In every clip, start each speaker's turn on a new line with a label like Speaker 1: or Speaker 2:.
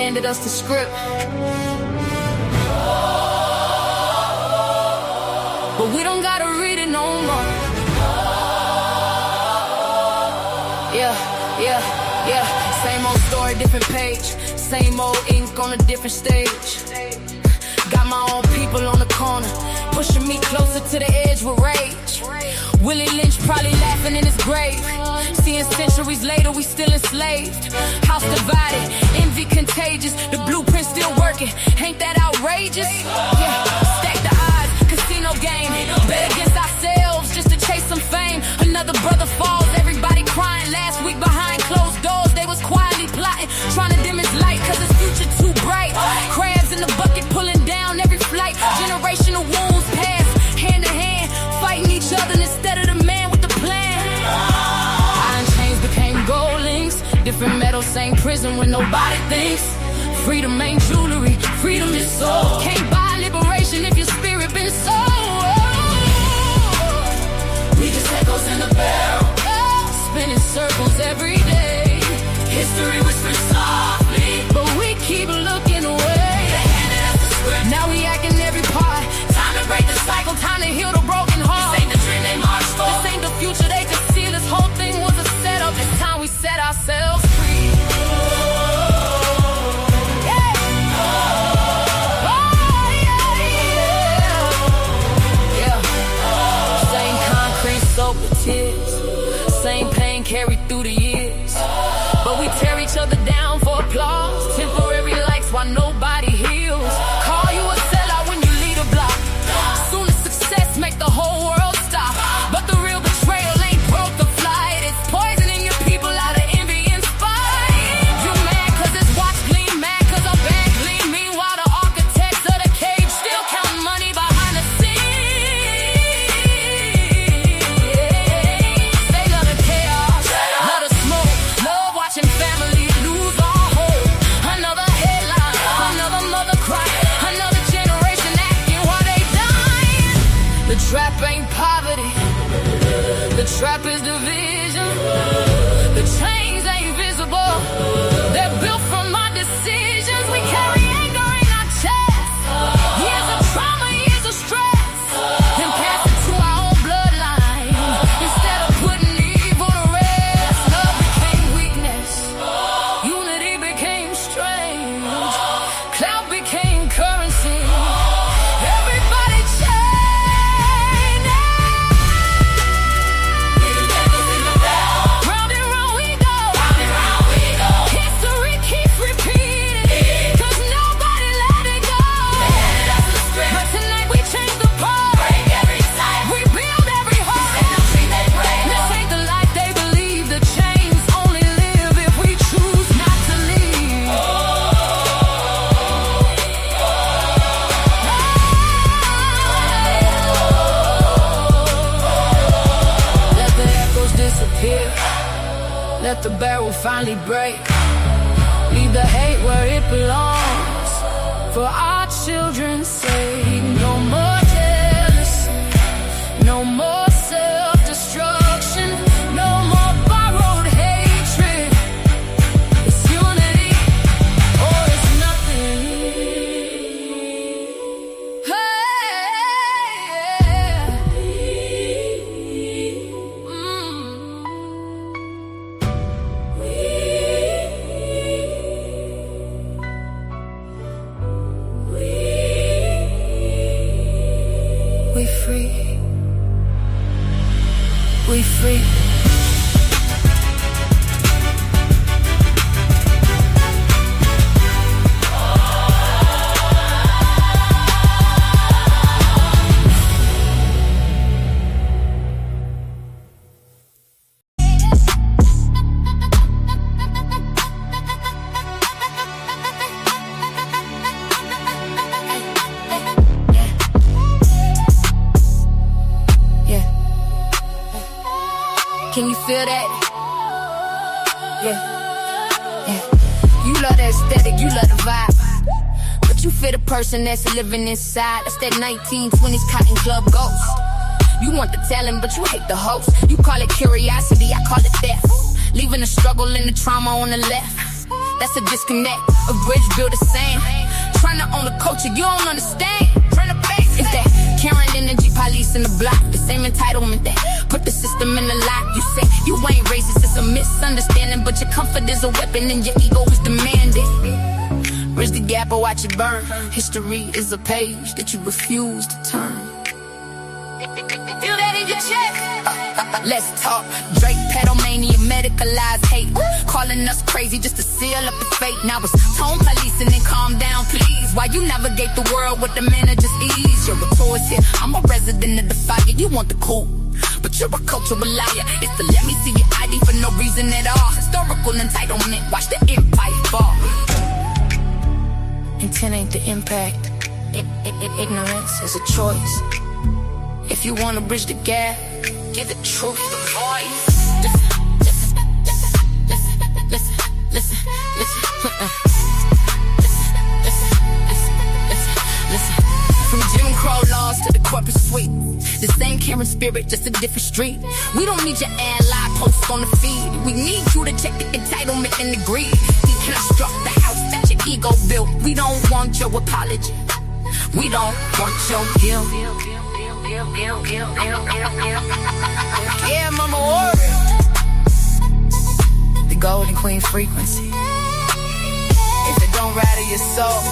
Speaker 1: handed us the script. But we don't gotta read it no more. Yeah. Same old story, different page. Same old ink on a different stage. Got my own people on the corner, pushing me closer to the edge with rage. Willie Lynch probably laughing in his grave, seeing centuries later we still enslaved. House divided, envy contagious, the blueprint still working. Ain't that outrageous? Yeah, stack the odds, casino game. Bet against ourselves just to chase some fame. Another brother falls, everybody crying. Last week behind closed doors, they was quietly plotting, trying to dim his light cause his future too bright. Crabs in the bucket pulling down every flight. Generational wounds pass hand to hand, fighting each other instead of the man with the plan. Iron chains became gold links, different metal, same prison when nobody thinks. Freedom ain't jewelry, freedom is soul. Can't buy liberation if your spirit been sold. We just echoes in the barrel, spinning circles every day. History whispers softly, but we keep looking away. They handed us the script, now we acting every part. Time to break the cycle, time to heal the broken heart. This ain't the dream they marched for, this ain't the future they could see. This whole thing was a setup, it's time we set ourselves free. Same concrete soaked with tears, same pain carried through the years. But we tear each other down for applause, temporary likes while nobody heals. Call you a sellout when you lead a block. Soon as success make the whole world stop. But the real betrayal ain't broke the flight, it's poisoning your people out of envy and spite. You mad cause this watch gleam, mad cause our band gleam. Meanwhile the architects of the cage still counting money behind the scenes. They love the chaos, love the smoke, love watching families lose all hope. Another headline, another mother cry, another generation acting while they dying. The trap ain't poverty, the trap is division. The chains ain't visible, they're built from our decisions. We carry anger in our chests, years of trauma, years of stress, and pass it to our own bloodline. Instead of putting evil to rest, love became weakness, unity became strange, clout became currency. Everybody chained. Round and round we go, history keeps repeating, cause nobody let it go. But tonight we change the pulse, we build every hope. This ain't the life they believe, the chains only live if we choose not to leave. Let the echoes disappear, let the barrel finally break. Leave the hate where it belongs, for our children's sake. No more jealousy, no more self-destruction, no more borrowed hatred. It's unity or it's nothing. We free, we free. Can you feel that? Yeah. You love the aesthetic, you love the vibe, but you feel the person that's living inside. That's that 1920s cotton club ghost. You want the talent, but you hate the host. You call it curiosity, I call it theft. Leaving the struggle and the trauma on the left. that's a disconnect. A bridge built of sand. Trying to own the culture, you don't understand. Trying to face it's that Karen energy, police in the block. The same entitlement that put the system in the lock. You say you ain't racist, it's a misunderstanding. But your comfort is a weapon and your ego is demanding. Bridge the gap or watch it burn. History is a page that you refuse to turn. Feel that in your chest? Let's talk. Drake, pedomania, medicalized hate. Calling us crazy just to seal up the fate. Now it's tone policing and calm down, please. While you navigate the world with the manager's ease. You're a tourist here, I'm a resident of the fire. You want the cool, but you're a cultural liar. It's the let me see your ID for no reason at all. Historical entitlement, watch the empire fall. Intent ain't the impact. Ignorance is a choice. If you wanna bridge the gap, give the truth the voice. Listen, listen, listen, listen, listen, listen. From Jim Crow laws to the corporate suite, the same Karen spirit, just a different street. We don't need your ally posts on the feed. We need you to check the entitlement and the greed. Deconstruct the house that your ego built. We don't want your apology. We don't want your guilt. Yeah, Mama Warrior. The Golden Queen frequency. If it don't rattle your soul,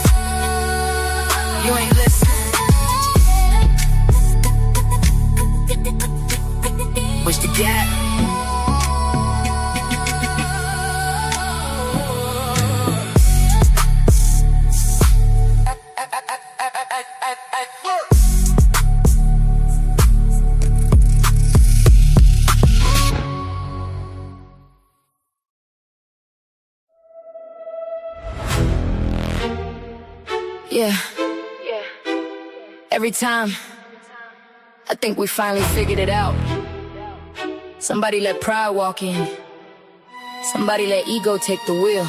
Speaker 1: you ain't listening. Wish the gap. Yeah. Every time, I think we finally figured it out. Somebody let pride walk in. Somebody let ego take the wheel.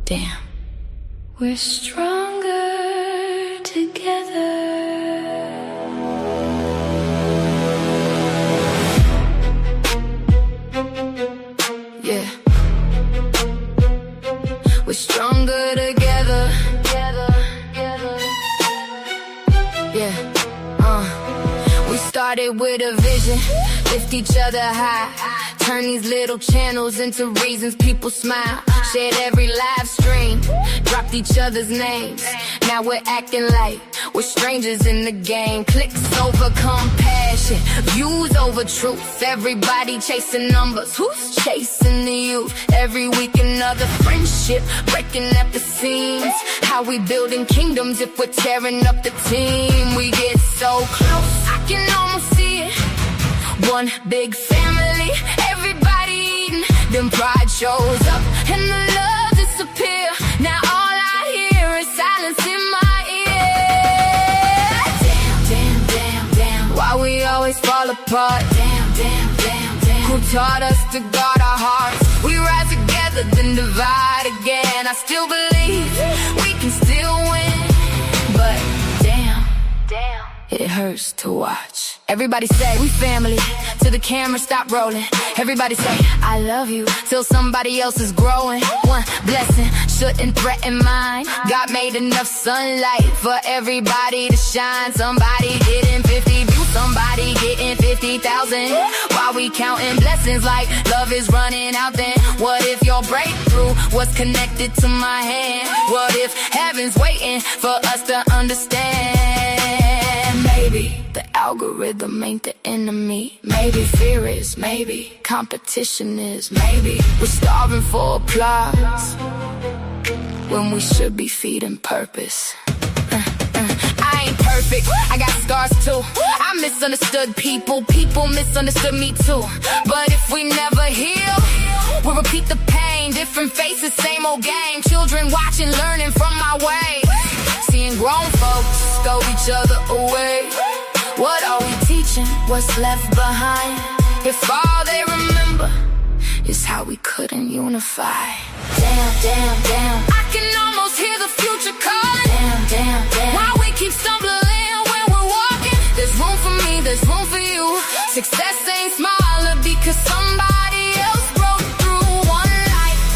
Speaker 1: Damn. We're stronger together. Yeah. We're stronger together. Yeah. We started with a vision, lift each other high, turn these little channels into reasons people smile. Shared every live stream, dropped each other's names. Now we're acting like we're strangers in the game. Clicks over compassion, views over truth. Everybody chasing numbers, who's chasing the youth? Every week another friendship breaking at the seams. How we building kingdoms if we're tearing up the team? We get so close, I can almost see it. One big family, everybody eating. Then pride shows up and the love disappear. Now all I hear is silence in my ear. Damn, damn, damn, damn. Why we always fall apart? Damn, damn, damn, damn. Who taught us to guard our hearts? We rise together, then divide again. I still believe we can still win. But damn, damn, it hurts to watch. Everybody say we family, till the camera stop rolling. Everybody say I love you, till somebody else is growing. One blessing shouldn't threaten mine. God made enough sunlight for everybody to shine. Somebody getting 50 views, somebody getting 50,000. While we counting blessings like love is running out, then what if your breakthrough was connected to my hand? What if heaven's waiting for us to understand? Maybe the algorithm ain't the enemy. Maybe fear is, maybe competition is. Maybe we're starving for applause when we should be feeding purpose. I ain't perfect, I got scars too. I misunderstood people, people misunderstood me too. But if we never heal, we'll repeat the pain. Different faces, same old game. Children watching, learning from my way. Seeing grown folks throw each other away. What are we teaching? What's left behind? If all they remember is how we couldn't unify. Damn, damn, damn. I can almost hear the future calling. Damn, damn, damn. Why we keep stumbling when we're walking? There's room for me, there's room for you. Success ain't smaller because somebody else broke through. One life,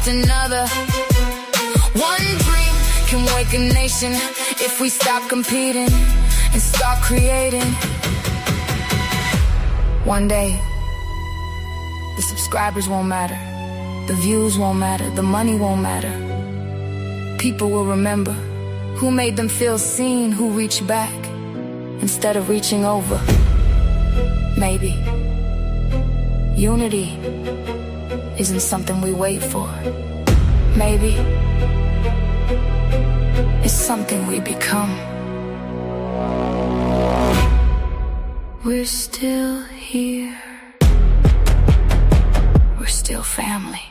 Speaker 1: just another. One dream can wake a nation if we stop competing and start creating. One day, the subscribers won't matter, the views won't matter, the money won't matter. People will remember who made them feel seen, who reached back instead of reaching over. Maybe unity isn't something we wait for. Maybe it's something we become. We're still here. We're still family.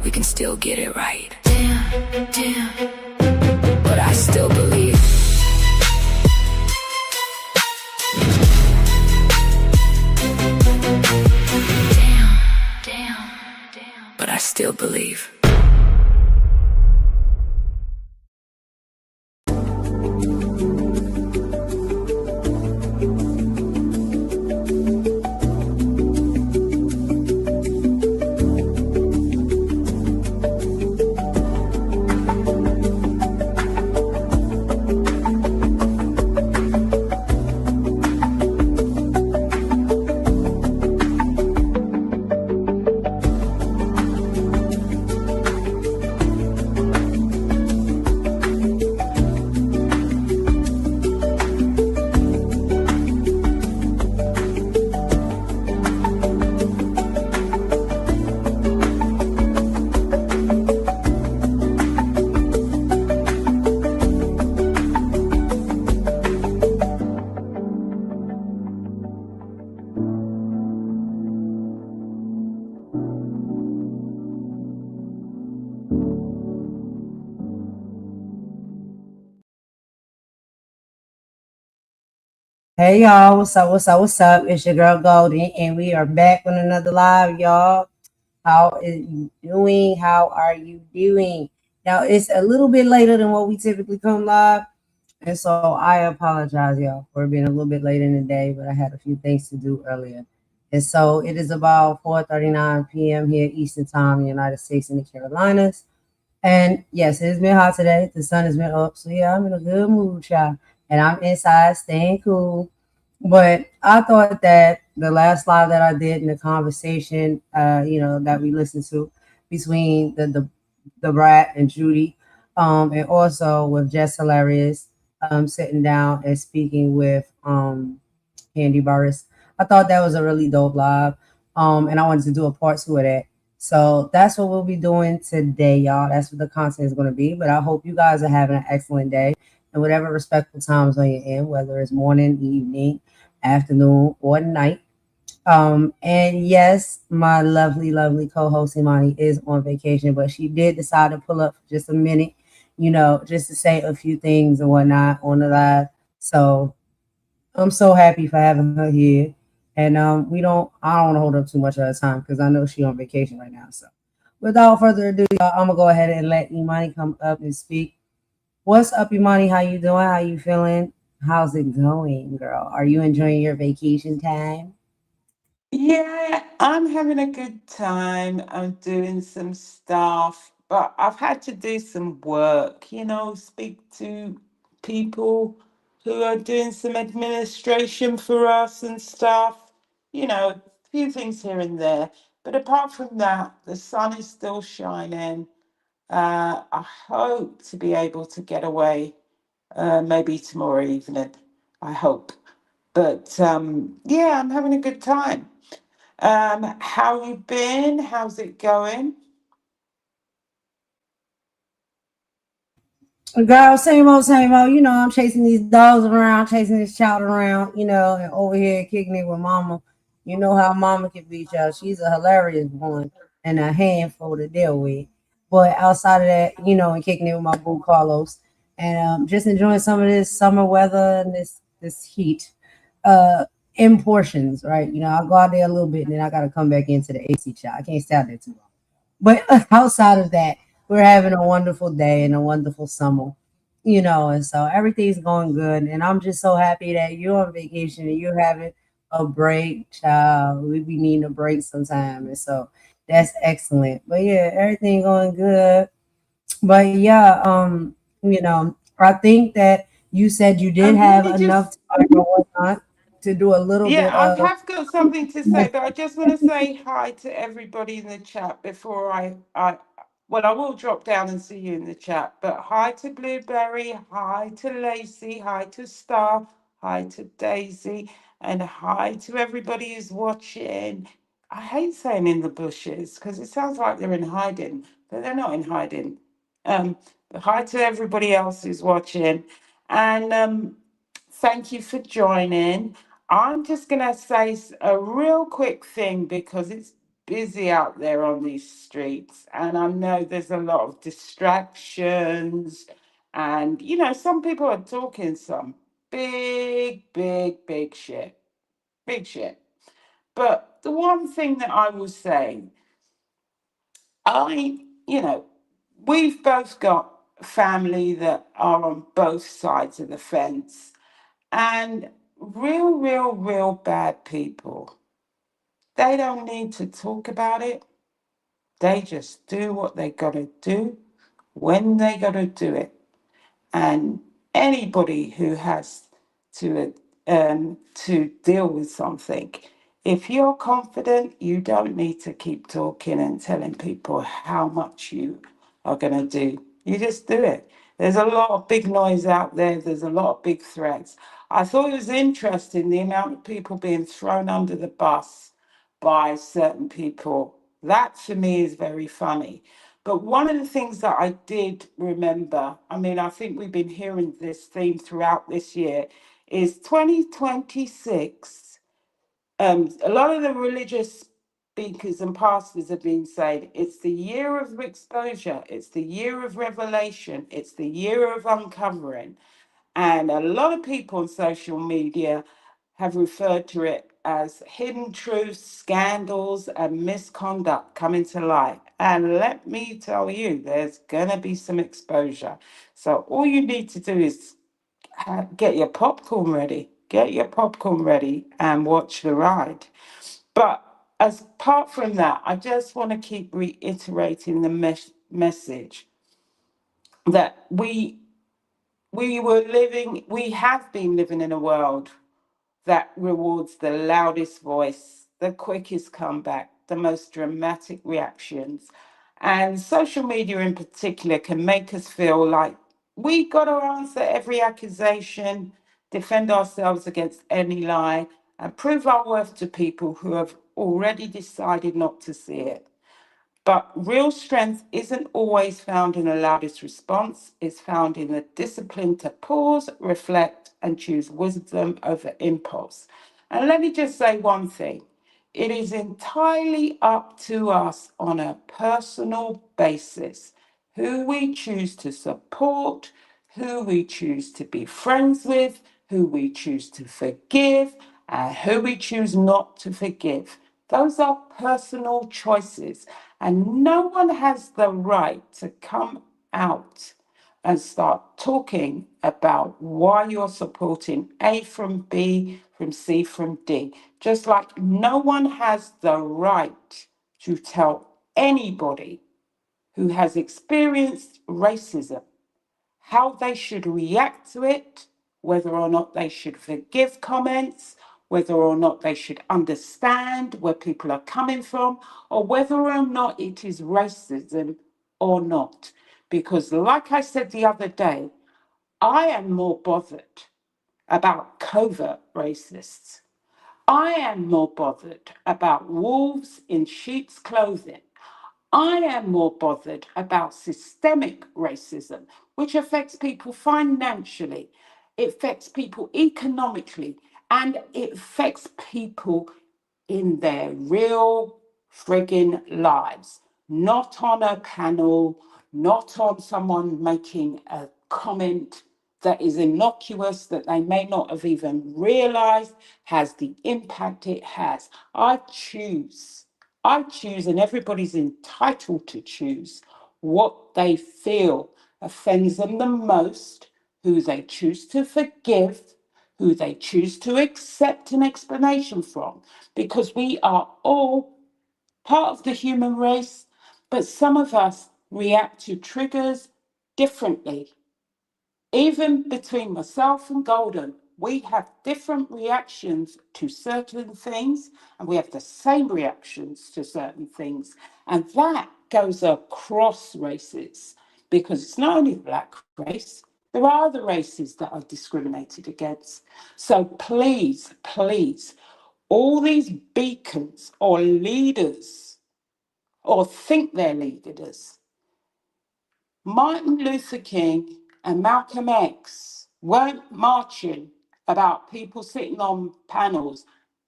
Speaker 1: We can still get it right. Damn, but I still believe. Damn, but I still believe.
Speaker 2: Hey y'all, what's up? What's up? What's up? It's your girl Golden, and we are back on another live, y'all. How is you doing? How are you doing? Now it's a little bit later than what we typically come live, and so I apologize, y'all, for being a little bit late in the day, but I had a few things to do earlier. And so it is about 4:39 p.m. here Eastern Time in the United States and the Carolinas. And yes, it's been hot today. The sun has been up. So yeah, I'm in a good mood, child. And I'm inside staying cool. But I thought that the last live that I did in the conversation, that we listened to between the Brat and Judy, and also with Jess Hilarious, sitting down and speaking with Candy Burris. I thought that was a really dope live. And I wanted to do a part two of that. So that's what we'll be doing today, y'all. That's what the content is going to be. But I hope you guys are having an excellent day and whatever respectful times on your end, whether it's morning, evening, afternoon, or night. And yes, my lovely, lovely co-host Imani is on vacation, but she did decide to pull up for just a minute, just to say a few things and whatnot on the live. So I'm so happy for having her here. And I don't want to hold up too much of her time because I know she's on vacation right now. So without further ado, y'all, I'm gonna go ahead and let Imani come up and speak. What's up, Imani? How you doing? How you feeling? How's it going, girl? Are you enjoying your vacation time?
Speaker 3: Yeah, I'm having a good time. I'm doing some stuff, but I've had to do some work, speak to people who are doing some administration for us and stuff, a few things here and there. But apart from that, the sun is still shining. I hope to be able to get away maybe tomorrow evening. I hope. But yeah, I'm having a good time. How you been? How's it going?
Speaker 2: Girl, same old, same old. I'm chasing these dogs around, chasing this child around, and over here kicking it with mama. You know how mama can be, child. She's a hilarious one and a handful to deal with. But outside of that, and kicking it with my boo Carlos, and just enjoying some of this summer weather and this heat, in portions, right? I go out there a little bit and then I got to come back into the AC, child. I can't stay out there too long. But outside of that, we're having a wonderful day and a wonderful summer, and so everything's going good. And I'm just so happy that you're on vacation and you're having a break, child. We be needing a break sometime. And so That's excellent. But yeah, everything going good. But yeah, I think that you said you did have
Speaker 3: Let me
Speaker 2: enough
Speaker 3: just
Speaker 2: time or whatnot to do a little
Speaker 3: Yeah,
Speaker 2: bit
Speaker 3: I
Speaker 2: of.
Speaker 3: have got something to say, but I just want to say hi to everybody in the chat before well, I will drop down and see you in the chat, but hi to Blueberry, hi to Lacey, hi to Star, hi to Daisy, and hi to everybody who's watching. I hate saying in the bushes because it sounds like they're in hiding, but they're not in hiding. But hi to everybody else who's watching, and thank you for joining. I'm just going to say a real quick thing because it's busy out there on these streets. And I know there's a lot of distractions. And, some people are talking some big, big, big shit. Big shit. But the one thing that I will say, I, you know, we've both got family that are on both sides of the fence and real, real, real bad people. They don't need to talk about it. They just do what they got to do when they got to do it. And anybody who has to deal with something, if you're confident, you don't need to keep talking and telling people how much you are going to do. You just do it. There's a lot of big noise out there. There's a lot of big threats. I thought it was interesting the amount of people being thrown under the bus by certain people. That for me is very funny. But one of the things that I did remember, I mean, I think we've been hearing this theme throughout this year, is 2026. A lot of the religious speakers and pastors have been saying it's the year of exposure, it's the year of revelation, it's the year of uncovering. And a lot of people on social media have referred to it as hidden truths, scandals, and misconduct coming to light. And let me tell you, there's going to be some exposure. So all you need to do is get your popcorn ready. Get your popcorn ready and watch the ride. But as apart from that, I just want to keep reiterating the message that we have been living in a world that rewards the loudest voice, the quickest comeback, the most dramatic reactions. And social media in particular can make us feel like we got to answer every accusation, defend ourselves against any lie, and prove our worth to people who have already decided not to see it. But real strength isn't always found in the loudest response, it's found in the discipline to pause, reflect, and choose wisdom over impulse. And let me just say one thing, it is entirely up to us on a personal basis who we choose to support, who we choose to be friends with, who we choose to forgive, and who we choose not to forgive. Those are personal choices, and no one has the right to come out and start talking about why you're supporting A from B, from C, from D. Just like no one has the right to tell anybody who has experienced racism how they should react to it, whether or not they should forgive comments, whether or not they should understand where people are coming from, or whether or not it is racism or not. Because, like I said the other day, I am more bothered about covert racists. I am more bothered about wolves in sheep's clothing. I am more bothered about systemic racism, which affects people financially, it affects people economically, and it affects people in their real friggin' lives, not on a panel, not on someone making a comment that is innocuous that they may not have even realized has the impact it has. I choose, and everybody's entitled to choose what they feel offends them the most, who they choose to forgive, who they choose to accept an explanation from, because we are all part of the human race, but some of us react to triggers differently. Even between myself and Golden, we have different reactions to certain things, and we have the same reactions to certain things. And that goes across races because it's not only the black race, there are other races that are discriminated against. So please, please, all these beacons or leaders or think they're leaders, Martin Luther King and Malcolm X weren't marching about people sitting on panels,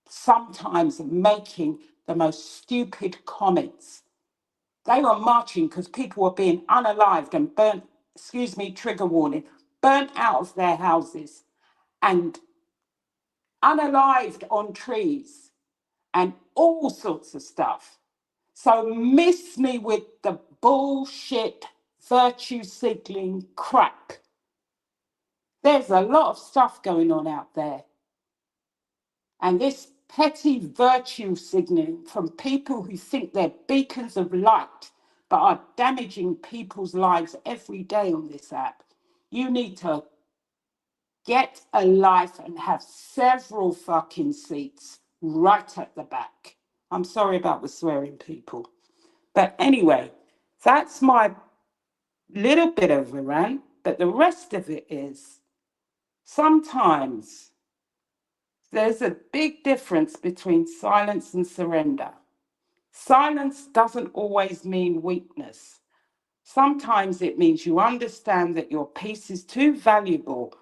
Speaker 3: sometimes making the most stupid comments. They were marching because people were being unalived and burnt, excuse me, trigger warning, burnt out of their houses and unalived on trees and all sorts of stuff. So miss me with the bullshit virtue signaling crap. There's a lot of stuff going on out there. And this petty virtue signaling from people who think they're beacons of light but are damaging people's lives every day on this app. You need to get a life and have several fucking seats right at the back. I'm sorry about the swearing, people. But anyway, that's my little bit of a rant. But the rest of it is sometimes there's a big difference between silence and surrender. Silence doesn't always mean weakness. Sometimes it means you understand that your piece is too valuable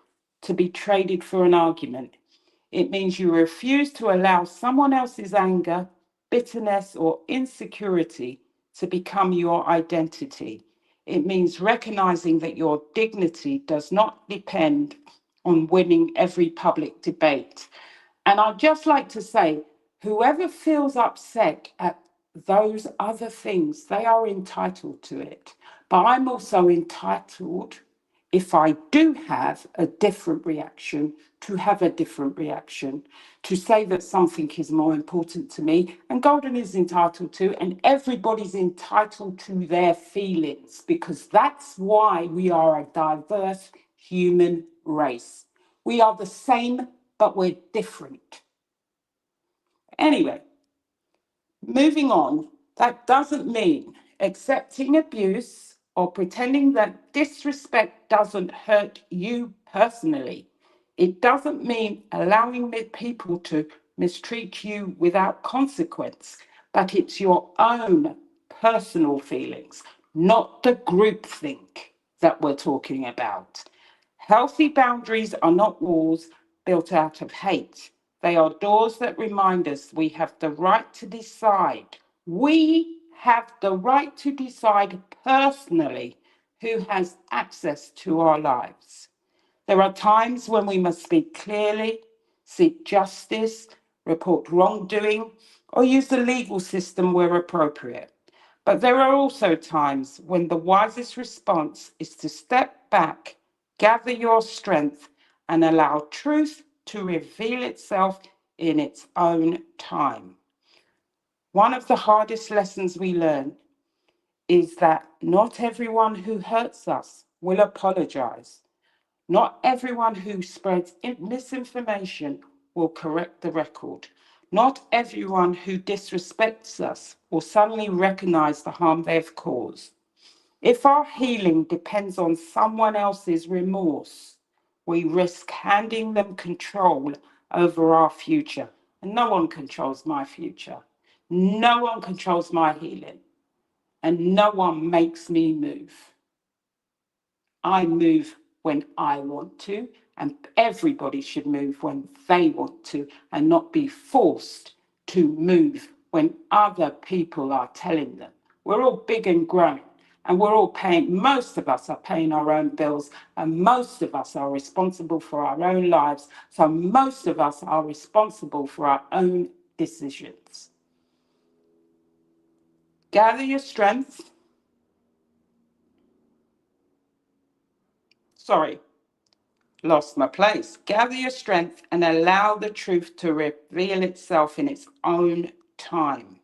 Speaker 3: to be traded for an argument. It means you refuse to allow someone else's anger, bitterness, or insecurity to become your identity. It means recognizing that your dignity does not depend on winning every public debate. And I'd just like to say, whoever feels upset at those other things, they are entitled to it. But I'm also entitled, if I do have a different reaction, to have a different reaction, to say that something is more important to me. And Golden is entitled to, and everybody's entitled to their feelings, because that's why we are a diverse human race. We are the same, but we're different. Anyway, moving on, that doesn't mean accepting abuse or pretending that disrespect doesn't hurt you personally. It doesn't mean allowing people to mistreat you without consequence, but it's your own personal feelings, not the groupthink that we're talking about. Healthy boundaries are not walls built out of hate. They are doors that remind us we have the right to decide. We have the right to decide personally who has access to our lives. There are times when we must speak clearly, seek justice, report wrongdoing, or use the legal system where appropriate. But there are also times when the wisest response is to step back, gather your strength, and allow truth to reveal itself in its own time. One of the hardest lessons we learn is that not everyone who hurts us will apologize. Not everyone who spreads misinformation will correct the record. Not everyone who disrespects us will suddenly recognize the harm they've caused. If our healing depends on someone else's remorse, we risk handing them control over our future. And no one controls my future. No one controls my healing. And no one makes me move. I move when I want to, and everybody should move when they want to and not be forced to move when other people are telling them. We're all big and grown, and we're all paying, most of us are paying our own bills, and most of us are responsible for our own lives. So most of us are responsible for our own decisions. Gather your strength. Sorry. Lost my place. Gather your strength and allow the truth to reveal itself in its own time.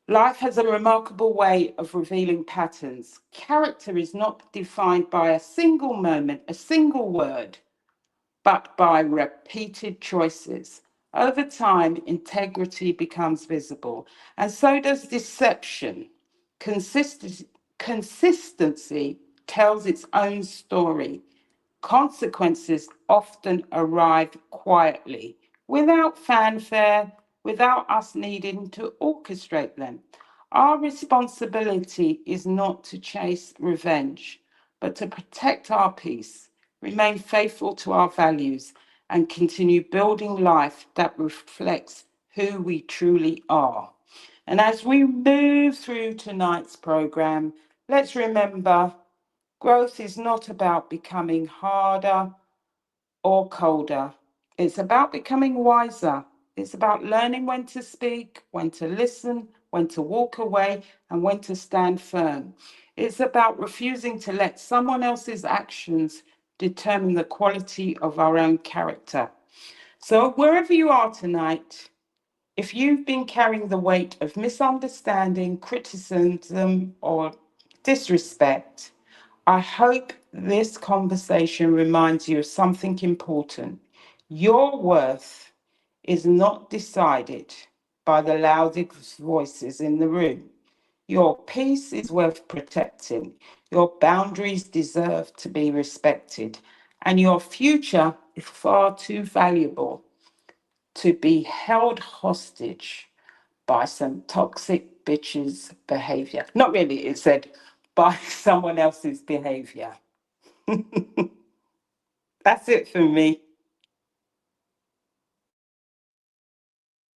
Speaker 3: Life has a remarkable way of revealing patterns. Character is not defined by a single moment, a single word, but by repeated choices. Over time, integrity becomes visible, and so does deception. Consistency tells its own story. Consequences often arrive quietly, without fanfare, without us needing to orchestrate them. Our responsibility is not to chase revenge, but to protect our peace, remain faithful to our values, and continue building life that reflects who we truly are. And as we move through tonight's program, let's remember growth is not about becoming harder or colder. It's about becoming wiser. It's about learning when to speak, when to listen, when to walk away, and when to stand firm. It's about refusing to let someone else's actions determine the quality of our own character. So, wherever you are tonight, if you've been carrying the weight of misunderstanding, criticism, or disrespect, I hope this conversation reminds you of something important. Your worth is not decided by the loudest voices in the room. Your peace is worth protecting. Your boundaries deserve to be respected. And your future is far too valuable to be held hostage by some toxic bitch's behavior. Not really, it said by someone else's behavior. That's it for me.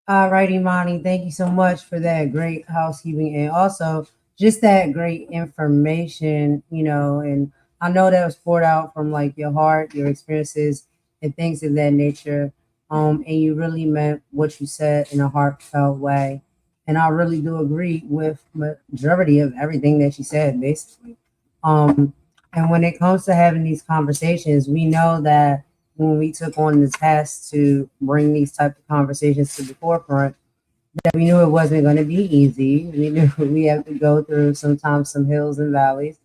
Speaker 2: All right, Imani, thank you so much for that great housekeeping and also just that great information, and I know that was poured out from like your heart, your experiences, and things of that nature. And you really meant what you said in a heartfelt way. And I really do agree with majority of everything that you said, basically. Um, and when it comes to having these conversations, we know that when we took on the task to bring these type of conversations to the forefront, that we knew it wasn't going to be easy. We knew we have to go through sometimes some hills and valleys,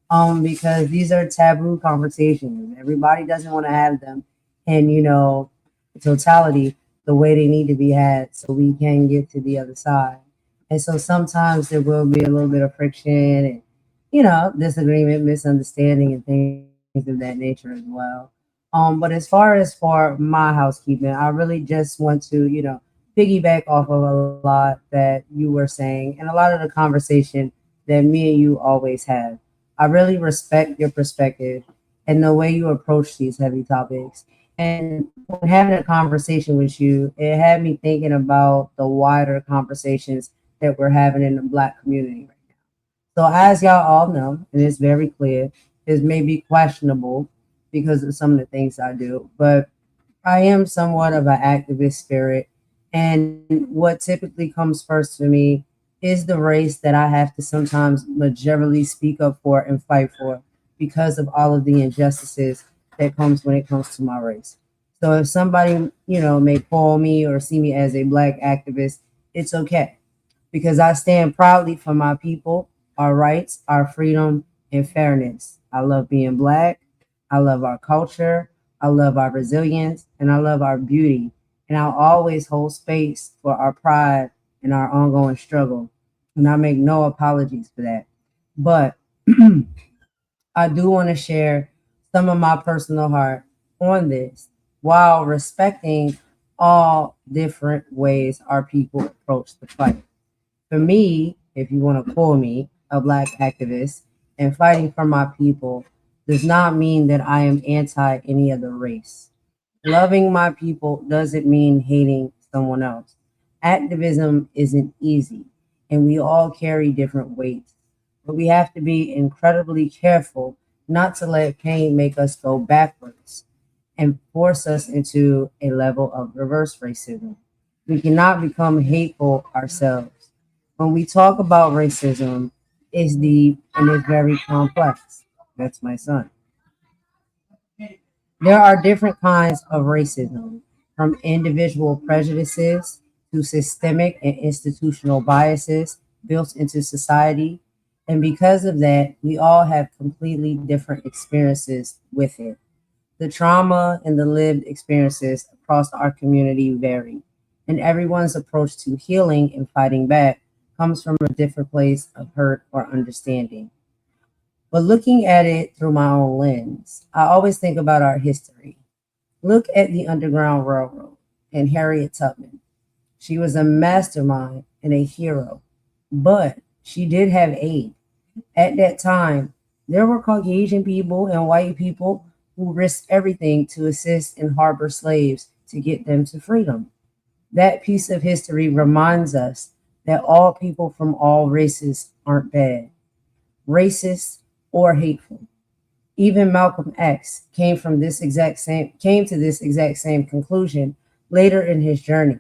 Speaker 2: because these are taboo conversations. Everybody doesn't want to have them, and totality the way they need to be had, so we can get to the other side. And so sometimes there will be a little bit of friction and disagreement, misunderstanding, and things of that nature as well. But as far for my housekeeping, I really just want to, piggyback off of a lot that you were saying and a lot of the conversation that me and you always have. I really respect your perspective and the way you approach these heavy topics. And when having a conversation with you, it had me thinking about the wider conversations that we're having in the Black community right now. So, as y'all all know, and it's very clear, this may be questionable because of some of the things I do, but I am somewhat of an activist spirit. And what typically comes first for me is the race that I have to sometimes majorly speak up for and fight for because of all of the injustices that comes when it comes to my race. So if somebody, may call me or see me as a black activist, it's okay because I stand proudly for my people, our rights, our freedom, and fairness. I love being black. I love our culture. I love our resilience, and I love our beauty. And I'll always hold space for our pride and our ongoing struggle. And I make no apologies for that. But I do want to share some of my personal heart on this while respecting all different ways our people approach the fight. For me, if you want to call me a black activist and fighting for my people does not mean that I am anti any other race. Loving my people doesn't mean hating someone else. Activism isn't easy, and we all carry different weights. But we have to be incredibly careful not to let pain make us go backwards and force us into a level of reverse racism. We cannot become hateful ourselves. When we talk about racism, it's deep and it's very complex. That's my son. There are different kinds of racism, from individual prejudices to systemic and institutional biases built into society. And because of that, we all have completely different experiences with it. The trauma and the lived experiences across our community vary, and everyone's approach to healing and fighting back comes from a different place of hurt or understanding. But looking at it through my own lens, I always think about our history. Look at the Underground Railroad and Harriet Tubman. She was a mastermind and a hero, but she did have aid. At that time, there were Caucasian people and white people who risked everything to assist and harbor slaves to get them to freedom. That piece of history reminds us that all people from all races aren't bad, racist, or hateful. Even Malcolm X came to this exact same conclusion later in his journey.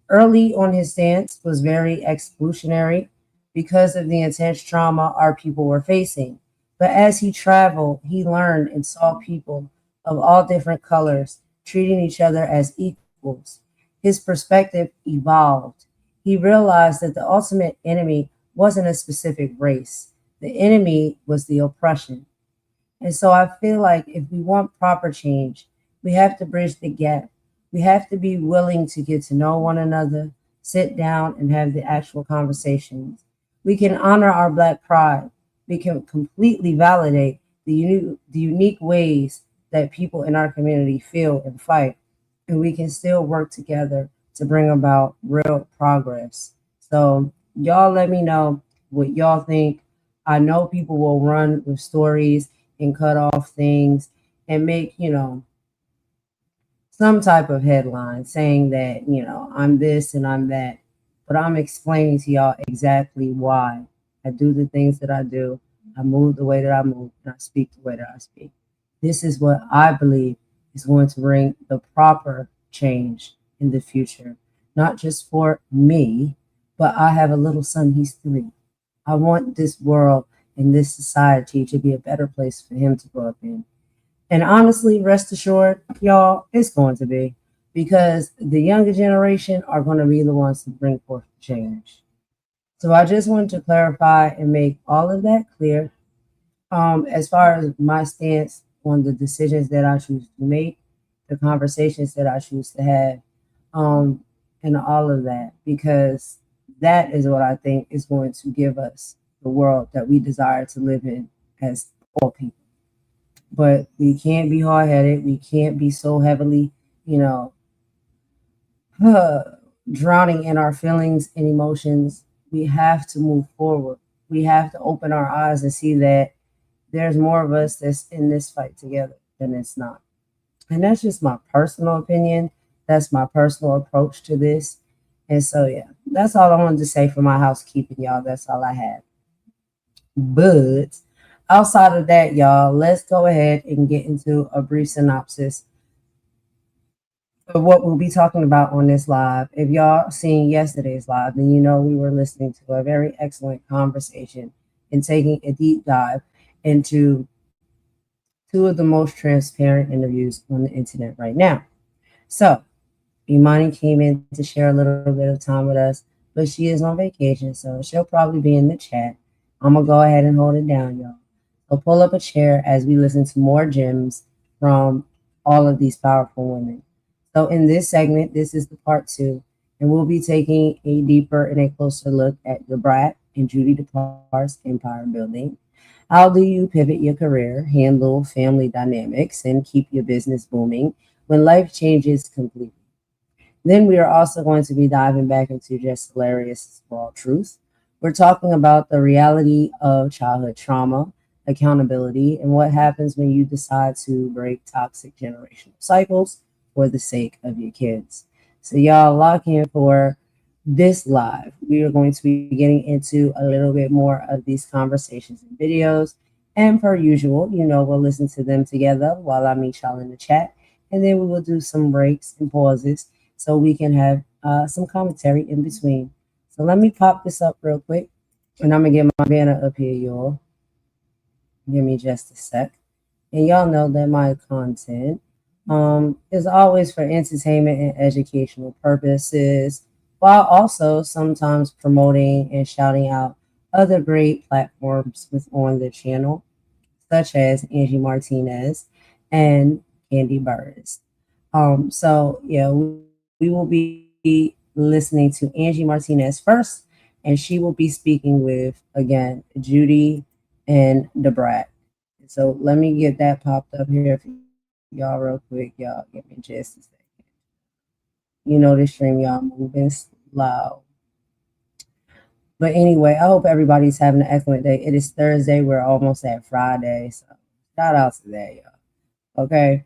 Speaker 2: Early on, his stance was very exclusionary because of the intense trauma our people were facing. But as he traveled, he learned and saw people of all different colors treating each other as equals. His perspective evolved. He realized that the ultimate enemy wasn't a specific race, the enemy was the oppression. And so I feel like if we want proper change, we have to bridge the gap. We have to be willing to get to know one another, sit down and have the actual conversations. We can honor our Black pride. We can completely validate the unique ways that people in our community feel and fight. And we can still work together to bring about real progress. So, y'all let me know what y'all think. I know people will run with stories and cut off things and make, some type of headline saying that, I'm this and I'm that. But I'm explaining to y'all exactly why I do the things that I do. I move the way that I move and I speak the way that I speak. This is what I believe is going to bring the proper change in the future, not just for me, but I have a little son, he's 3. I want this world and this society to be a better place for him to grow up in. And honestly, rest assured, y'all, it's going to be because the younger generation are going to be the ones to bring forth change. So I just wanted to clarify and make all of that clear. As far as my stance on the decisions that I choose to make, the conversations that I choose to have, um, and all of that, because that is what I think is going to give us the world that we desire to live in as all people. But we can't be hard headed. We can't be so heavily, you know, drowning in our feelings and emotions. We have to move forward. We have to open our eyes and see that there's more of us that's in this fight together than it's not. And that's just my personal opinion. That's my personal approach to this. And so, yeah, that's all I wanted to say for my housekeeping, y'all. That's all I have. But outside of that, y'all, let's go ahead and get into a brief synopsis of what we'll be talking about on this live. If y'all seen yesterday's live, then you know we were listening to a very excellent conversation and taking a deep dive into two of the most transparent interviews on the internet right now. So, Imani came in to share a little bit of time with us, but she is on vacation, so she'll probably be in the chat. I'm gonna go ahead and hold it down, y'all. So pull up a chair as we listen to more gems from all of these powerful women. So in this segment, this is the part 2, and we'll be taking a deeper and a closer look at the Brat and Judy Dupart's empire building. How do you pivot your career, handle family dynamics, and keep your business booming when life changes completely? Then we are also going to be diving back into Jess Hilarious' Raw Truth. We're talking about the reality of childhood trauma, accountability, and what happens when you decide to break toxic generational cycles for the sake of your kids. So y'all lock in for this live. We are going to be getting into a little bit more of these conversations and videos. And per usual, we'll listen to them together while I meet y'all in the chat. And then we will do some breaks and pauses so we can have some commentary in between. So let me pop this up real quick. And I'm going to get my banner up here, y'all. Give me just a sec. And y'all know that my content is always for entertainment and educational purposes while also sometimes promoting and shouting out other great platforms on the channel, such as Angie Martinez and Candy Burris. So yeah, we will be listening to Angie Martinez first, and she will be speaking with again Judy and the Brat. So let me get that popped up here for y'all real quick. Y'all give me just a second. You know the stream y'all moving slow. But anyway, I hope everybody's having an excellent day. It is Thursday. We're almost at Friday. So shout out to that, y'all. Okay.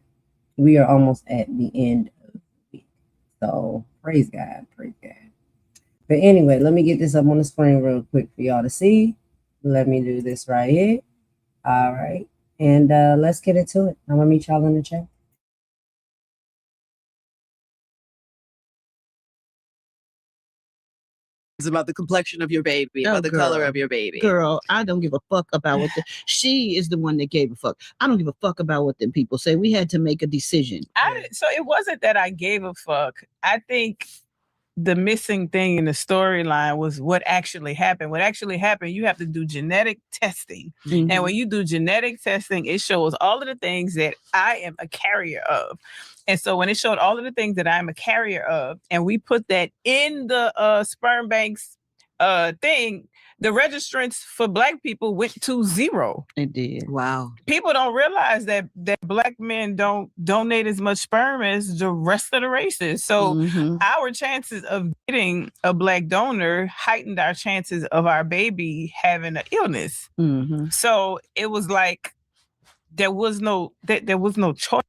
Speaker 2: We are almost at the end of the week. So praise God. Praise God. But anyway, let me get this up on the screen real quick for y'all to see. Let me do this right here. All right. And let's get into it. I'm going to meet y'all in the chat.
Speaker 4: About the complexion of your baby, about the color of your baby.
Speaker 5: Girl, I don't give a fuck about what she is the one that gave a fuck. I don't give a fuck about what them people say. We had to make a decision.
Speaker 6: So it wasn't that I gave a fuck. I think the missing thing in the storyline was what actually happened. What actually happened, you have to do genetic testing. Mm-hmm. And when you do genetic testing, it shows all of the things that I am a carrier of. And so when it showed all of the things that I'm a carrier of, and we put that in the sperm banks thing, the registrants for Black people went to 0.
Speaker 5: It did.
Speaker 4: Wow.
Speaker 6: People don't realize that Black men don't donate as much sperm as the rest of the races. So our chances of getting a Black donor heightened our chances of our baby having an illness. So it was like there was no choice.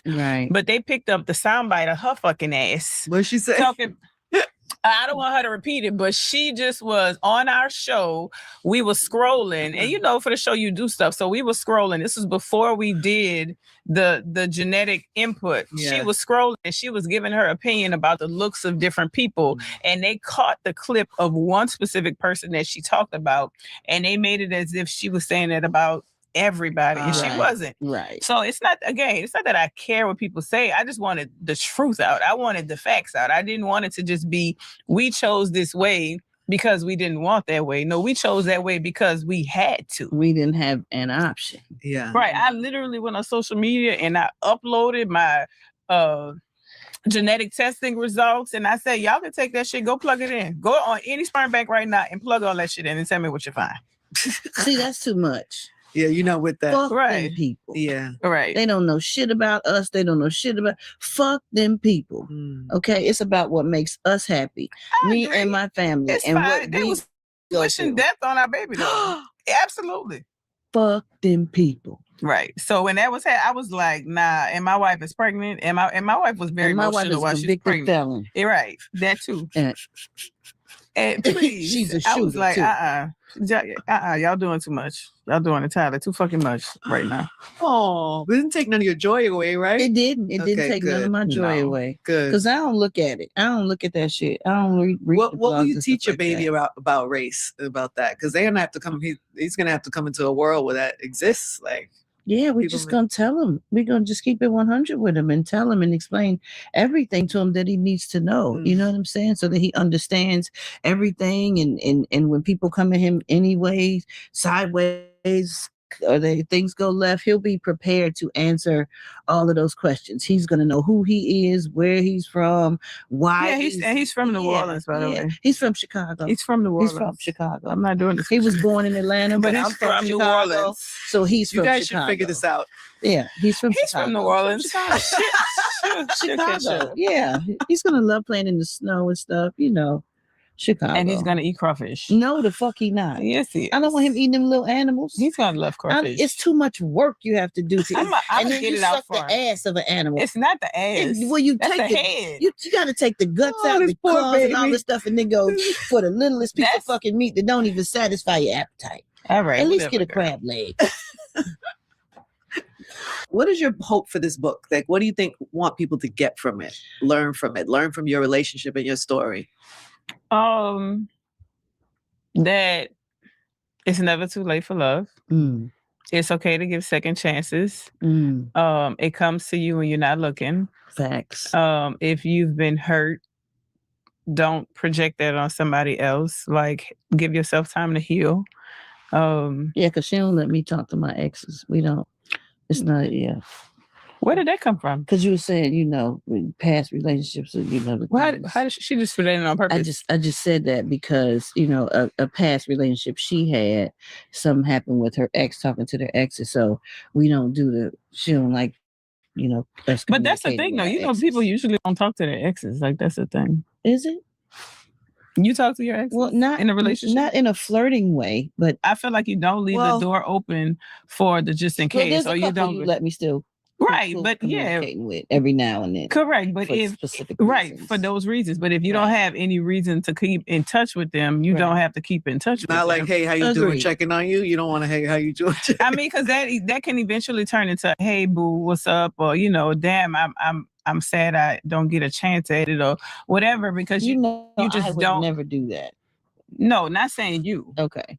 Speaker 5: Right.
Speaker 6: But they picked up the soundbite of her fucking ass.
Speaker 4: What'd she say?
Speaker 6: Talking. I don't want her to repeat it, but she just was on our show. We were scrolling, and for the show you do stuff. So we were scrolling. This was before we did the genetic input. Yeah. She was scrolling and she was giving her opinion about the looks of different people. And they caught the clip of one specific person that she talked about, and they made it as if she was saying that about everybody, and she wasn't.
Speaker 5: Right.
Speaker 6: So it's not that I care what people say. I just wanted the truth out. I wanted the facts out. I didn't want it to just be, we chose this way because we didn't want that way. No, we chose that way because we had to.
Speaker 5: We didn't have an option.
Speaker 4: Yeah.
Speaker 6: Right. I literally went on social media and I uploaded my genetic testing results, and I said, y'all can take that shit, go plug it in. Go on any sperm bank right now and plug all that shit in and tell me what you find.
Speaker 5: See, that's too much.
Speaker 4: Yeah, with that.
Speaker 5: Fuck them people.
Speaker 4: Yeah.
Speaker 6: Right.
Speaker 5: They don't know shit about us. They don't know shit about. Fuck them people. Okay? It's about what makes us happy. Me and my family.
Speaker 6: It's
Speaker 5: and
Speaker 6: fine.
Speaker 5: what
Speaker 6: they was wishing death on our baby though. Absolutely.
Speaker 5: Fuck them people.
Speaker 6: Right. So when that was I was like, nah, and my wife is pregnant. And my wife was very emotional while she's pregnant.
Speaker 5: Felon.
Speaker 6: Yeah, right. That too. And please,
Speaker 5: she's a shooter.
Speaker 6: I was like, y'all doing too much. Y'all doing entirely too fucking much right now.
Speaker 4: Oh, it didn't take none of your joy away, right?
Speaker 5: It didn't. It didn't take none of my joy away.
Speaker 4: Good.
Speaker 5: Because I don't look at it. I don't look at that shit. I don't read
Speaker 4: what will you teach your baby about race, about that? Because they're gonna have to come. He's gonna have to come into a world where that exists. Like,
Speaker 5: yeah, we're just gonna tell him. We're gonna just keep it 100 with him and tell him and explain everything to him that he needs to know. You know what I'm saying? So that he understands everything. And when people come at him anyways, sideways, or things go left, he'll be prepared to answer all of those questions. He's gonna know who he is, where he's from, why.
Speaker 6: Yeah, he's from New Orleans, by the way.
Speaker 5: He's from Chicago.
Speaker 6: He's from New Orleans.
Speaker 5: He's from Chicago.
Speaker 6: I'm not doing this.
Speaker 5: He was born in Atlanta, but
Speaker 6: he's
Speaker 5: I'm from
Speaker 6: New
Speaker 5: Chicago,
Speaker 6: Orleans.
Speaker 5: so he's from Chicago.
Speaker 4: You guys should figure this out.
Speaker 5: Yeah, he's from
Speaker 6: New Orleans.
Speaker 5: Chicago. Yeah, he's gonna love playing in the snow and stuff. Chicago.
Speaker 6: And he's gonna eat crawfish.
Speaker 5: No, the fuck he not.
Speaker 6: Yes, he is.
Speaker 5: I don't want him eating them little animals.
Speaker 6: He's gonna love crawfish.
Speaker 5: It's too much work you have to do to
Speaker 6: I'm
Speaker 5: and then
Speaker 6: get
Speaker 5: you
Speaker 6: it out
Speaker 5: suck
Speaker 6: for
Speaker 5: the ass of an animal.
Speaker 6: It's not the ass.
Speaker 5: That's
Speaker 6: the head.
Speaker 5: You got to take the guts out, the claws, and all this stuff, and then go for the littlest piece of fucking meat that don't even satisfy your appetite.
Speaker 6: All right.
Speaker 5: At least get a crab leg.
Speaker 4: What is your hope for this book? Like, what do you want people to get from it? Learn from your relationship and your story.
Speaker 6: That it's never too late for love. It's okay to give second chances. It comes to you when you're not looking.
Speaker 5: Facts.
Speaker 6: If you've been hurt, don't project that on somebody else. Like, give yourself time to heal.
Speaker 5: Yeah, because she don't let me talk to my exes. We don't. It's not. Yeah.
Speaker 6: Where did that come from?
Speaker 5: Because you were saying, you know, past relationships, you know.
Speaker 6: How did she just put that in on purpose?
Speaker 5: I just said that because, you know, a past relationship she had, something happened with her ex talking to their exes. So we don't she don't like, you know, us.
Speaker 6: But that's the thing, though. You know, people usually don't talk to their exes. Like, that's the thing.
Speaker 5: Is it?
Speaker 6: You talk to your exes?
Speaker 5: Well, not
Speaker 6: in a relationship,
Speaker 5: not in a flirting way, but
Speaker 6: I feel like you don't leave the door open for the just in case, or you don't.
Speaker 5: You let me still.
Speaker 6: Right, but
Speaker 5: communicating with every now and then.
Speaker 6: Correct, but if
Speaker 5: specific
Speaker 6: reasons. For those reasons, but if you don't have any reason to keep in touch with them, you don't have to keep in touch with them.
Speaker 4: Not like, hey, how you doing? Checking on you. You don't want to, hey, how you doing?
Speaker 6: I mean, because that can eventually turn into, hey, boo, what's up? Or, you know, damn, I'm sad I don't get a chance at it, or whatever, because you just
Speaker 5: I would
Speaker 6: don't
Speaker 5: never do that.
Speaker 6: No, not saying you.
Speaker 5: Okay.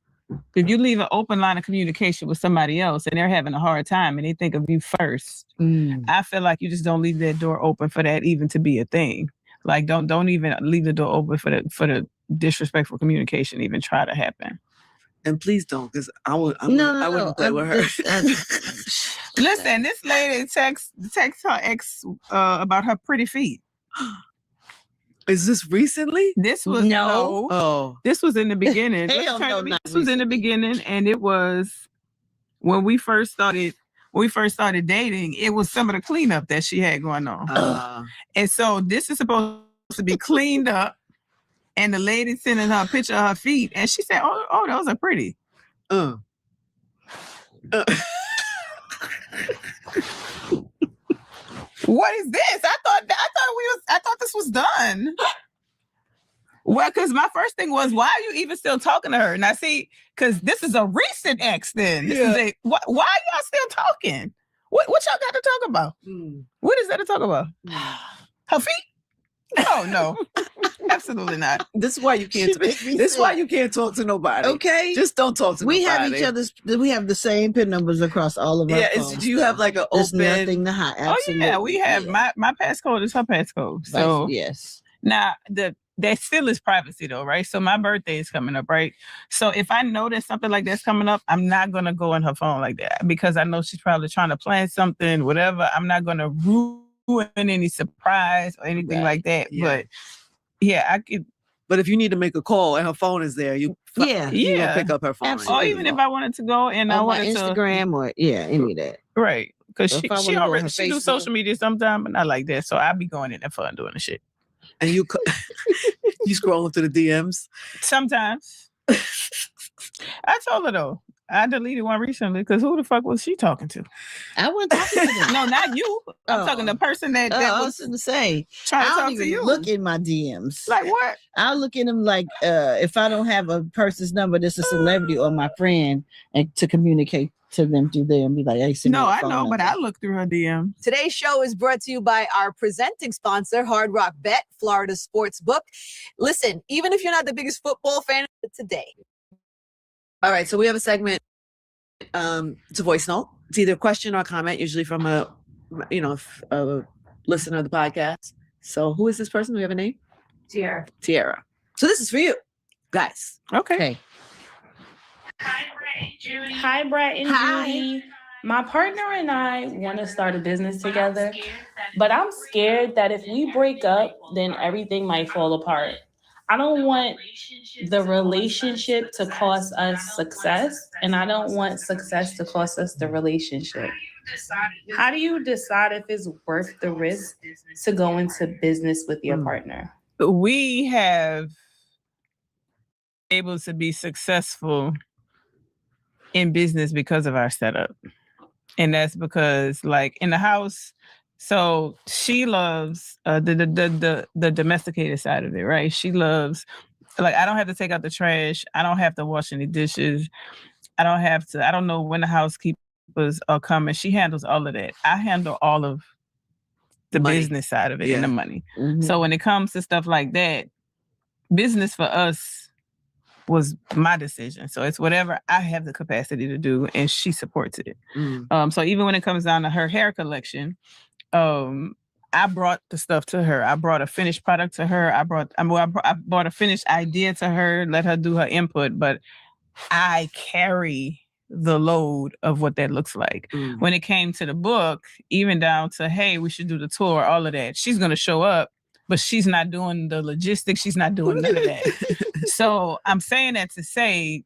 Speaker 6: If you leave an open line of communication with somebody else and they're having a hard time and they think of you first, I feel like you just don't leave that door open for that even to be a thing. Like, don't even leave the door open for the disrespectful communication even try to happen.
Speaker 4: And please don't, because I wouldn't play with her.
Speaker 6: Listen, this lady texts her ex about her pretty feet.
Speaker 4: Is this recently?
Speaker 6: This was no.
Speaker 4: Oh,
Speaker 6: this was in the beginning.
Speaker 5: This
Speaker 6: was in the beginning, and it was when we first started. When we first started dating, it was some of the cleanup that she had going on, and so this is supposed to be cleaned up. And the lady sending her a picture of her feet, and she said, "Oh, those are pretty." What is this? I thought this was done. Well, because my first thing was, why are you even still talking to her? And I see, because this is a recent ex. Then why are y'all still talking? What y'all got to talk about? What is that to talk about? Her feet? Oh no, absolutely not.
Speaker 4: This is why you can't. This is why you can't talk to nobody.
Speaker 5: Okay,
Speaker 4: just don't talk to nobody.
Speaker 5: We have each other's. We have the same PIN numbers across all of our phones.
Speaker 4: Do you have like an open?
Speaker 5: There's nothing to hide. Absolutely.
Speaker 6: Oh yeah, we have my passcode is her passcode. So
Speaker 5: yes.
Speaker 6: Now that still is privacy though, right? So my birthday is coming up, right? So if I know that something like that's coming up, I'm not gonna go on her phone like that because I know she's probably trying to plan something, whatever. I'm not gonna ruin any surprise or anything like that. Yeah. But yeah, I could.
Speaker 4: But if you need to make a call and her phone is there, you pick up her phone.
Speaker 6: Absolutely. Or even if I wanted to go and I wanted
Speaker 5: Instagram or any of that.
Speaker 6: Right. Because she do social media sometime, but not like that. So I'll be going in there fun doing the shit.
Speaker 4: And you scrolling through the DMs?
Speaker 6: Sometimes. I told her though. I deleted one recently because who the fuck was she talking to?
Speaker 5: I wasn't talking to them.
Speaker 6: No, not you. I'm talking to the person that
Speaker 5: I was going to say.
Speaker 6: Trying to
Speaker 5: talk
Speaker 6: to you.
Speaker 5: Look in my DMs.
Speaker 6: Like what?
Speaker 5: I'll look in them like if I don't have a person's number that's a celebrity or my friend, and to communicate to them through there and be like, hey,
Speaker 6: no, I know, number. But I look through her DM.
Speaker 7: Today's show is brought to you by our presenting sponsor, Hard Rock Bet, Florida Sports Book. Listen, even if you're not the biggest football fan today.
Speaker 4: All right, so we have a segment. It's a voice note. It's either a question or a comment, usually from a listener of the podcast. So who is this person? Do we have a name?
Speaker 8: Tiara.
Speaker 4: So this is for you, guys.
Speaker 6: Okay.
Speaker 8: Hi, Brat and Judy. My partner and I want to start a business together, but I'm scared that if we break up, then everything might fall apart. I don't want the relationship to cost us success, and I don't want success to cost us the relationship. How do you decide if it's worth the risk to go into business with your partner?
Speaker 6: We have been able to be successful in business because of our setup. And that's because, like, in the house, so she loves the domesticated side of it, right? She loves, like, I don't have to take out the trash. I don't have to wash any dishes. I don't know when the housekeepers are coming. She handles all of that. I handle all of the business side of it and the money. Mm-hmm. So when it comes to stuff like that, business for us was my decision. So it's whatever I have the capacity to do, and she supports it. So even when it comes down to her hair collection, I I brought the stuff to her. I brought a finished product to her. I brought a finished idea to her, let her do her input, but I carry the load of what that looks like. When it came to the book, even down to, hey, we should do the tour, all of that, she's going to show up, but she's not doing the logistics. She's not doing none of that. So I'm saying that to say,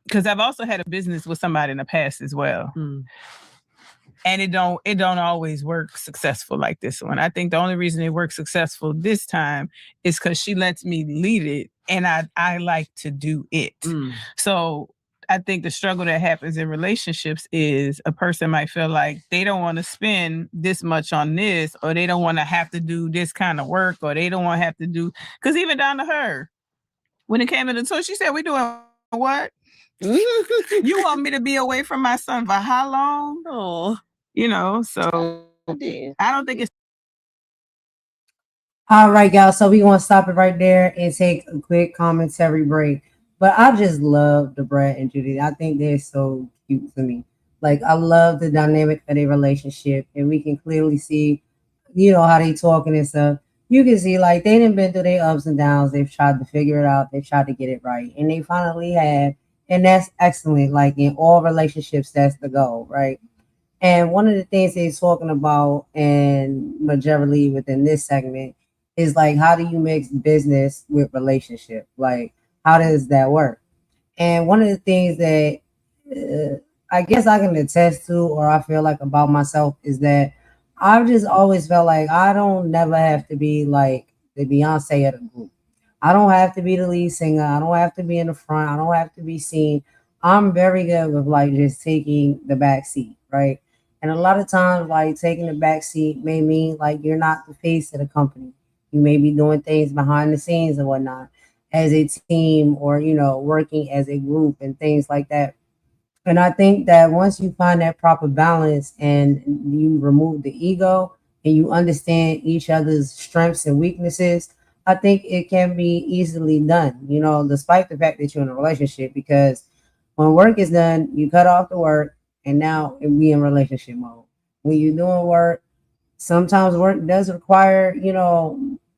Speaker 6: because I've also had a business with somebody in the past as well. And it don't always work successful like this one. I think the only reason it works successful this time is because she lets me lead it, and I like to do it. So I think the struggle that happens in relationships is a person might feel like they don't want to spend this much on this, or they don't want to have to do this kind of work, or they don't want to have to do, because even down to her, when it came to the tour, she said, "We doing what? You want me to be away from my son for how long?"
Speaker 7: Oh.
Speaker 6: So I don't think it's.
Speaker 2: All right, y'all. So we're gonna stop it right there and take a quick commentary break. But I just love the Brat and Judy. I think they're so cute to me. Like I love the dynamic of their relationship, and we can clearly see, how they talking and stuff. You can see like they didn't been through their ups and downs. They've tried to figure it out. They've tried to get it right, and they finally have. And that's excellent. Like in all relationships, that's the goal, right? And one of the things he's talking about, and majority within this segment, is like how do you mix business with relationship? Like how does that work? And one of the things that I guess I can attest to, or I feel like about myself, is that I've just always felt like I don't never have to be like the Beyonce of the group. I don't have to be the lead singer. I don't have to be in the front. I don't have to be seen. I'm very good with like just taking the back seat, right? And a lot of times, like taking the back seat may mean like you're not the face of the company. You may be doing things behind the scenes and whatnot as a team, or working as a group and things like that. And I think that once you find that proper balance and you remove the ego and you understand each other's strengths and weaknesses, I think it can be easily done, despite the fact that you're in a relationship, because when work is done, you cut off the work and now we in relationship mode. When you're doing work, sometimes work does require,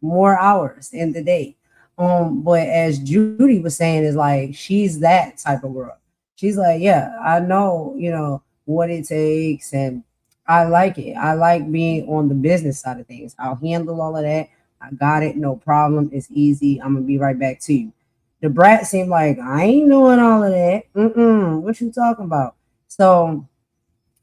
Speaker 2: more hours in the day. But as Judy was saying, is like she's that type of girl. She's like, yeah, I know, what it takes, and I like it. I like being on the business side of things. I'll handle all of that. I got it, no problem. It's easy. I'm gonna be right back to you. The brat seemed like I ain't doing all of that. What you talking about? So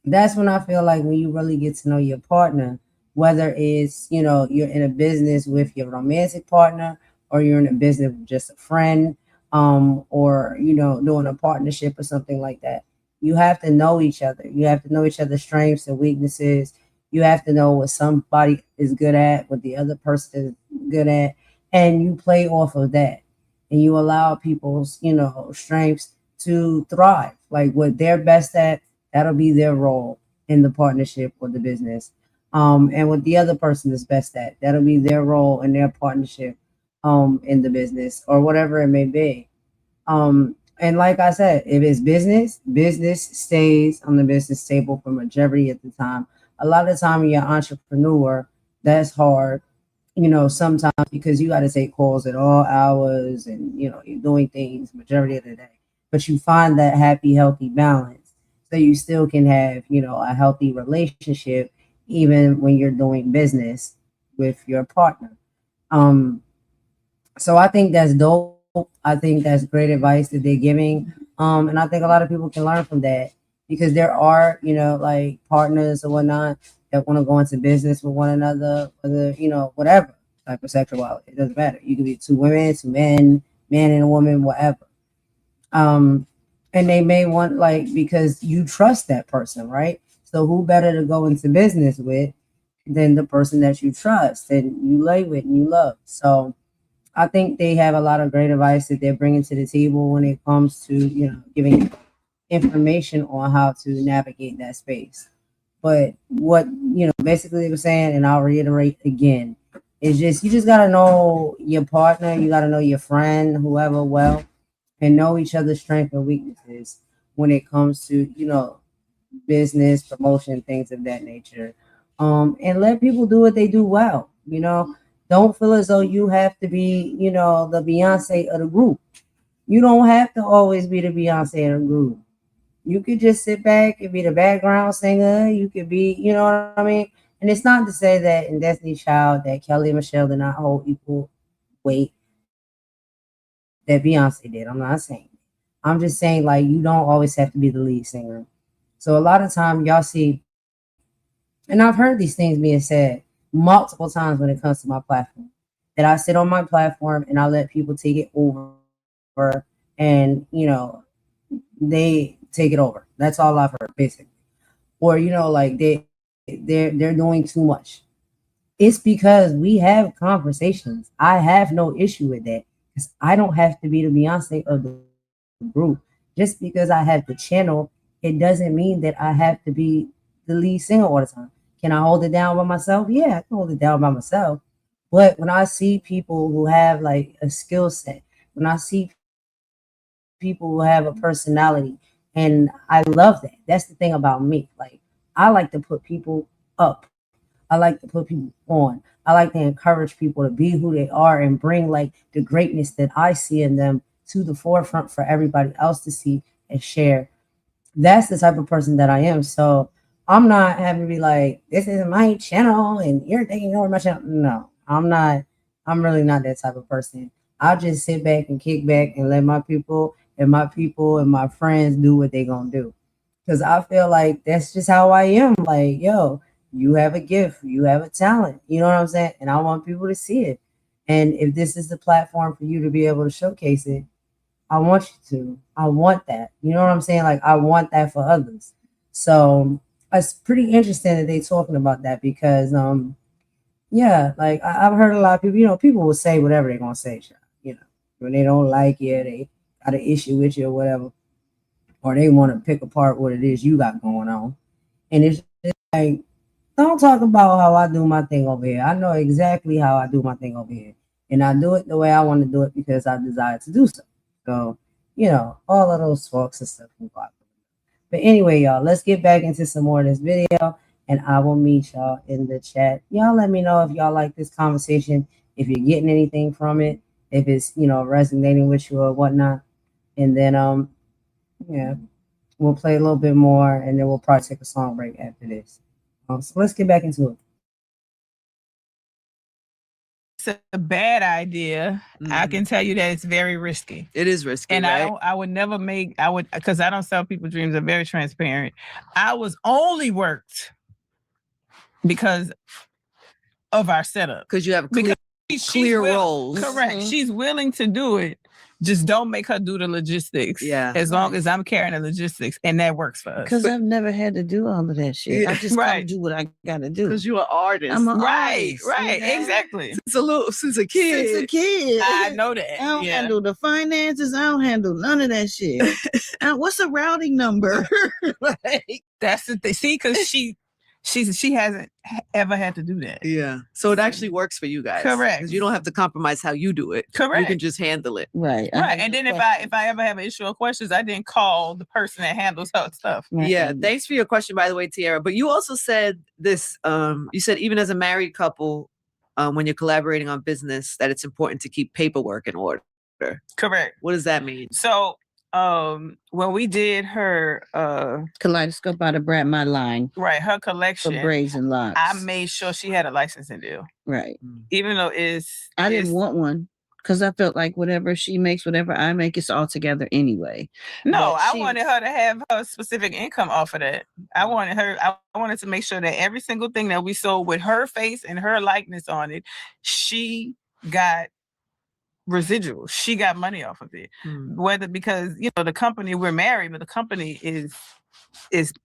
Speaker 2: that's when I feel like when you really get to know your partner, whether it's, you're in a business with your romantic partner, or you're in a business with just a friend, or, doing a partnership or something like that. You have to know each other. You have to know each other's strengths and weaknesses. You have to know what somebody is good at, what the other person is good at, and you play off of that. And you allow people's, strengths to thrive. Like what they're best at, that'll be their role in the partnership or the business. And what the other person is best at, that'll be their role in their partnership in the business or whatever it may be. And like I said, if it's business stays on the business table for majority of the time. A lot of the time when you're an entrepreneur, that's hard, sometimes because you got to take calls at all hours and, you're doing things majority of the day. But you find that happy, healthy balance so you still can have, a healthy relationship even when you're doing business with your partner. So I think that's dope. I think that's great advice that they're giving. And I think a lot of people can learn from that because there are, like partners or whatnot that want to go into business with one another, whether, whatever type of sexuality. It doesn't matter. You can be two women, two men, man and a woman, whatever. And they may want like because you trust that person, right? So who better to go into business with than the person that you trust and you lay with and you love? So I think they have a lot of great advice that they're bringing to the table when it comes to giving information on how to navigate that space. But what basically they were saying, and I'll reiterate again, is just you just gotta know your partner, you gotta know your friend, whoever, well, and know each other's strengths and weaknesses when it comes to business promotion, things of that nature. And let people do what they do well. You know, don't feel as though you have to be, you know, the Beyonce of the group. You don't have to always be the Beyonce of the group. You could just sit back and be the background singer. You could be, you know what I mean? And it's not to say that in Destiny's Child that Kelly and Michelle did not hold equal weight that Beyonce did. I'm not saying. I'm just saying like you don't always have to be the lead singer. So a lot of time y'all see, and I've heard these things being said multiple times when it comes to my platform, that I sit on my platform and I let people take it over, and you know, they take it over. That's all I've heard, basically. Or you know, like they're doing too much. It's because we have conversations. I have no issue with that because I don't have to be the Beyonce of the group. Just because I have the channel, it doesn't mean that I have to be the lead singer all the time. Can I hold it down by myself? Yeah, I can hold it down by myself. But when I see people who have like a skill set, when I see people who have a personality, and I love that. That's the thing about me. Like I like to put people up. I like to put people on. I like to encourage people to be who they are and bring like the greatness that I see in them to the forefront for everybody else to see and share. That's the type of person that I am. So I'm not having to be like, this is my channel and you're taking over my channel. No, I'm not. I'm really not that type of person. I'll just sit back and kick back and let my friends do what they gonna do. Cause I feel like that's just how I am. Like, yo, you have a gift, you have a talent. You know what I'm saying? And I want people to see it. And if this is the platform for you to be able to showcase it, I want you to. I want that. You know what I'm saying? Like I want that for others. So it's pretty interesting that they talking about that because yeah, like I've heard a lot of people, you know, people will say whatever they're gonna say, child, you know, when they don't like you, they got an issue with you or whatever, or they want to pick apart what it is you got going on. And it's just like, don't talk about how I do my thing over here. I know exactly how I do my thing over here. And I do it the way I want to do it because I desire to do so. So, you know, all of those talks and stuff. But anyway, y'all, let's get back into some more of this video. And I will meet y'all in the chat. Y'all let me know if y'all like this conversation, if you're getting anything from it, if it's, you know, resonating with you or whatnot. And then yeah, we'll play a little bit more and then we'll probably take a song break after this. So let's get back into it.
Speaker 6: It's a bad idea. I can tell you that it's very risky.
Speaker 4: It is risky,
Speaker 6: and
Speaker 4: right?
Speaker 6: I would never because I don't sell people dreams. I'm very transparent. I was only worked because of our setup.
Speaker 4: Because you have clear roles.
Speaker 6: Correct. She's willing to do it. Just don't make her do the logistics.
Speaker 4: Yeah.
Speaker 6: As long as I'm carrying the logistics, and that works for us.
Speaker 5: Because I've never had to do all of that shit.
Speaker 4: Yeah.
Speaker 5: I just gotta do what I gotta do.
Speaker 4: Because you're an artist.
Speaker 5: I'm an
Speaker 6: right,
Speaker 5: artist.
Speaker 6: right,
Speaker 5: You know?
Speaker 6: exactly.
Speaker 4: Since a kid.
Speaker 6: I know that.
Speaker 5: I don't handle the finances. I don't handle none of that shit. What's a routing number?
Speaker 6: Like, that's the thing. See, because she hasn't ever had to do that.
Speaker 4: Yeah. So it actually works for you guys.
Speaker 6: Correct.
Speaker 4: Because you don't have to compromise how you do it.
Speaker 6: Correct.
Speaker 4: You can just handle it.
Speaker 5: Right.
Speaker 6: Right. And then if I ever have an issue or questions, I didn't call the person that handles her stuff.
Speaker 5: Right.
Speaker 4: Yeah. Thanks for your question, by the way, Tiara. But you also said this, you said even as a married couple, when you're collaborating on business, that it's important to keep paperwork in order.
Speaker 6: Correct.
Speaker 4: What does that mean?
Speaker 6: So when we did her
Speaker 5: Kaleidoscope out of Brat My Line.
Speaker 6: Right, her collection
Speaker 5: for braids and locks.
Speaker 6: I made sure she had a licensing deal.
Speaker 5: Right.
Speaker 6: Even though
Speaker 5: I didn't want one because I felt like whatever she makes, whatever I make, it's all together anyway.
Speaker 6: No, I wanted her to have her specific income off of that. I wanted to make sure that every single thing that we sold with her face and her likeness on it, she got residual. She got money off of it. Whether because you know the company, we're married, but the company is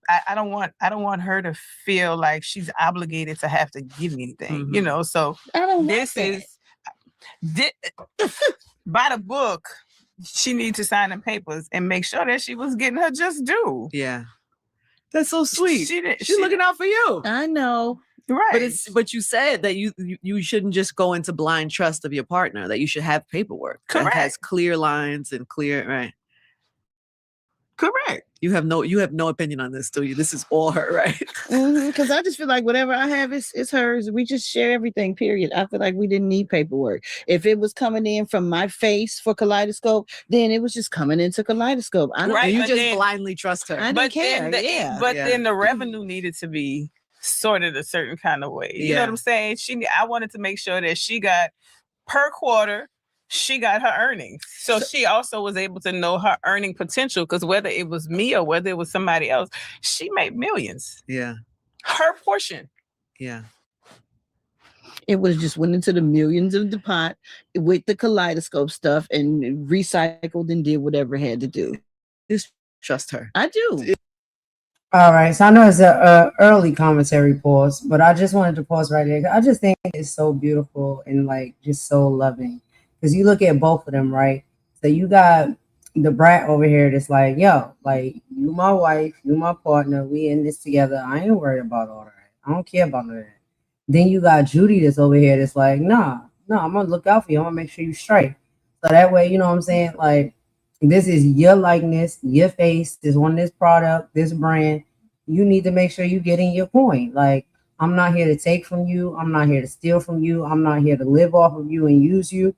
Speaker 6: I don't want her to feel like she's obligated to have to give me anything. You know, so this is by the book. She needs to sign the papers and make sure that she was getting her just due.
Speaker 4: Yeah, that's so sweet. She's looking out for you.
Speaker 5: I know.
Speaker 6: Right.
Speaker 4: But you said that you shouldn't just go into blind trust of your partner, that you should have paperwork.
Speaker 6: Correct.
Speaker 4: That has clear lines and clear, right.
Speaker 6: Correct.
Speaker 4: You have no opinion on this, do you? This is all her, right?
Speaker 5: Because I just feel like whatever I have is hers. We just share everything, period. I feel like we didn't need paperwork. If it was coming in from my face for Kaleidoscope, then it was just coming into Kaleidoscope. I don't.
Speaker 6: Right,
Speaker 4: You
Speaker 6: but
Speaker 4: just
Speaker 6: then-
Speaker 4: blindly trust her.
Speaker 5: I didn't care. Yeah.
Speaker 6: But
Speaker 4: Yeah.
Speaker 6: then the revenue needed to be sorted a certain kind of way. You know
Speaker 4: Yeah.
Speaker 6: what I'm saying? I wanted to make sure that she got per quarter, she got her earnings. So she also was able to know her earning potential, because whether it was me or whether it was somebody else, she made millions.
Speaker 4: Yeah.
Speaker 6: Her portion.
Speaker 4: Yeah.
Speaker 5: It was just went into the millions of the pot with the Kaleidoscope stuff and recycled and did whatever it had to do.
Speaker 4: Just trust her.
Speaker 5: I do.
Speaker 2: All right, so I know it's a early commentary pause, but I just wanted to pause right there. I just think it's so beautiful and like just so loving, because you look at both of them, right? So you got the brat over here that's like, yo, like you my wife, you my partner, we in this together. I ain't worried about all that. I don't care about all that. Then you got Judy that's over here that's like, nah, I'm gonna look out for you. I'm gonna make sure you straight. So that way, you know what I'm saying? Like, this is your likeness, your face is on this product, this brand. You need to make sure you're getting your point. Like, I'm not here to take from you. I'm not here to steal from you. I'm not here to live off of you and use you.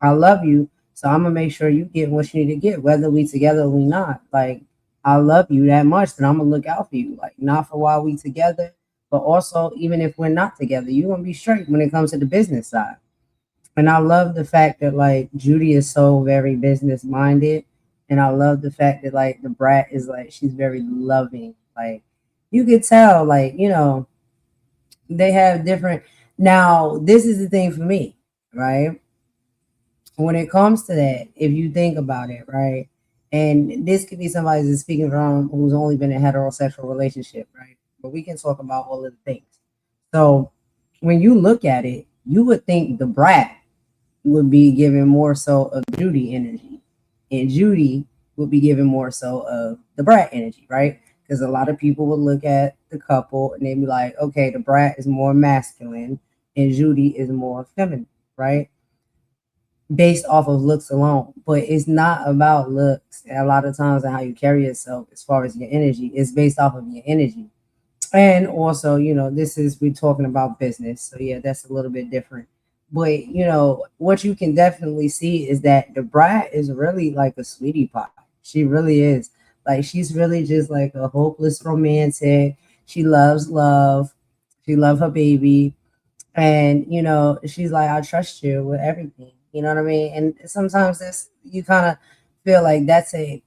Speaker 2: I love you. So I'm going to make sure you get what you need to get, whether we together or we not. Like, I love you that much that I'm going to look out for you. Like, not for while we together, but also even if we're not together, you're going to be straight when it comes to the business side. And I love the fact that like Judy is so very business minded. And I love the fact that like the brat is like, she's very loving. Like you could tell, like, you know, they have different. Now, this is the thing for me, right? When it comes to that, if you think about it, right? And this could be somebody that's speaking from who's only been in a heterosexual relationship, right? But we can talk about all of the things. So when you look at it, you would think the brat would be given more so of Judy energy, and Judy would be given more so of the brat energy, right? Because a lot of people would look at the couple and they'd be like, okay, the brat is more masculine and Judy is more feminine, right? Based off of looks alone. But it's not about looks. And a lot of times and how you carry yourself as far as your energy is based off of your energy. And also, you know, we're talking about business. So yeah, that's a little bit different. But you know, what you can definitely see is that the brat is really like a sweetie pie. She really is. Like she's really just like a hopeless romantic. She loves love. She loves her baby. And you know, she's like, I trust you with everything. You know what I mean? And sometimes that's you kind of feel like that's a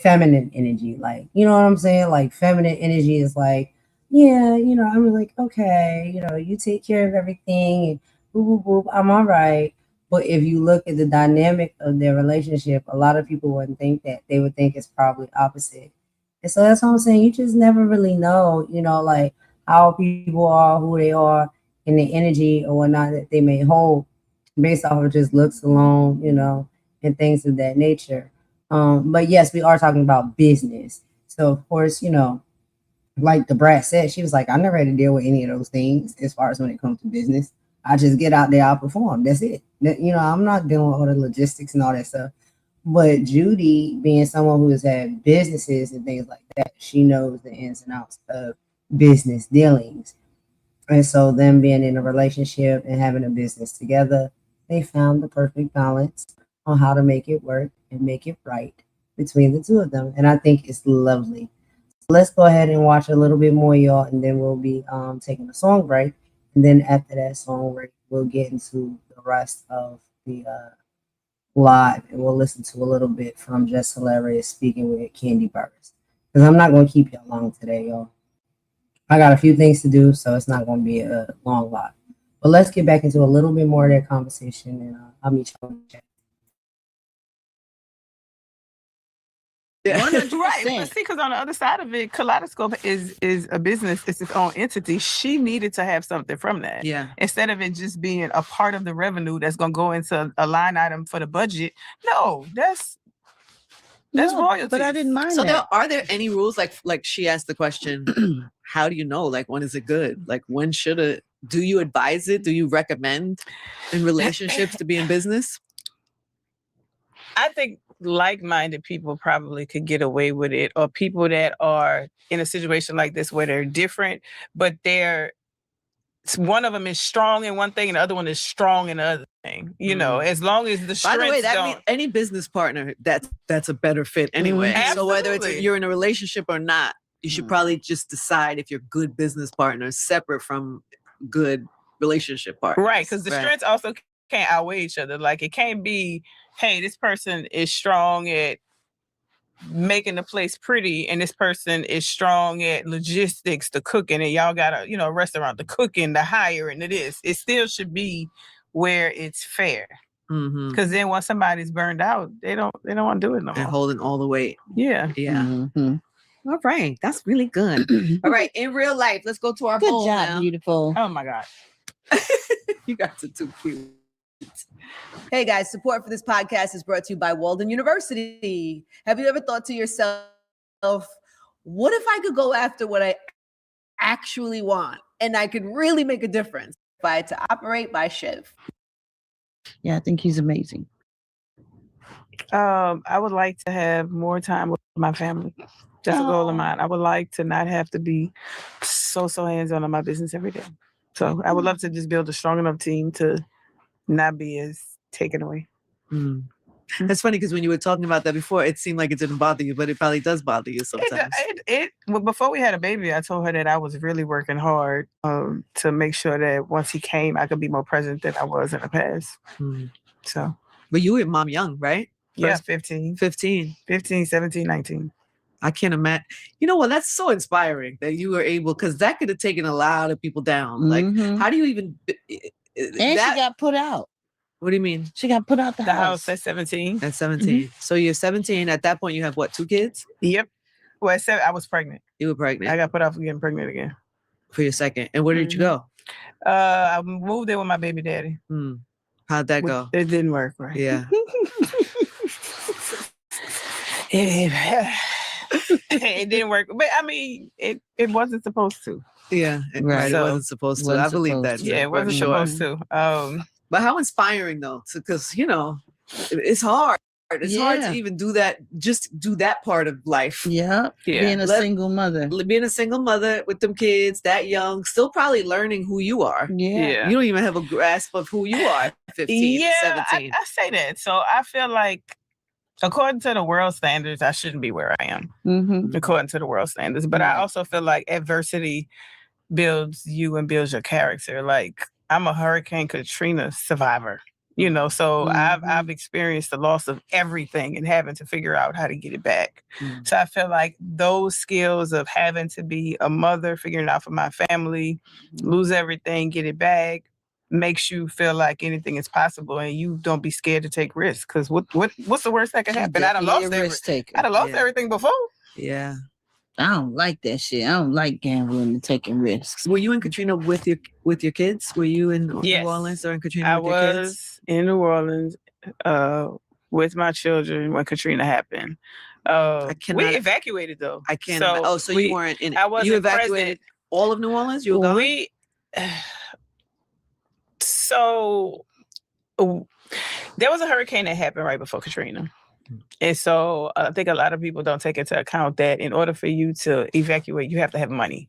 Speaker 2: feminine energy. Like, you know what I'm saying? Like feminine energy is like, yeah, you know, I'm like, okay, you know, you take care of everything and boop, boop, boop, I'm all right. But if you look at the dynamic of their relationship, a lot of people wouldn't think that. They would think it's probably opposite. And so that's what I'm saying. You just never really know, you know, like how people are, who they are, and the energy or whatnot that they may hold based off of just looks alone, you know, and things of that nature. But yes, we are talking about business. So of course, you know, like the brat said, she was like, I never had to deal with any of those things as far as when it comes to business. I just get out there, I perform. That's it. You know, I'm not dealing with all the logistics and all that stuff. But Judy, being someone who has had businesses and things like that, she knows the ins and outs of business dealings. And so them being in a relationship and having a business together, they found the perfect balance on how to make it work and make it right between the two of them. And I think it's lovely. So let's go ahead and watch a little bit more, y'all, and then we'll be taking a song break. And then after that song break, we'll get into the rest of the live, and we'll listen to a little bit from Jess Hilarious speaking with Candy Burgers. Because I'm not going to keep y'all long today, y'all. I got a few things to do, so it's not going to be a long live. But let's get back into a little bit more of that conversation, and I'll meet y'all in the chat.
Speaker 4: Yeah.
Speaker 6: Right, but see, because on the other side of it, Kaleidoscope is a business, it's its own entity. She needed to have something from that.
Speaker 4: Yeah.
Speaker 6: Instead of it just being a part of the revenue that's going to go into a line item for the budget. No, that's royalty.
Speaker 5: But I didn't mind
Speaker 4: So
Speaker 5: that.
Speaker 4: are there any rules? Like she asked the question, how do you know? Like, when is it good? Like, when should it? Do you advise it? Do you recommend in relationships to be in business?
Speaker 6: I think like-minded people probably could get away with it, or people that are in a situation like this where they're different, but one of them is strong in one thing and the other one is strong in the other thing. You know, as long as the strengths
Speaker 4: By the way, that
Speaker 6: don't...
Speaker 4: means any business partner, that's a better fit anyway. So whether you're in a relationship or not, you should probably just decide if you're good business partners separate from good relationship partners.
Speaker 6: Right, because the strengths also can't outweigh each other. Like, it can't be, hey, this person is strong at making the place pretty and this person is strong at logistics, the cooking, and y'all got a restaurant, the cooking, the hiring, the this. It still should be where it's fair. Because then once somebody's burned out, they don't want to do it no more.
Speaker 4: And holding all the weight.
Speaker 6: Yeah.
Speaker 4: All right, that's really good. All right, in real life, let's go to our
Speaker 5: Good
Speaker 4: poll
Speaker 5: job,
Speaker 4: now.
Speaker 5: beautiful.
Speaker 6: Oh my God.
Speaker 4: You guys are too cute.
Speaker 7: Hey guys, support for this podcast is brought to you by Walden University. Have you ever thought to yourself, what if I could go after what I actually want and I could really make a difference if I had to operate by Shiv?
Speaker 5: Yeah, I think he's amazing.
Speaker 6: I would like to have more time with my family. That's a goal of mine. I would like to not have to be so hands-on on my business every day. So I would love to just build a strong enough team to not be as taken away.
Speaker 4: That's funny because when you were talking about that before, it seemed like it didn't bother you, but it probably does bother you sometimes.
Speaker 6: Well, before we had a baby, I told her that I was really working hard to make sure that once he came, I could be more present than I was in the past. So,
Speaker 4: but you were mom young, right?
Speaker 6: Yeah, 15, 17, 19.
Speaker 4: I can't imagine. You know what? That's so inspiring that you were able, because that could have taken a lot of people down. Like, how do you even?
Speaker 5: And she got put out.
Speaker 4: What do you mean?
Speaker 5: She got put out the house
Speaker 6: at 17.
Speaker 4: At 17. So you're 17. At that point, you have what? 2 kids?
Speaker 6: Yep. Well, at 7, I was pregnant.
Speaker 4: You were pregnant.
Speaker 6: I got put out for getting pregnant again.
Speaker 4: For your second. And where did you go?
Speaker 6: I moved in with my baby daddy.
Speaker 4: How'd that go?
Speaker 6: It didn't work, right?
Speaker 4: Yeah.
Speaker 6: It didn't work, but I mean, it wasn't supposed to.
Speaker 4: Yeah, right.
Speaker 6: So,
Speaker 4: it wasn't supposed to. I believe that.
Speaker 6: Yeah, it wasn't supposed to.
Speaker 4: But how inspiring though, because it's hard. It's hard to even do that. Just do that part of life.
Speaker 5: Yeah. Being a single mother.
Speaker 4: Being a single mother with them kids that young, still probably learning who you are.
Speaker 5: Yeah.
Speaker 4: You don't even have a grasp of who you are. 15, 17.
Speaker 6: I say that. So I feel like, according to the world standards, I shouldn't be where I am. According to the world standards. But I also feel like adversity builds you and builds your character. Like, I'm a Hurricane Katrina survivor, so I've experienced the loss of everything and having to figure out how to get it back. So I feel like those skills of having to be a mother, figuring it out for my family, lose everything, get it back, makes you feel like anything is possible and you don't be scared to take risks. Because what's the worst that can happen? I done lost everything before.
Speaker 4: Yeah.
Speaker 5: I don't like that shit. I don't like gambling and taking risks.
Speaker 4: Were you in Katrina with your kids? Were you in New Orleans or in Katrina with your kids?
Speaker 6: I was in New Orleans with my children when Katrina happened. We evacuated though.
Speaker 4: I can't. So
Speaker 6: you
Speaker 4: weren't in it.
Speaker 6: I wasn't
Speaker 4: You evacuated all of New Orleans? You were gone?
Speaker 6: So there was a hurricane that happened right before Katrina. And so I think a lot of people don't take into account that in order for you to evacuate, you have to have money.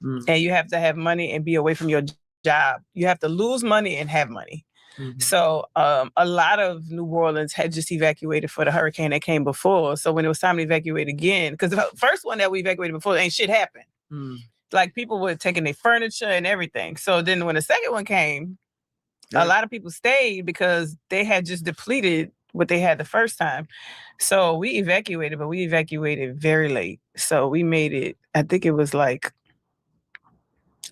Speaker 6: And you have to have money and be away from your job. You have to lose money and have money. So a lot of New Orleans had just evacuated for the hurricane that came before. So when it was time to evacuate again, because the first one that we evacuated before, ain't shit happened. Like, people were taking their furniture and everything. So then when the second one came, a lot of people stayed because they had just depleted what they had the first time. So we evacuated, but we evacuated very late. So we made it, I think it was like,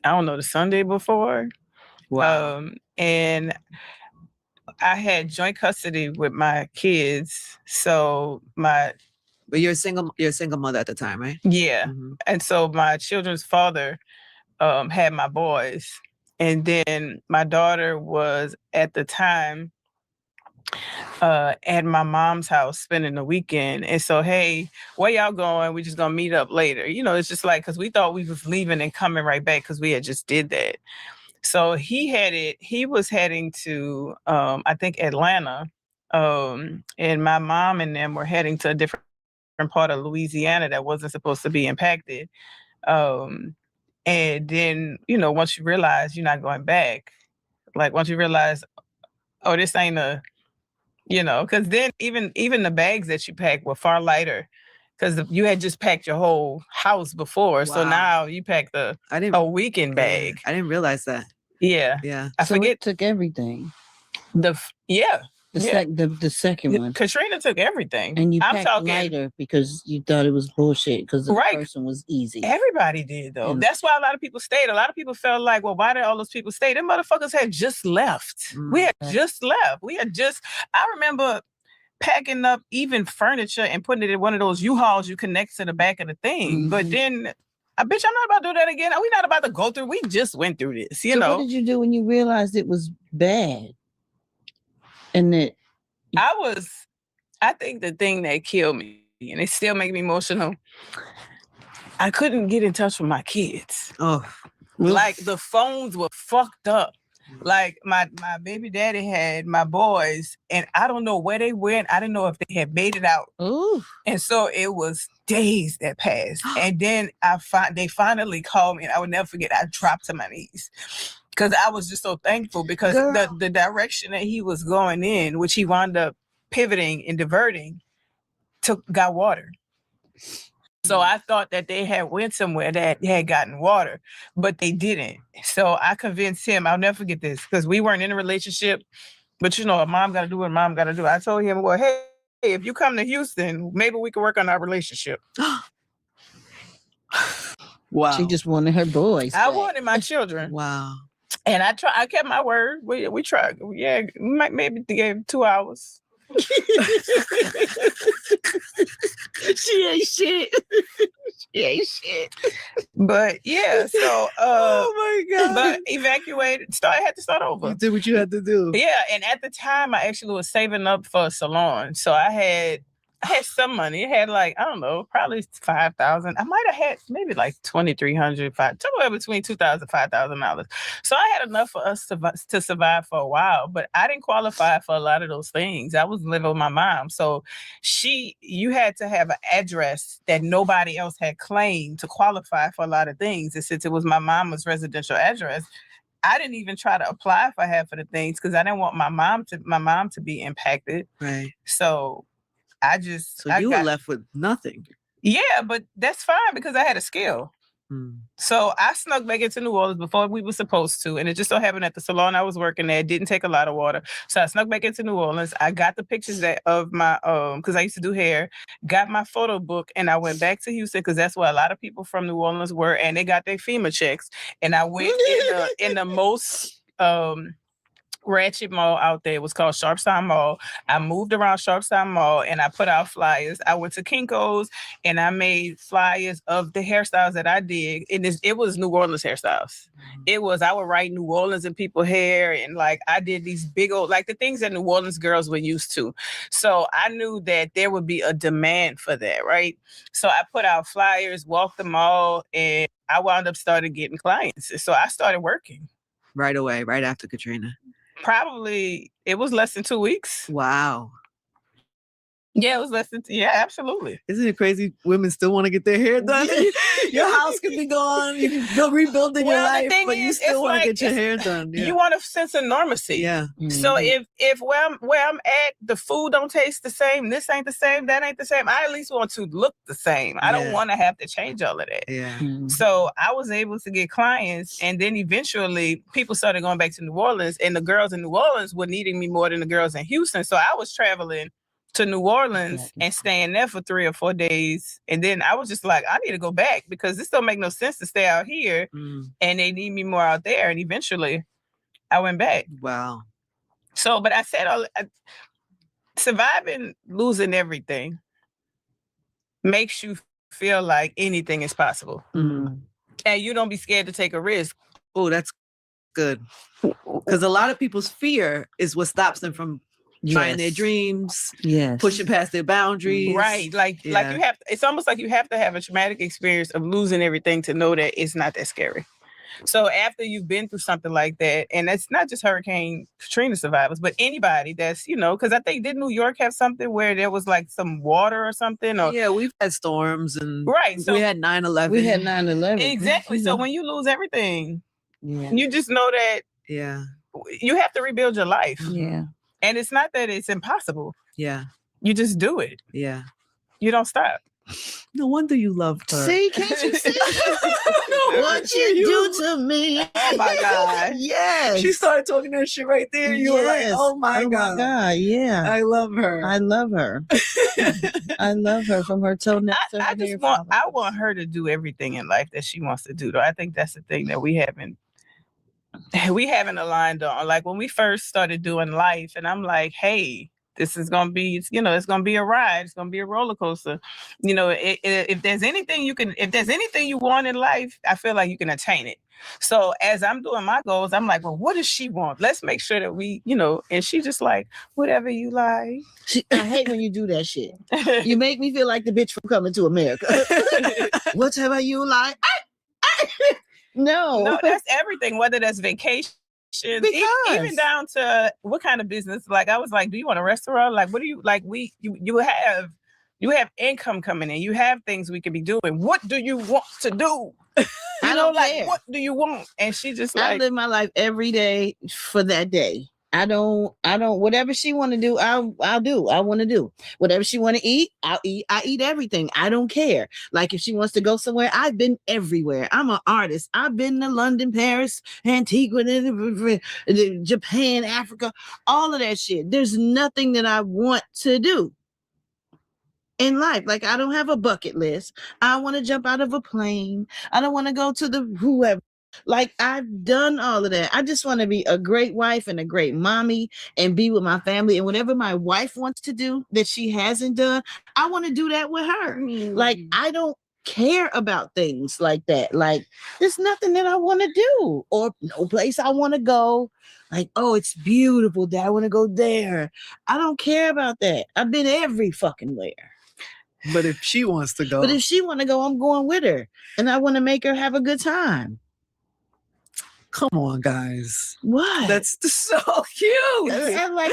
Speaker 6: I don't know, the Sunday before.
Speaker 4: Wow.
Speaker 6: And I had joint custody with my kids. So
Speaker 4: But you're a single mother at the time, right?
Speaker 6: Yeah. And so my children's father had my boys. And then my daughter was at the time at my mom's house spending the weekend. And so, hey, where y'all going? We just gonna meet up later. It's just like, because we thought we was leaving and coming right back because we had just did that. So he was heading to, I think, Atlanta And my mom and them were heading to a different part of Louisiana that wasn't supposed to be impacted. And then, once you realize you're not going back, like once you realize, oh, this ain't because then even the bags that you packed were far lighter because you had just packed your whole house before. Wow. So now you packed a weekend bag.
Speaker 4: I didn't realize that.
Speaker 6: Yeah. I forget.
Speaker 5: It took everything.
Speaker 6: The
Speaker 5: second one.
Speaker 6: Katrina took everything.
Speaker 5: And you packed lighter because you thought it was bullshit because the person was easy.
Speaker 6: Everybody did, though. That's why a lot of people stayed. A lot of people felt like, well, why did all those people stay? Them motherfuckers had just left. We had just left. I remember packing up even furniture and putting it in one of those U-Hauls you connect to the back of the thing. But then, bitch, I'm not about to do that again. We're not about to go through. We just went through this,
Speaker 5: So what did you do when you realized it was bad? And that
Speaker 6: I think the thing that killed me, and it still makes me emotional, I couldn't get in touch with my kids.
Speaker 4: Oh,
Speaker 6: like the phones were fucked up. Like my baby daddy had my boys, and I don't know where they went. I didn't know if they had made it out.
Speaker 5: Ooh.
Speaker 6: And so it was days that passed, and then they finally called me, and I would never forget. I dropped to my knees. Because I was just so thankful because the direction that he was going in, which he wound up pivoting and diverting, got water. So I thought that they had went somewhere that had gotten water, but they didn't. So I convinced him, I'll never forget this, because we weren't in a relationship, but a mom got to do what mom got to do. I told him, well, hey, if you come to Houston, maybe we can work on our relationship.
Speaker 4: Wow.
Speaker 5: She just wanted her boys.
Speaker 6: I wanted my children.
Speaker 4: Wow.
Speaker 6: And I kept my word. We tried. Yeah, maybe gave 2 hours.
Speaker 5: She ain't shit. She ain't shit.
Speaker 6: But yeah, so
Speaker 4: oh my God.
Speaker 6: But evacuated. Had to start over.
Speaker 4: You did what you had to do.
Speaker 6: Yeah, and at the time I actually was saving up for a salon. So I had some money. It had probably 5,000. I might have had maybe like 2,300, somewhere between $2,000 and $5,000. So I had enough for us to survive for a while, but I didn't qualify for a lot of those things. I was living with my mom. So you had to have an address that nobody else had claimed to qualify for a lot of things. And since it was my mama's residential address, I didn't even try to apply for half of the things because I didn't want my mom to be impacted.
Speaker 4: Right.
Speaker 6: So
Speaker 4: you were left with nothing.
Speaker 6: Yeah, but that's fine because I had a skill. So I snuck back into New Orleans before we were supposed to. And it just so happened at the salon I was working at didn't take a lot of water. So I snuck back into New Orleans. I got the pictures of my, because I used to do hair, got my photo book, and I went back to Houston because that's where a lot of people from New Orleans were. And they got their FEMA checks. And I went in the most ratchet mall out there. It was called Sharpstown Mall. I moved around Sharpstown Mall and I put out flyers. I went to Kinko's and I made flyers of the hairstyles that I did. And it was New Orleans hairstyles. I would write New Orleans in people's hair, and I did these big old, the things that New Orleans girls were used to. So I knew that there would be a demand for that, right? So I put out flyers, walked the mall, and I wound up started getting clients. So I started working.
Speaker 4: Right away, right after Katrina.
Speaker 6: Probably, it was less than 2 weeks.
Speaker 4: Wow.
Speaker 6: Yeah, it was less than, absolutely.
Speaker 4: Isn't it crazy? Women still want to get their hair done. Your house could be gone. You can go rebuilding your life, but you still want to get your hair done. Yeah.
Speaker 6: You want a sense of normalcy.
Speaker 4: Yeah.
Speaker 6: So if where I'm at, the food don't taste the same, this ain't the same, that ain't the same, I at least want to look the same. I don't want to have to change all of that.
Speaker 4: Yeah.
Speaker 6: So I was able to get clients, and then eventually people started going back to New Orleans, and the girls in New Orleans were needing me more than the girls in Houston. So I was traveling to New Orleans and staying there for 3 or 4 days. And then I was just like, I need to go back because this don't make no sense to stay out here. And they need me more out there. And eventually I went back.
Speaker 4: Wow.
Speaker 6: So, but I said, surviving, losing everything makes you feel like anything is possible. And you don't be scared to take a risk.
Speaker 4: Oh, that's good. Because a lot of people's fear is what stops them from trying their dreams, pushing past their boundaries.
Speaker 6: Right. Like you have, it's almost like you have to have a traumatic experience of losing everything to know that it's not that scary. So after you've been through something like that, and it's not just Hurricane Katrina survivors, but anybody that's, because I think, did New York have something where there was like some water or something? Or
Speaker 4: yeah, we've had storms and
Speaker 6: so
Speaker 4: we had 9/11.
Speaker 5: We had 9/11.
Speaker 6: Exactly. So when you lose everything,
Speaker 5: yeah,
Speaker 6: you just know that you have to rebuild your life.
Speaker 5: Yeah.
Speaker 6: And it's not that it's impossible.
Speaker 4: Yeah.
Speaker 6: You just do it.
Speaker 4: Yeah.
Speaker 6: You don't stop.
Speaker 4: No wonder you loved her.
Speaker 5: See, can't you see what you do to me?
Speaker 6: Oh my God.
Speaker 5: Yes.
Speaker 4: She started talking that shit right there. You were like, oh my God.
Speaker 5: Yeah.
Speaker 4: I love her.
Speaker 5: I love her. I love her from her toenails to her hair follicles.
Speaker 6: I want her to do everything in life that she wants to do, though. I think that's the thing that we haven't aligned on. Like when we first started doing life, and I'm like, hey, this is going to be, it's going to be a ride. It's going to be a roller coaster. If there's anything you want in life, I feel like you can attain it. So as I'm doing my goals, I'm like, well, what does she want? Let's make sure that we, and she just like, whatever you like.
Speaker 5: I hate when you do that shit. You make me feel like the bitch from Coming to America. Whatever you like. No,
Speaker 6: that's everything, whether that's vacation. Even down to what kind of business. Like I was like, do you want a restaurant? Like, what do you like? You have income coming in. You have things we could be doing. What do you want to do?
Speaker 5: I don't care.
Speaker 6: What do you want? And she just
Speaker 5: I live my life every day for that day. I don't, whatever she want to do, I'll do. I want to do whatever she want to eat. I'll eat. I eat everything. I don't care. Like if she wants to go somewhere, I've been everywhere. I'm an artist. I've been to London, Paris, Antigua, Japan, Africa, all of that shit. There's nothing that I want to do in life. Like I don't have a bucket list. I want to jump out of a plane. I don't want to go to the whoever. Like I've done all of that. I just want to be a great wife and a great mommy and be with my family. And whatever my wife wants to do that she hasn't done, I want to do that with her. Like I don't care about things like that. Like there's nothing that I want to do or no place I want to go. Like, oh, it's beautiful. Dad, I want to go there. I don't care about that. I've been every fucking where.
Speaker 4: But if she wants to go.
Speaker 5: I'm going with her. And I want to make her have a good time.
Speaker 4: Come on, guys.
Speaker 5: What?
Speaker 4: That's so cute.
Speaker 5: And like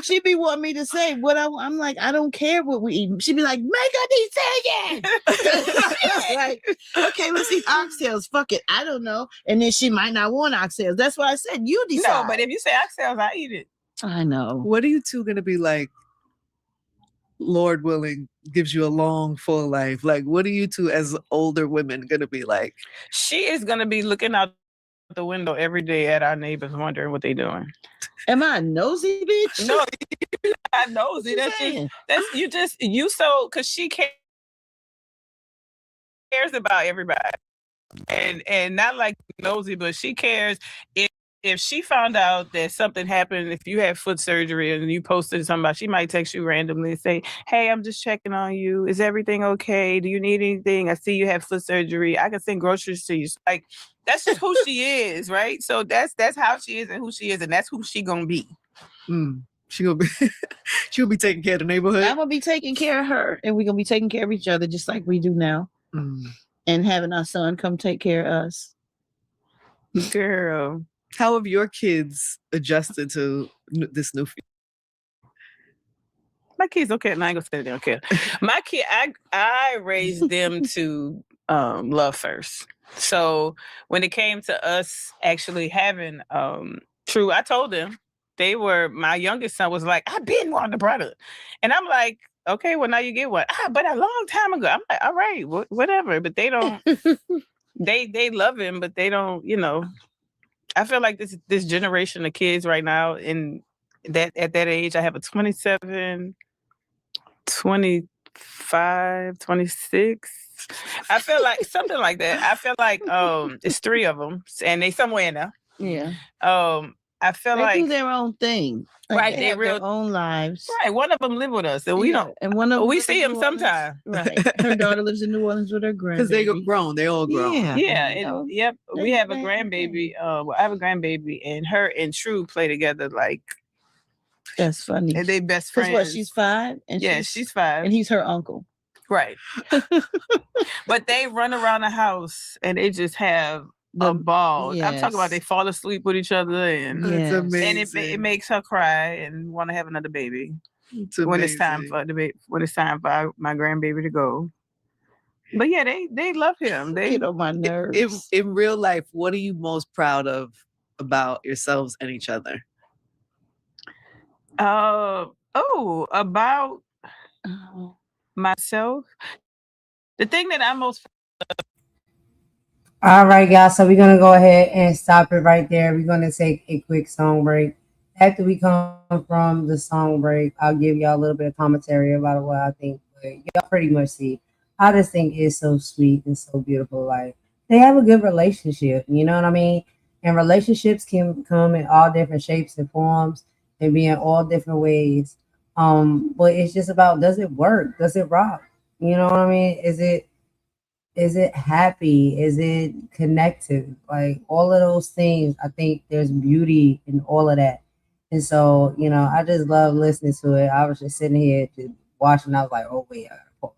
Speaker 5: she be wanting me to say what I'm like, I don't care what we eat. She be like, make a decision. Like, okay, let's eat oxtails. Fuck it. I don't know. And then she might not want oxtails. That's why I said you decide.
Speaker 6: No, but if you say oxtails, I eat it.
Speaker 5: I know.
Speaker 4: What are you two gonna be like? Lord willing, gives you a long, full life. Like, what are you two as older women gonna be like?
Speaker 6: She is gonna be looking out the window every day at our neighbors, wondering what they're doing.
Speaker 5: Am I a nosy bitch?
Speaker 6: No, you're not nosy. Because she cares about everybody, and not like nosy, but she cares. If she found out that something happened, if you had foot surgery and you posted something about, she might text you randomly and say, hey, I'm just checking on you. Is everything okay? Do you need anything? I see you have foot surgery. I can send groceries to you. Like, that's just who she is, right? So that's how she is and who she is, and that's who she gonna be.
Speaker 4: She'll be taking care of the neighborhood.
Speaker 5: I'm gonna be taking care of her, and we're gonna be taking care of each other just like we do now. And having our son come take care of us.
Speaker 6: Girl.
Speaker 4: How have your kids adjusted to this new feeling?
Speaker 6: My kids, okay, and I ain't gonna say they don't care. My kid, I raised them to love first. So when it came to us actually having True, I told them, my youngest son was like, I've been wanting a brother. And I'm like, okay, well now you get one. But a long time ago. I'm like, all right, whatever. But they don't, they love him, but they don't, I feel like this generation of kids right now at that age, I have a 27, 25, 26. I feel like something like that. I feel like it's three of them and they somewhere now.
Speaker 5: Yeah.
Speaker 6: I feel
Speaker 5: they do their own thing. Like
Speaker 6: right.
Speaker 5: They have their own lives.
Speaker 6: Right. One of them live with us. And we don't.
Speaker 5: And one of them
Speaker 6: we see them sometimes.
Speaker 5: Right. Her daughter lives in New Orleans with her grandbaby.
Speaker 4: Because they grown. They all grown.
Speaker 6: Yeah. Yep. We have a grandbaby. I have a grandbaby, and her and True play together like.
Speaker 5: That's funny.
Speaker 6: And they best friends.
Speaker 5: What, she's 5? And
Speaker 6: she's 5.
Speaker 5: And he's her uncle.
Speaker 6: Right. But they run around the house and they just have a ball. I'm talking about
Speaker 5: yes.
Speaker 6: they fall asleep with each other, and
Speaker 4: That's
Speaker 5: Yes.
Speaker 6: and
Speaker 4: amazing.
Speaker 6: it makes her cry and want to have another baby
Speaker 4: It's
Speaker 6: when it's time
Speaker 4: amazing.
Speaker 6: for my grandbaby to go. But yeah, they love him. They
Speaker 5: Get on my nerves.
Speaker 4: In real life, what are you most proud of about yourselves and each other?
Speaker 6: About myself. The thing that I'm most
Speaker 2: All right, guys. So we're gonna go ahead and stop it right there. We're gonna take a quick song break. After we come from the song break, I'll give y'all a little bit of commentary about what I think. But y'all pretty much see. I just think it's so sweet and so beautiful. Like they have a good relationship. You know what I mean? And relationships can come in all different shapes and forms and be in all different ways. But it's just about, does it work? Does it rock? You know what I mean? Is it happy? Is it connected? Like all of those things, I think there's beauty in all of that. And so, you know, I just love listening to it. I was just sitting here to watching. I was like, oh wait, I gotta pause.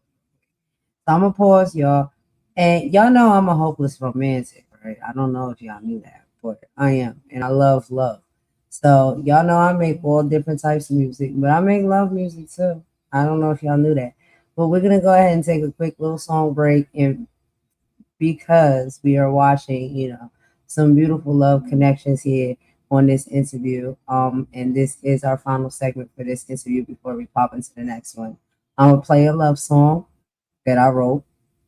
Speaker 2: So I'm gonna pause, y'all. And y'all know I'm a hopeless romantic, right? I don't know if y'all knew that, but I am, and I love love. So y'all know I make all different types of music, but I make love music too. I don't know if y'all knew that. But we're gonna go ahead and take a quick little song break, and because we are watching, you know, some beautiful love connections here on this interview. And this is our final segment for this interview before we pop into the next one. I'm gonna play a love song that I wrote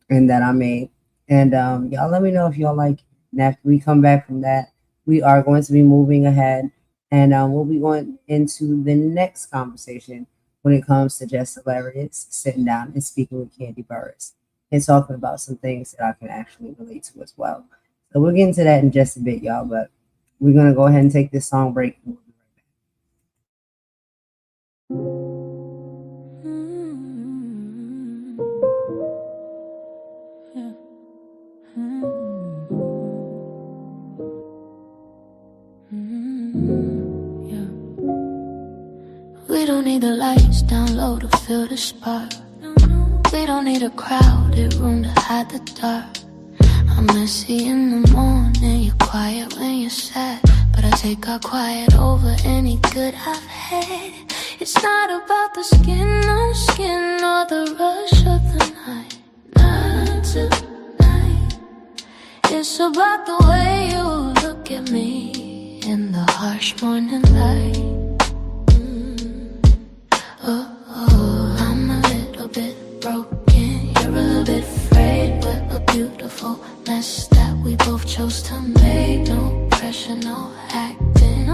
Speaker 2: and that I made. And y'all let me know if y'all like it. And after we come back from that, we are going to be moving ahead, and we'll be going into the next conversation when it comes to Jess Hilarious, sitting down and speaking with Candy Burris and talking about some things that I can actually relate to as well. So we'll get into that in just a bit, y'all, but we're going to go ahead and take this song break. And we'll be
Speaker 1: right back. We don't need the lights down low to feel the spark. We don't need a crowded room to hide the dark. I'm messy in the morning, you're quiet when you're sad, but I take our quiet over any good I've had. It's not about the skin on skin or the rush of the night. Not tonight. It's about the way you look at me in the harsh morning light. I'm a little bit broken, you're a little bit afraid. We're a beautiful mess that we both chose to make. No pressure, no acting,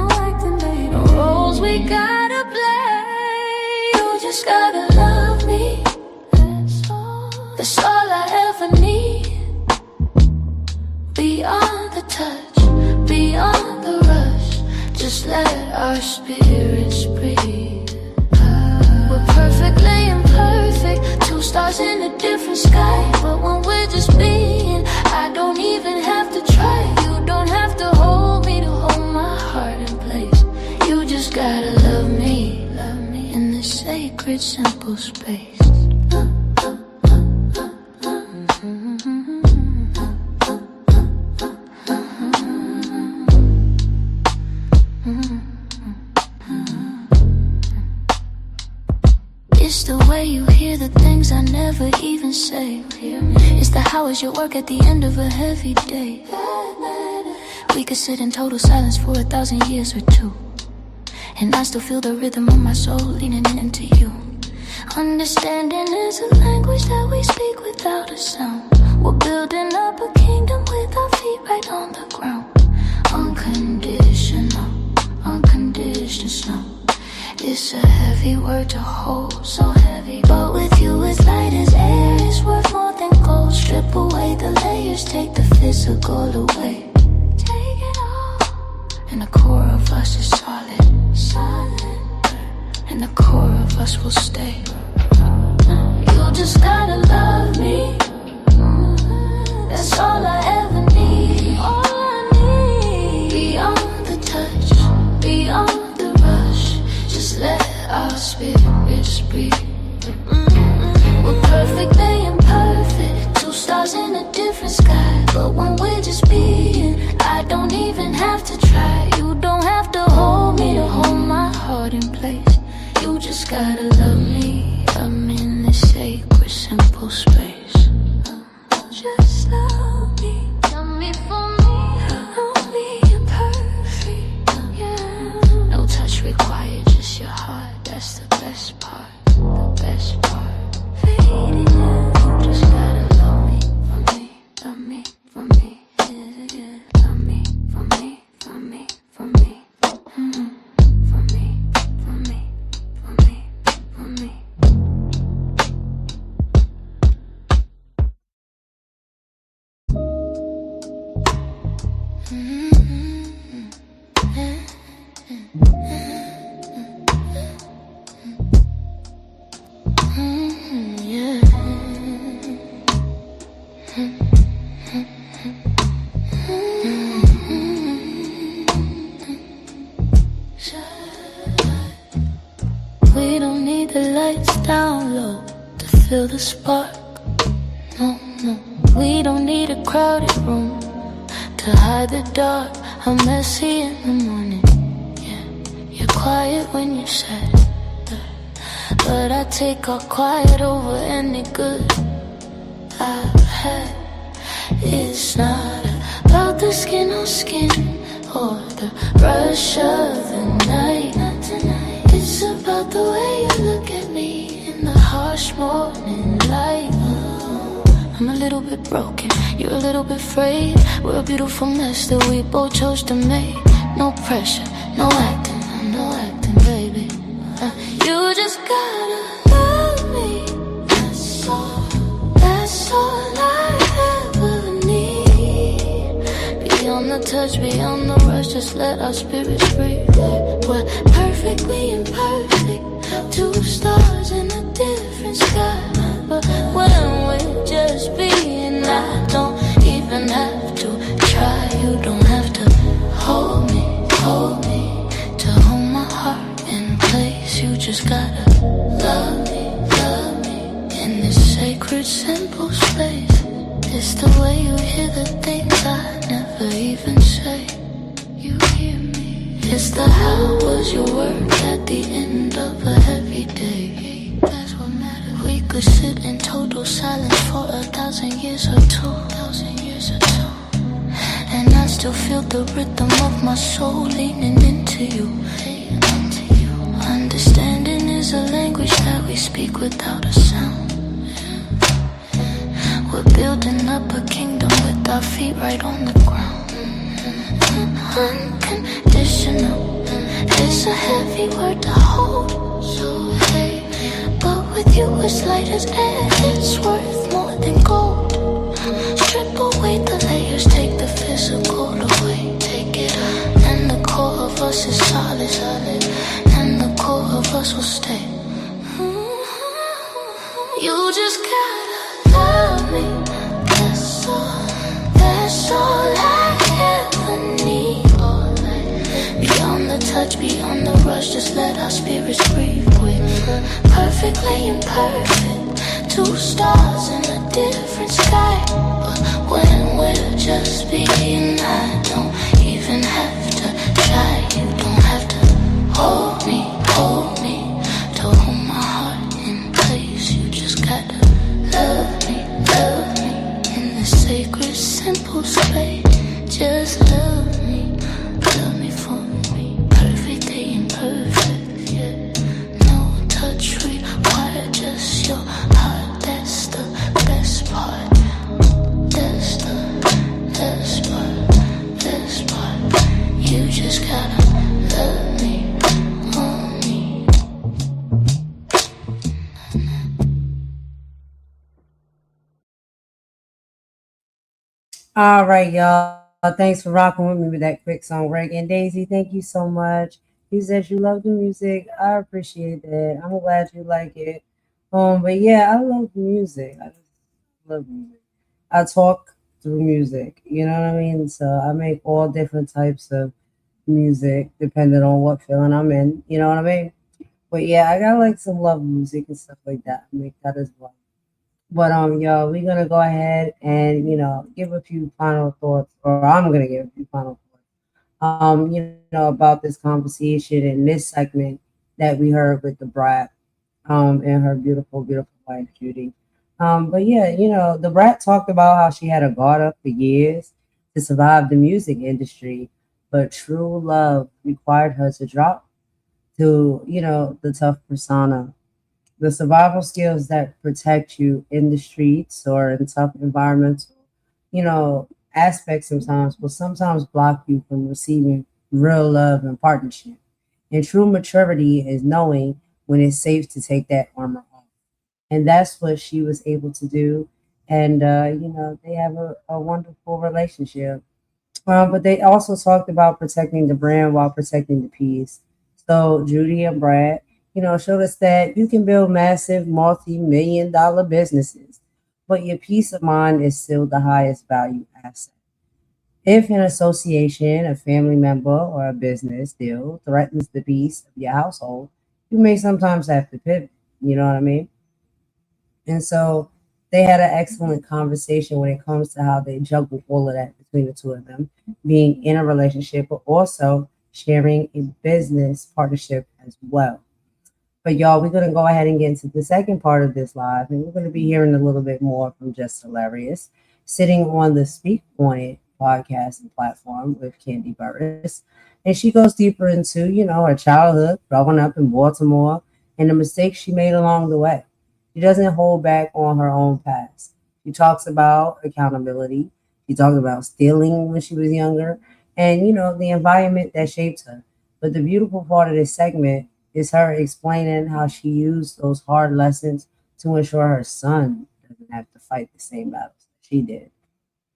Speaker 1: baby. No roles we gotta play. You just gotta love me. That's all I ever need. Beyond the touch, beyond the rush, just let our spirits breathe. We're perfectly imperfect, two stars in a different sky. But when we're just being, I don't even have to try. You don't have to hold me to hold my heart in place. You just gotta love me in this sacred, simple space. It's the way you hear the things I never even say. It's the how is your work at the end of a heavy day. We could sit in total silence for 1,000 years or two, and I still feel the rhythm of my soul leaning into you. Understanding is a language that we speak without a sound. We're building up a kingdom with our feet right on the ground. Unconditional, unconditional snow. It's a heavy word to hold, so heavy. But with you it's light as air, it's worth more than gold. Strip away the layers, take the physical away. Take it all, and the core of us is solid, and the core of us will stay. You just gotta love me. That's all I ever need. All I need. Beyond the touch, beyond the rush, just let our spirits breathe. We're perfectly imperfect, two stars in a different sky. But when we're just being, I don't even have to try. You don't have to hold me to hold my heart in place. You just gotta love me. I'm in this sacred, simple space. Just love me. Love me for me. Love me imperfect. Yeah. No touch required, just your heart. That's the best part. The best part. Fading out. You just gotta love me for me. Love me for me. Yeah, yeah. Love me for me. For me. For me. Mm-hmm. For me. For me. For me. For me. We don't need the lights down low to feel the spark. No, no. We don't need a crowded room to hide the dark. I'm messy in the morning. Yeah, you're quiet when you're sad. But I take all quiet over any good I've had. It's not about the skin on skin or the rush of the night. Not tonight. It's about the way you look at me in the harsh morning light. I'm a little bit broken, you're a little bit frayed. We're a beautiful mess that we both chose to make. No pressure, no acting, baby. You just gotta love me. That's all I ever need. Beyond the touch, beyond the rush, just let our spirits breathe. We're perfectly imperfect, two stars in a different sky. But when we're just being, I don't even have to try. You don't have to hold me to hold my heart in place. You just gotta love me in this sacred, simple space. It's the way you hear the things I never even say. You hear me? It's the how was your word at the end of a heavy day. That's what matters. We could sit in total silence for 1,000 years or 2,000 years or two, and I still feel the rhythm of my soul leaning into you. Understanding is a language that we speak without a sound. We're building up a kingdom with our feet right on the ground. Unconditional, it's a heavy word to hold. So hey, but with you it's light as air. It's worth more than gold. Strip away the layers, take the physical away. Take it up, and the core of us is solid, and the core of us will stay. You just gotta love me. That's all I ever need. Beyond the touch, beyond the rush, just let our spirits breathe. We're perfectly imperfect, two stars in a different sky. But when we're just being, I don't even have to try. You don't have to hold me to hold my heart in place. You just gotta love me in the sacred, simple space. Just love me for me, perfectly imperfect, yeah. No touch required, just your heart. That's the best part. That's the best part. Best part. You just gotta love me, own me.
Speaker 2: All right, y'all. Thanks for rocking with me with that quick song break. And Daisy, thank you so much. You said you love the music. I appreciate that. I'm glad you like it. But yeah, I love music. I just love music. I talk through music. You know what I mean? So I make all different types of music depending on what feeling I'm in. You know what I mean? But yeah, I got like some love music and stuff like that. I make that as well. But y'all, we're gonna go ahead and give a few final thoughts, or I'm gonna give a few final thoughts. About this conversation and this segment that we heard with the brat, and her beautiful, beautiful wife Judy. But yeah, the brat talked about how she had a guard up for years to survive the music industry, but true love required her to drop to, the tough persona. The survival skills that protect you in the streets or in tough environments, you know, aspects sometimes will sometimes block you from receiving real love and partnership. And true maturity is knowing when it's safe to take that armor off. And that's what she was able to do. And, they have a wonderful relationship. But they also talked about protecting the brand while protecting the peace. So Judy and Brad, showed us that you can build massive multi-million-dollar businesses, but your peace of mind is still the highest value asset. If an association, a family member, or a business deal threatens the peace of your household, you may sometimes have to pivot. You know what I mean? And so they had an excellent conversation when it comes to how they juggle all of that between the two of them, being in a relationship, but also sharing a business partnership as well. But y'all, we're gonna go ahead and get into the second part of this live, and we're gonna be hearing a little bit more from Jess Hilarious, sitting on the Speak On It podcast and platform with Candy Burris. And she goes deeper into, her childhood, growing up in Baltimore, and the mistakes she made along the way. She doesn't hold back on her own past. She talks about accountability. She talks about stealing when she was younger, and the environment that shaped her. But the beautiful part of this segment is her explaining how she used those hard lessons to ensure her son doesn't have to fight the same battles that she did.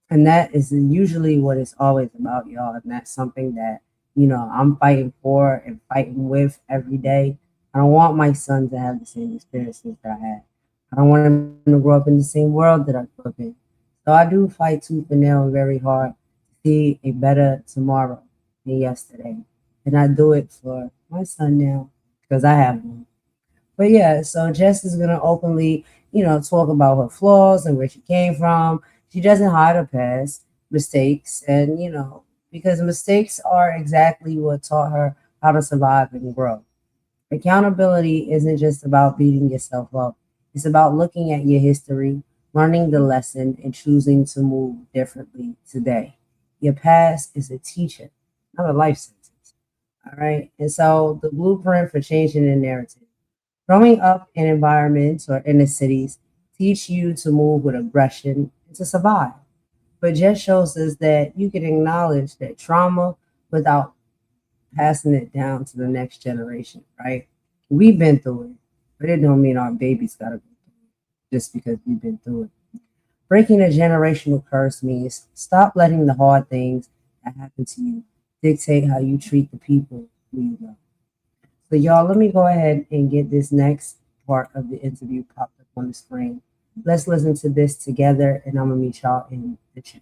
Speaker 2: And that is usually what it's always about, y'all. And that's something that, I'm fighting for and fighting with every day. I don't want my son to have the same experiences that I had. I don't want him to grow up in the same world that I grew up in. So I do fight tooth and nail very hard to see a better tomorrow than yesterday. And I do it for my son now because I have one. But yeah, so Jess is gonna openly, talk about her flaws and where she came from. She doesn't hide her past mistakes, and because mistakes are exactly what taught her how to survive and grow. Accountability isn't just about beating yourself up. It's about looking at your history, learning the lesson, and choosing to move differently today. Your past is a teacher, not a life sentence. All right. And so the blueprint for changing the narrative. Growing up in environments or inner cities teach you to move with aggression and to survive. But just shows us that you can acknowledge that trauma without passing it down to the next generation, right? We've been through it, but it don't mean our babies gotta go through it just because we've been through it. Breaking a generational curse means stop letting the hard things that happen to you dictate how you treat the people who you love. So, y'all, let me go ahead and get this next part of the interview popped up on the screen. Let's listen to this together, and I'm going to meet y'all in the chat.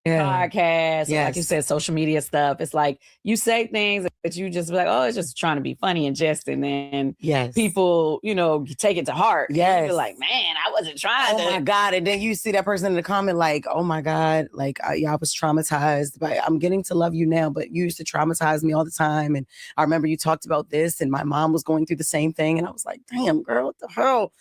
Speaker 9: Podcasts, or like you said, social media stuff. It's like you say things that you just be like, oh, it's just trying to be funny and jest, and then people, take it to heart. Yes, you're like, man, I wasn't trying.
Speaker 10: Oh my God! And then you see that person in the comment like, oh my God, like I was traumatized, but I'm getting to love you now. But you used to traumatize me all the time, and I remember you talked about this, and my mom was going through the same thing, and I was like, damn, girl, what the hell?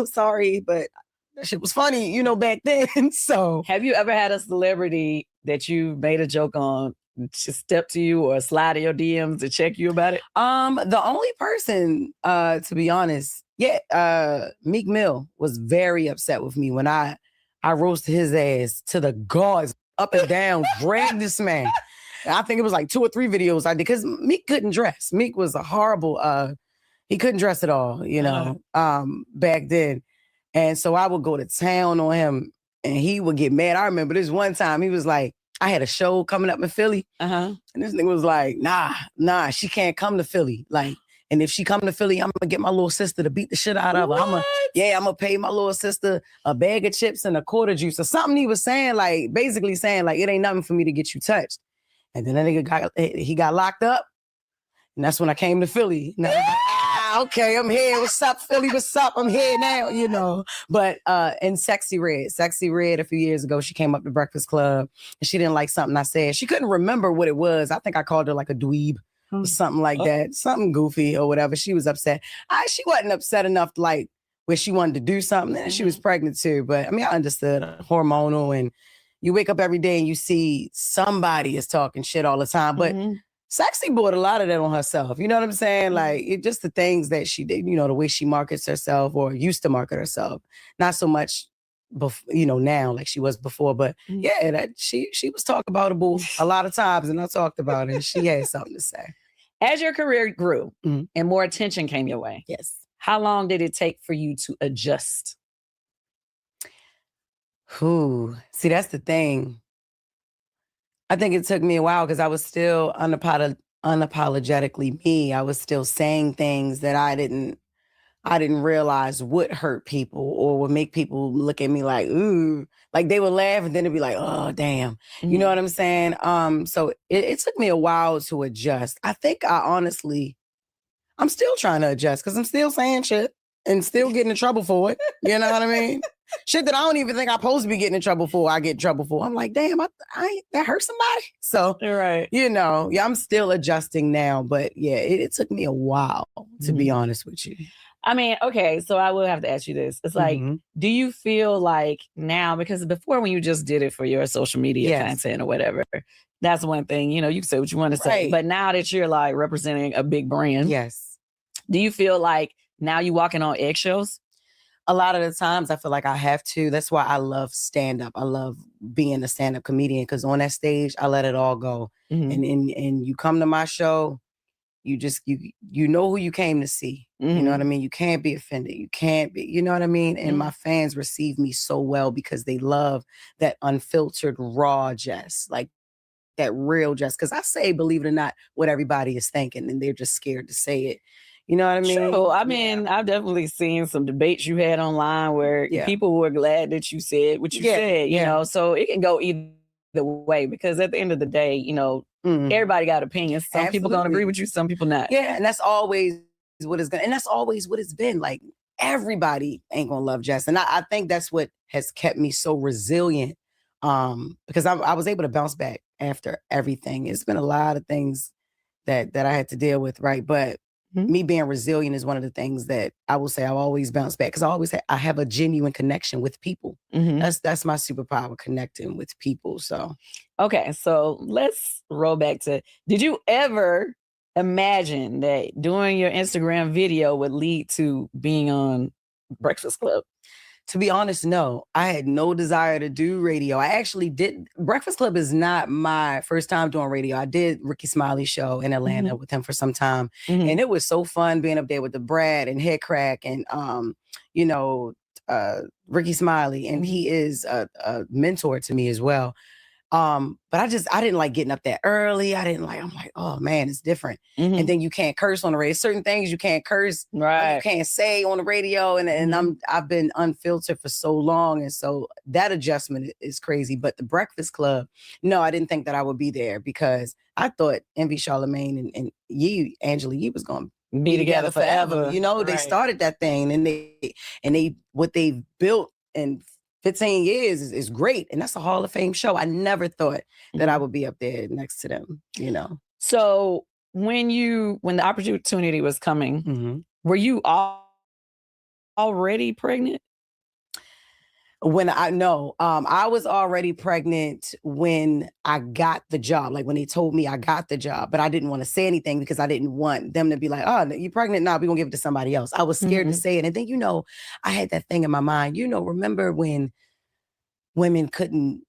Speaker 10: Sorry, but that shit was funny, back then. So
Speaker 9: have you ever had a celebrity that you made a joke on just step to you or slide in your DMs to check you about it?
Speaker 10: The only person, to be honest, Meek Mill was very upset with me when I roasted his ass to the gods, up and down, dragged this man. I think it was like 2 or 3 videos I did because Meek couldn't dress. Meek was a horrible, he couldn't dress at all, back then. And so I would go to town on him and he would get mad. I remember this one time he was like, I had a show coming up in Philly. And this nigga was like, nah, she can't come to Philly. Like, And if she come to Philly, I'm gonna get my little sister to beat the shit out of her. I'm gonna pay my little sister a bag of chips and a quarter juice or something. He was saying, like, basically saying, like, it ain't nothing for me to get you touched. And then that nigga got locked up. And that's when I came to Philly. Now, okay, I'm here. What's up, Philly? What's up? I'm here now, you know. But and Sexy Red a few years ago, she came up to Breakfast Club and she didn't like something I said. She couldn't remember what it was. I think I called her like a dweeb or something like that, something goofy or whatever. She was upset. She wasn't upset enough, like, where she wanted to do something. And she was pregnant too. But I mean, I understood hormonal, and you wake up every day and you see somebody is talking shit all the time. But Sexy bought a lot of that on herself. You know what I'm saying? Like, it just the things that she did, you know, the way she markets herself or used to market herself. Not so much, now like she was before. But yeah, that she was talk aboutable a lot of times, and I talked about it. And she had something to say.
Speaker 9: As your career grew and more attention came your way,
Speaker 10: yes,
Speaker 9: how long did it take for you to adjust?
Speaker 10: See, that's the thing. I think it took me a while because I was still unapologetically me. I was still saying things that I didn't realize would hurt people or would make people look at me like, ooh, like they would laugh and then it'd be like, oh, damn. You know what I'm saying? So it took me a while to adjust. I think I'm still trying to adjust because I'm still saying shit and still getting in trouble for it. You know what I mean? Shit that I don't even think I'm supposed to be getting in trouble for, I get in trouble for. I'm like, damn, that hurt somebody. So,
Speaker 9: right.
Speaker 10: I'm still adjusting now. But yeah, it took me a while, to be honest with you.
Speaker 9: I mean, okay, so I will have to ask you this. It's like, do you feel like now, because before when you just did it for your social media content or whatever, that's one thing, you can say what you want to say. But now that you're like representing a big brand, do you feel like now you walking on eggshells?
Speaker 10: A lot of the times I feel like I have to. That's why I love stand-up. I love being a stand-up comedian because on that stage, I let it all go. And you come to my show, you know who you came to see. You know what I mean? You can't be offended. You can't be, you know what I mean? And my fans receive me so well because they love that unfiltered, raw Jess, like that real Jess. Because I say, believe it or not, what everybody is thinking and they're just scared to say it. You know what I mean?
Speaker 9: True. I mean, I've definitely seen some debates you had online where people were glad that you said what you said, you know, so it can go either way because at the end of the day, everybody got opinions. Some people gonna agree with you, some people not.
Speaker 10: Yeah, and that's always what it's been. Like, everybody ain't gonna love Jess. And I think that's what has kept me so resilient because I was able to bounce back after everything. It's been a lot of things that I had to deal with, right? But me being resilient is one of the things that I will say I've always bounced back because I have a genuine connection with people. That's my superpower, connecting with people. So,
Speaker 9: okay, so let's roll back to, did you ever imagine that doing your Instagram video would lead to being on Breakfast Club?
Speaker 10: To be honest, no. I had no desire to do radio. I actually did. Breakfast Club is not my first time doing radio. I did Ricky Smiley's show in Atlanta with him for some time. And it was so fun being up there with the Brat and Head Crack and, Ricky Smiley. And he is a mentor to me as well. But I didn't like getting up that early. I'm like, oh man, it's different. And then you can't curse on the radio. Certain things you can't curse,
Speaker 9: right?
Speaker 10: You can't say on the radio. And I've been unfiltered for so long. And so that adjustment is crazy. But the Breakfast Club, no, I didn't think that I would be there because I thought Envy, Charlemagne and Yee, Angela Yee was going to
Speaker 9: be together forever.
Speaker 10: They started that thing and they what they've built and 15 years is great. And that's a Hall of Fame show. I never thought that I would be up there next to them,
Speaker 9: So when the opportunity was coming, were you already pregnant?
Speaker 10: I was already pregnant when I got the job. Like when they told me I got the job, but I didn't want to say anything because I didn't want them to be like, oh, you're pregnant now, we're going to give it to somebody else. I was scared to say it. And then, I had that thing in my mind, remember when women couldn't,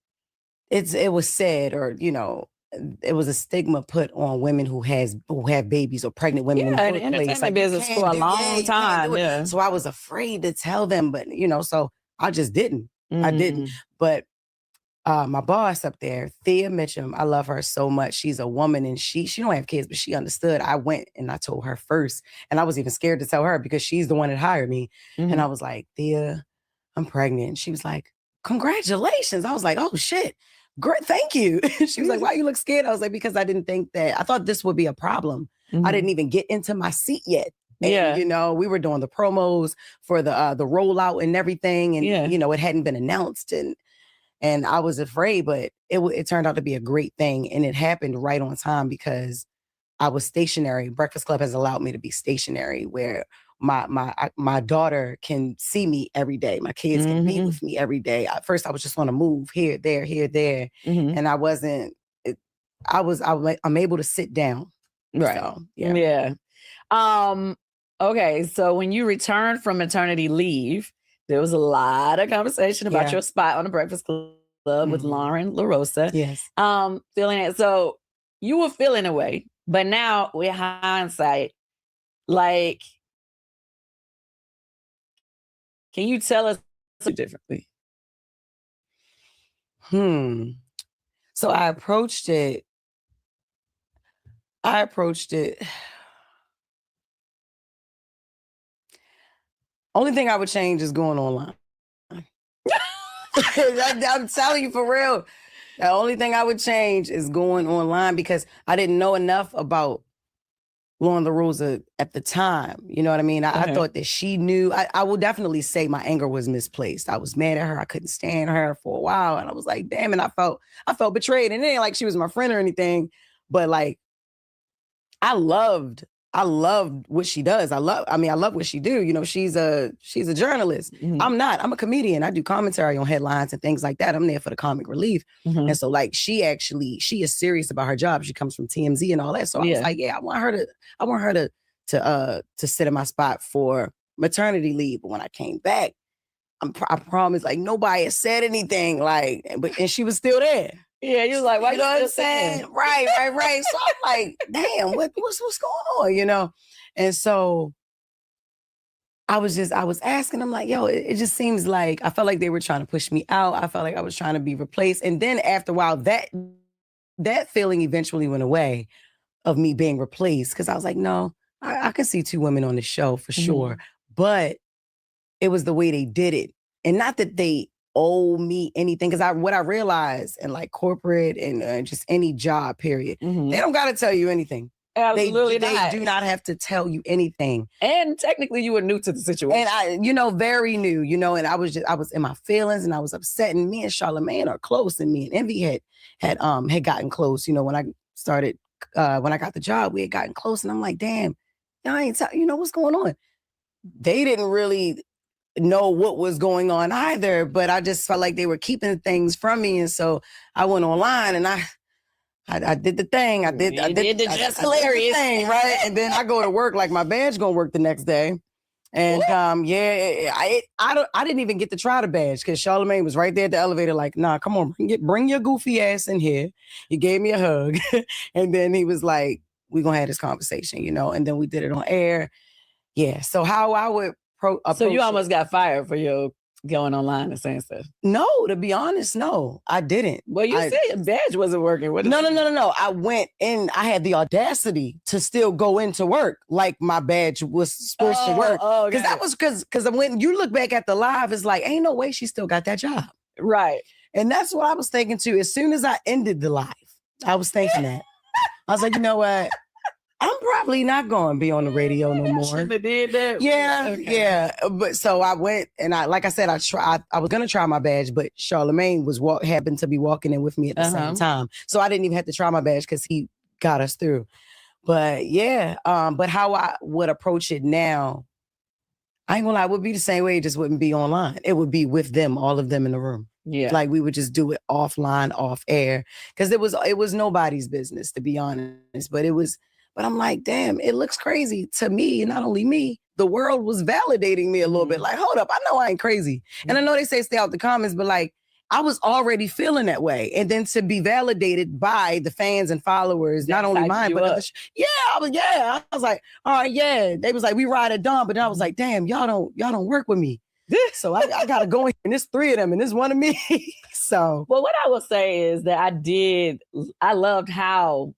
Speaker 10: it was said, or, it was a stigma put on women who have babies or pregnant women in the workplace.
Speaker 9: Like, business for a long time. Yeah.
Speaker 10: So I was afraid to tell them, but, so I just didn't. I didn't. But my boss up there, Thea Mitchum, I love her so much. She's a woman and she don't have kids, but she understood. I went and I told her first. And I was even scared to tell her because she's the one that hired me. And I was like, Thea, I'm pregnant. And she was like, congratulations. I was like, oh shit. Great, thank you. She was like, why you look scared? I was like, because I didn't think that, I thought this would be a problem. I didn't even get into my seat yet. And, you know, we were doing the promos for the rollout and everything. And, you know, it hadn't been announced. And I was afraid, but it turned out to be a great thing. And it happened right on time because I was stationary. Breakfast Club has allowed me to be stationary where my daughter can see me every day. My kids can be with me every day. At first, I was just on a move here, there. And I wasn't, I'm able to sit down.
Speaker 9: Right.
Speaker 10: So,
Speaker 9: yeah. Okay. So when you returned from maternity leave, there was a lot of conversation about your spot on the Breakfast Club with Lauren LaRosa.
Speaker 10: Yes.
Speaker 9: Feeling it. So you were feeling away, but now with hindsight, like, can you tell us differently?
Speaker 10: So I approached it. Only thing I would change is going online. I'm telling you for real. The only thing I would change is going online because I didn't know enough about Lauren LaRosa at the time. You know what I mean? I thought that she knew. I will definitely say my anger was misplaced. I was mad at her. I couldn't stand her for a while. And I was like, damn. And I felt betrayed. And it ain't like she was my friend or anything. But like, I loved what she does. I love what she do. You know, she's a journalist. I'm not. I'm a comedian. I do commentary on headlines and things like that. I'm there for the comic relief. And so like she is serious about her job. She comes from TMZ and all that. So I was like, I want her to sit in my spot for maternity leave. But when I came back, I promise, like nobody had said anything, like, and she was still there.
Speaker 9: Yeah, you was like, why
Speaker 10: you know what I'm saying? Right. So I'm like, damn, what's going on, you know? And so I was asking them like, yo, it just seems like, I felt like they were trying to push me out. I felt like I was trying to be replaced. And then after a while, that feeling eventually went away of me being replaced. Because I was like, no, I can see two women on the show for sure. But it was the way they did it. And not that they owe me anything, because what I realized in like corporate and just any job period, they don't got to tell you anything.
Speaker 9: Absolutely
Speaker 10: they do not have to tell you anything.
Speaker 9: And technically you were new to the situation.
Speaker 10: And I, very new, and I was in my feelings and I was upset. And me and Charlamagne are close, and me and Envy had gotten close. When I started, when I got the job, we had gotten close, and I'm like, damn, y'all ain't what's going on. They didn't really know what was going on either, but I just felt like they were keeping things from me. And so I went online and I did the thing. I did
Speaker 9: the Jess Hilarious
Speaker 10: thing, right? And then I go to work, like my badge gonna work the next day. And I didn't even get to try the badge because Charlamagne was right there at the elevator, like, nah, come on, bring your goofy ass in here. He gave me a hug. And then he was like, we're gonna have this conversation, and then we did it on air. Yeah. So how I would
Speaker 9: so you almost got fired for your going online and saying stuff?
Speaker 10: No, to be honest, no, I didn't.
Speaker 9: Well, you said your badge wasn't working.
Speaker 10: No. I went in. I had the audacity to still go into work like my badge was supposed to work. Because that was because when you look back at the live, it's like, ain't no way she still got that job.
Speaker 9: Right.
Speaker 10: And that's what I was thinking too. As soon as I ended the live, I was thinking that. I was like, you know what? I'm probably not going to be on the radio no more.
Speaker 9: Shouldn't have did that.
Speaker 10: Yeah. But so I went and I was going to try my badge, but Charlamagne happened to be walking in with me at the same time. So I didn't even have to try my badge because he got us through. But yeah, but how I would approach it now, I ain't gonna lie, it would be the same way. It just wouldn't be online. It would be with them, all of them in the room.
Speaker 9: Yeah.
Speaker 10: Like we would just do it offline, off air. Because it was nobody's business, to be honest. But I'm like, damn, it looks crazy to me. Not only me, the world was validating me a little bit. Like, hold up, I know I ain't crazy. And I know they say stay out the comments, but like, I was already feeling that way. And then to be validated by the fans and followers, not only mine, but others. I was like, all right, yeah. They was like, we ride at dawn. But then I was like, damn, y'all don't work with me. So I gotta go in, and there's 3 of them, and there's one of me. So,
Speaker 9: well, what I will say is that I loved how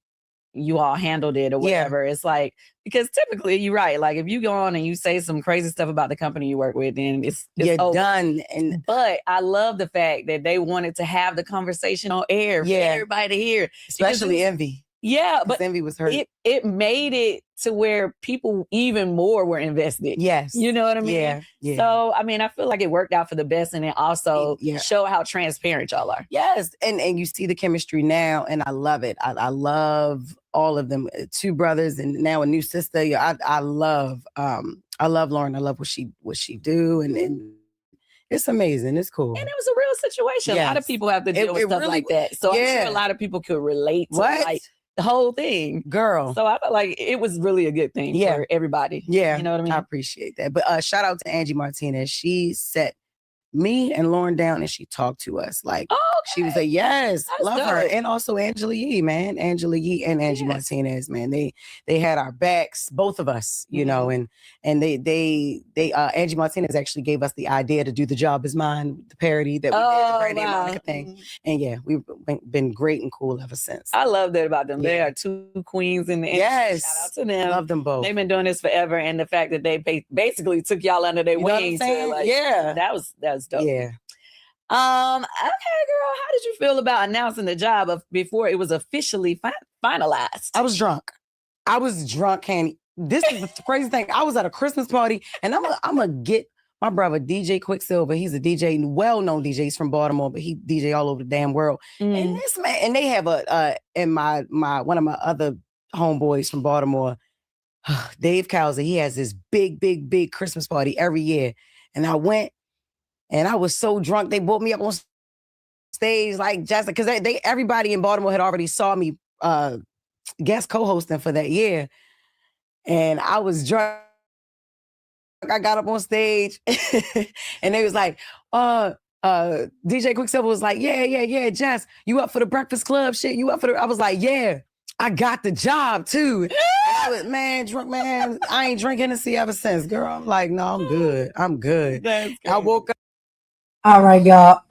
Speaker 9: you all handled it or whatever. It's like, because typically you're right. Like if you go on and you say some crazy stuff about the company you work with, then it's
Speaker 10: you're
Speaker 9: over.
Speaker 10: done.
Speaker 9: But I love the fact that they wanted to have the conversation on air for everybody to hear.
Speaker 10: Especially Envy.
Speaker 9: Yeah, but
Speaker 10: Envy was hurt.
Speaker 9: It made it to where people even more were invested.
Speaker 10: Yes.
Speaker 9: You know what I mean?
Speaker 10: Yeah.
Speaker 9: So, I mean, I feel like it worked out for the best, and it also show how transparent y'all are.
Speaker 10: Yes. And you see the chemistry now, and I love it. I love all of them. 2 brothers and now a new sister. I love Lauren. I love what she do, and it's amazing. It's cool.
Speaker 9: And it was a real situation. A lot of people have to deal with stuff really, like that. So I'm sure a lot of people could relate to like the whole thing.
Speaker 10: Girl.
Speaker 9: So I felt like it was really a good thing for everybody.
Speaker 10: Yeah.
Speaker 9: You know what I mean?
Speaker 10: I appreciate that. But shout out to Angie Martinez. She set me and Lauren down and she talked to us. Like she was like, yes, love her. And also Angela Yee, man. Angela Yee and Angie Martinez, man. They had our backs, both of us, you know, and they Angie Martinez actually gave us the idea to do The Job Is Mine, the parody that we did, the Brandy and Monica thing. And we've been great and cool ever since.
Speaker 9: I love that about them. They are 2 queens in the industry.
Speaker 10: Yes.
Speaker 9: Shout out to them.
Speaker 10: Love them both.
Speaker 9: They've been doing this forever. And the fact that they basically took y'all under their wings. That was dope.
Speaker 10: Yeah.
Speaker 9: Okay, girl, how did you feel about announcing the job before it was officially finalized?
Speaker 10: I was drunk, Hanny. This is the crazy thing. I was at a Christmas party, and I'm gonna get my brother DJ Quicksilver. He's a DJ, well-known DJ. He's from Baltimore, but he DJ all over the damn world. And this man, and they have and my one of my other homeboys from Baltimore, Dave Cowser. He has this big Christmas party every year, and I went. And I was so drunk, they brought me up on stage like just because they everybody in Baltimore had already saw me guest co-hosting for that year. And I was drunk. I got up on stage and they was like, DJ Quicksilver was like, yeah, Jess, you up for the Breakfast Club shit? You up for I was like, yeah, I got the job too. I was, drunk, man. I ain't drinking Hennessy ever since, girl. I'm like, no, I'm good. I woke up.
Speaker 2: All right, y'all.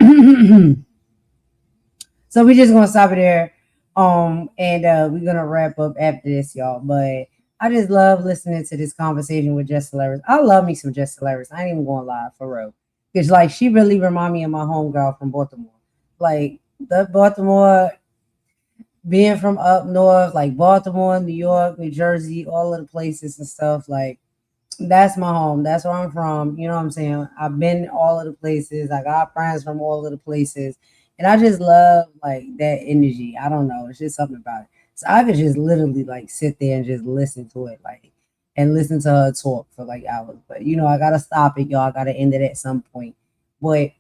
Speaker 2: So we're just gonna stop it there. And we're gonna wrap up after this, y'all. But I just love listening to this conversation with Jess Hilarious. I love me some Jess Hilarious. I ain't even gonna lie, for real. It's like she really remind me of my homegirl from Baltimore. Like the Baltimore, being from up north, like Baltimore, New York, New Jersey, all of the places and stuff. Like that's my home. That's where I'm from. You know what I'm saying? I've been all of the places. I got friends from all of the places. And I just love like that energy. I don't know. It's just something about it. So I could just literally like sit there and just listen to it, like, and listen to her talk for like hours. But you know, I gotta stop it, y'all. I gotta end it at some point. But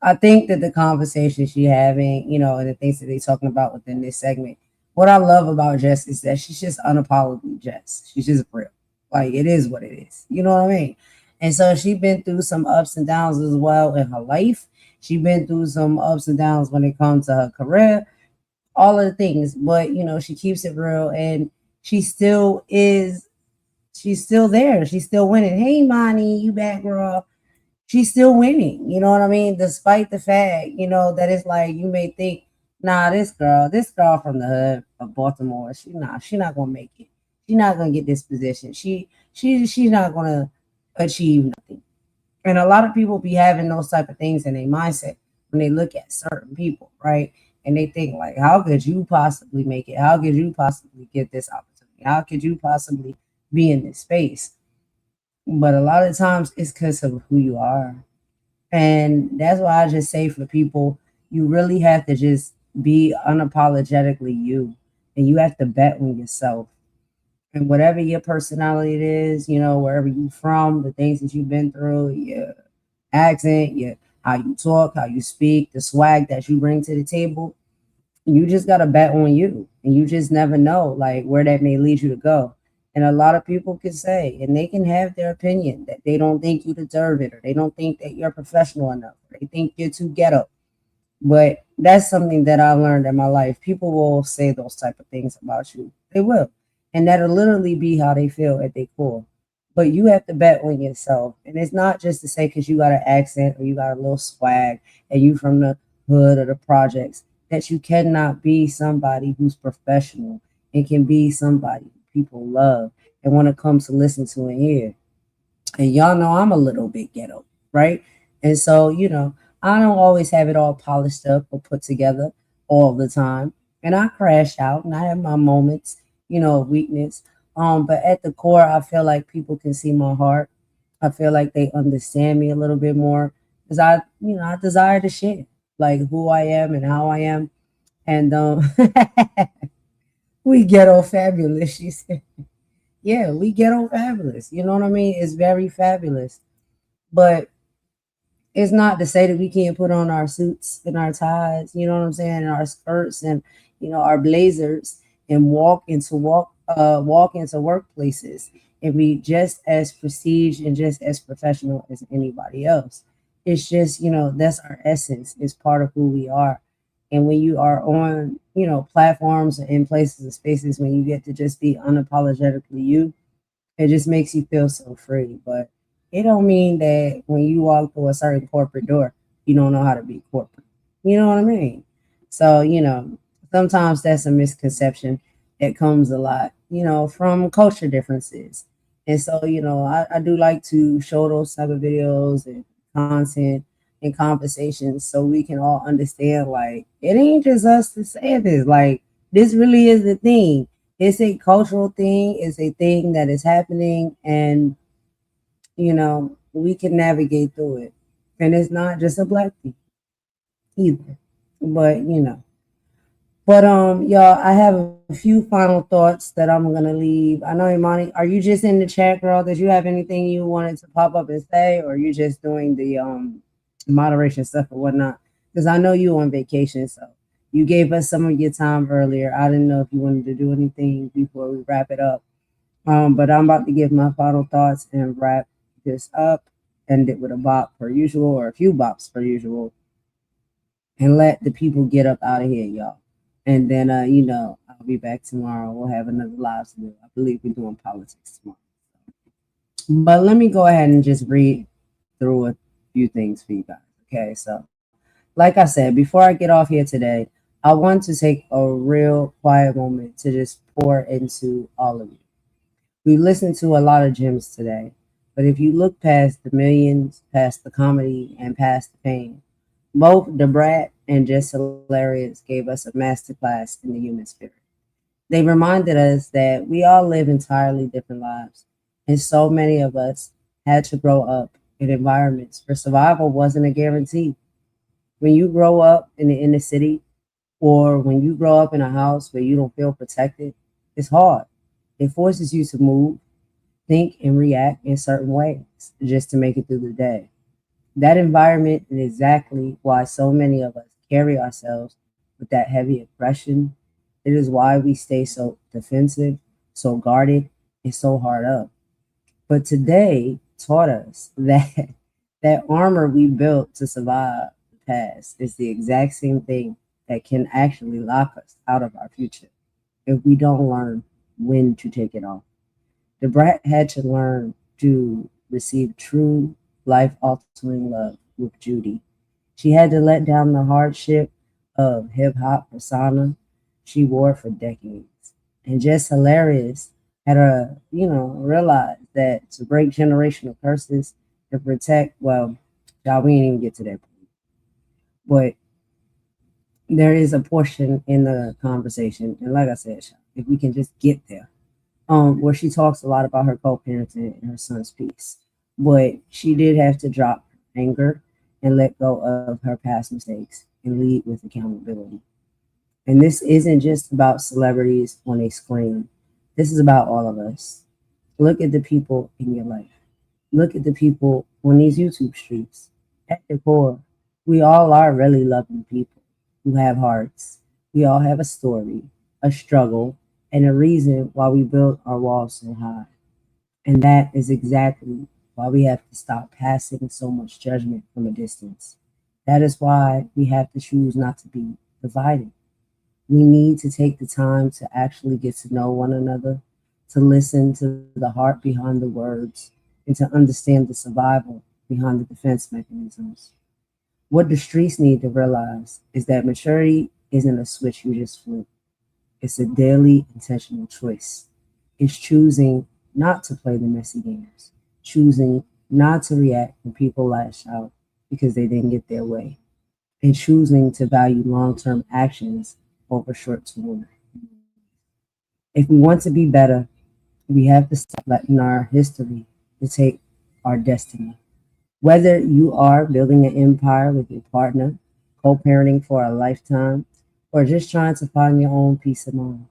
Speaker 2: I think that the conversation she having, you know, and the things that they talking about within this segment, what I love about Jess is that she's just unapologetically Jess. She's just real. Like it is what it is. You know what I mean? And so she's been through some ups and downs as well in her life. She's been through some ups and downs when it comes to her career, all of the things. But, you know, she keeps it real and she's still there. She's still winning. Hey, Imani, you back, girl. She's still winning. You know what I mean? Despite the fact, you know, that it's like you may think, nah, this girl from the hood of Baltimore, she's not going to make it. She's not going to get this position. She's not going to achieve nothing. And a lot of people be having those type of things in their mindset when they look at certain people, right? And they think like, how could you possibly make it? How could you possibly get this opportunity? How could you possibly be in this space? But a lot of times it's because of who you are. And that's why I just say for people, you really have to just be unapologetically you. And you have to bet on yourself. And whatever your personality is, you know, wherever you're from, the things that you've been through, your accent, how you talk, how you speak, the swag that you bring to the table, you just got to bet on you. And you just never know, like, where that may lead you to go. And a lot of people can say, and they can have their opinion, that they don't think you deserve it, or they don't think that you're professional enough, or they think you're too ghetto. But that's something that I've learned in my life. People will say those type of things about you. They will. And that'll literally be how they feel at their core. but you have to bet on yourself. And it's not just to say because you got an accent or you got a little swag and you from the hood or the projects that you cannot be somebody who's professional and can be somebody people love and want to come to listen to and hear. And y'all know I'm a little bit ghetto, right? And so, I don't always have it all polished up or put together all the time. And I crash out and I have my moments, of weakness. But at the core, I feel like people can see my heart. I feel like they understand me a little bit more because I desire to share like who I am and how I am. And we ghetto fabulous, she said. Yeah, we ghetto fabulous. You know what I mean? It's very fabulous. But it's not to say that we can't put on our suits and our ties, you know what I'm saying, and our skirts and our blazers and walk into workplaces and be just as prestige and just as professional as anybody else. It's just, that's our essence. It's part of who we are. And when you are on, platforms and in places and spaces when you get to just be unapologetically you, it just makes you feel so free. But it don't mean that when you walk through a certain corporate door, you don't know how to be corporate. You know what I mean? So, sometimes that's a misconception that comes a lot, from culture differences. And so, I do like to show those type of videos and content and conversations so we can all understand like it ain't just us to say this. Like this really is the thing. It's a cultural thing, it's a thing that is happening, and we can navigate through it. And it's not just a black thing either. But y'all, I have a few final thoughts that I'm gonna leave. I know, Imani, are you just in the chat, girl? Did you have anything you wanted to pop up and say, or are you just doing the moderation stuff or whatnot? Because I know you on vacation, so you gave us some of your time earlier. I didn't know if you wanted to do anything before we wrap it up. But I'm about to give my final thoughts and wrap this up, end it with a bop per usual or a few bops per usual, and let the people get up out of here, y'all. And then, I'll be back tomorrow. We'll have another live to do. I believe we're doing politics tomorrow. But let me go ahead and just read through a few things for you guys. Okay, so like I said, before I get off here today, I want to take a real quiet moment to just pour into all of you. We listened to a lot of gems today, but if you look past the millions, past the comedy, and past the pain, both the Brat and Jess Hilarious gave us a masterclass in the human spirit. They reminded us that we all live entirely different lives, and so many of us had to grow up in environments where survival wasn't a guarantee. When you grow up in the inner city, or when you grow up in a house where you don't feel protected, it's hard. It forces you to move, think, and react in certain ways just to make it through the day. That environment is exactly why so many of us carry ourselves with that heavy aggression. It is why we stay so defensive, so guarded, and so hard up. But today taught us that that armor we built to survive the past is the exact same thing that can actually lock us out of our future if we don't learn when to take it off. The brat had to learn to receive true life altering love with Judy. She had to let down the hardship of hip hop persona she wore for decades. And Jess Hilarious had to, realize that to break generational curses to protect, well, y'all, we ain't even get to that point. But there is a portion in the conversation, and like I said, if we can just get there, where she talks a lot about her co-parenting and her son's piece. But she did have to drop anger and let go of her past mistakes and lead with accountability. And this isn't just about celebrities on a screen. This is about all of us. Look at the people in your life. Look at the people on these YouTube streets. At the core, we all are really loving people who have hearts. We all have a story, a struggle, and a reason why we built our walls so high. And that is exactly why we have to stop passing so much judgment from a distance. That is why we have to choose not to be divided. We need to take the time to actually get to know one another to listen to the heart behind the words, and to understand the survival behind the defense mechanisms. What the streets need to realize is that maturity isn't a switch you just flip. It's a daily intentional choice. It's choosing not to play the messy games, choosing not to react when people lash out because they didn't get their way, and choosing to value long-term actions over short-term. If we want to be better, we have to stop letting our history dictate our destiny. Whether you are building an empire with your partner, co-parenting for a lifetime, or just trying to find your own peace of mind,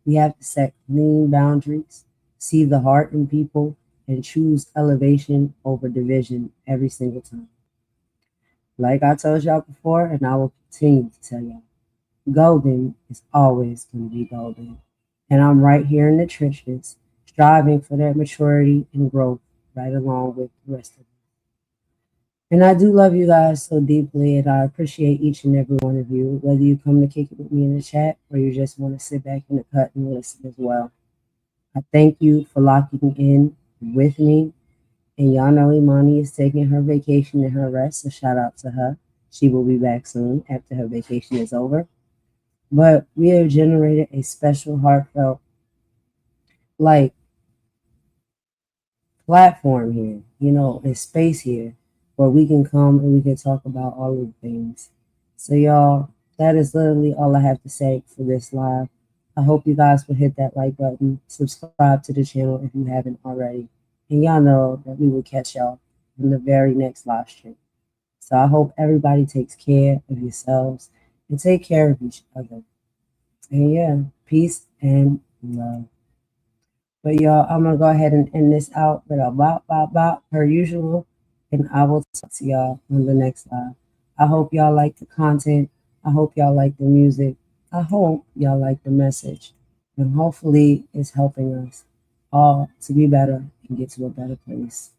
Speaker 2: we have to set clean boundaries, see the heart in people, and choose elevation over division every single time. Like I told y'all before, and I will continue to tell y'all, golden is always going to be golden. And I'm right here in the trenches, striving for that maturity and growth right along with the rest of you. And I do love you guys so deeply, and I appreciate each and every one of you, whether you come to kick it with me in the chat or you just want to sit back in the cut and listen as well. I thank you for locking in with me. And y'all know Imani is taking her vacation and her rest, so shout out to her. She will be back soon after her vacation is over. But we have generated a special, heartfelt, platform here, a space here where we can come and we can talk about all of the things. So y'all, that is literally all I have to say for this live. I hope you guys will hit that like button, subscribe to the channel if you haven't already. And y'all know that we will catch y'all in the very next live stream. So I hope everybody takes care of yourselves and take care of each other. And yeah, peace and love. But y'all, I'm going to go ahead and end this out with a bop per usual. And I will talk to y'all on the next live. I hope y'all like the content. I hope y'all like the music. I hope y'all like the message. And hopefully it's helping us all to be better and get to a better place.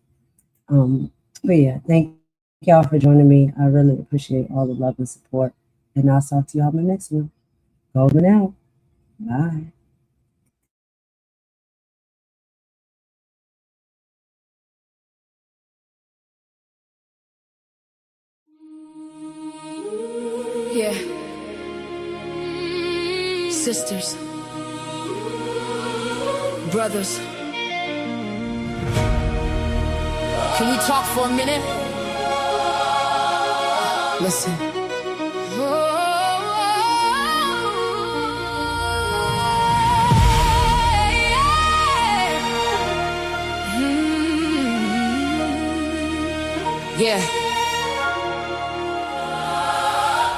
Speaker 2: But yeah, thank y'all for joining me. I really appreciate all the love and support. And I'll talk to y'all in the next one. Golden out. Bye.
Speaker 1: Yeah. Sisters. Brothers. Can we talk for a minute? Listen. Yeah.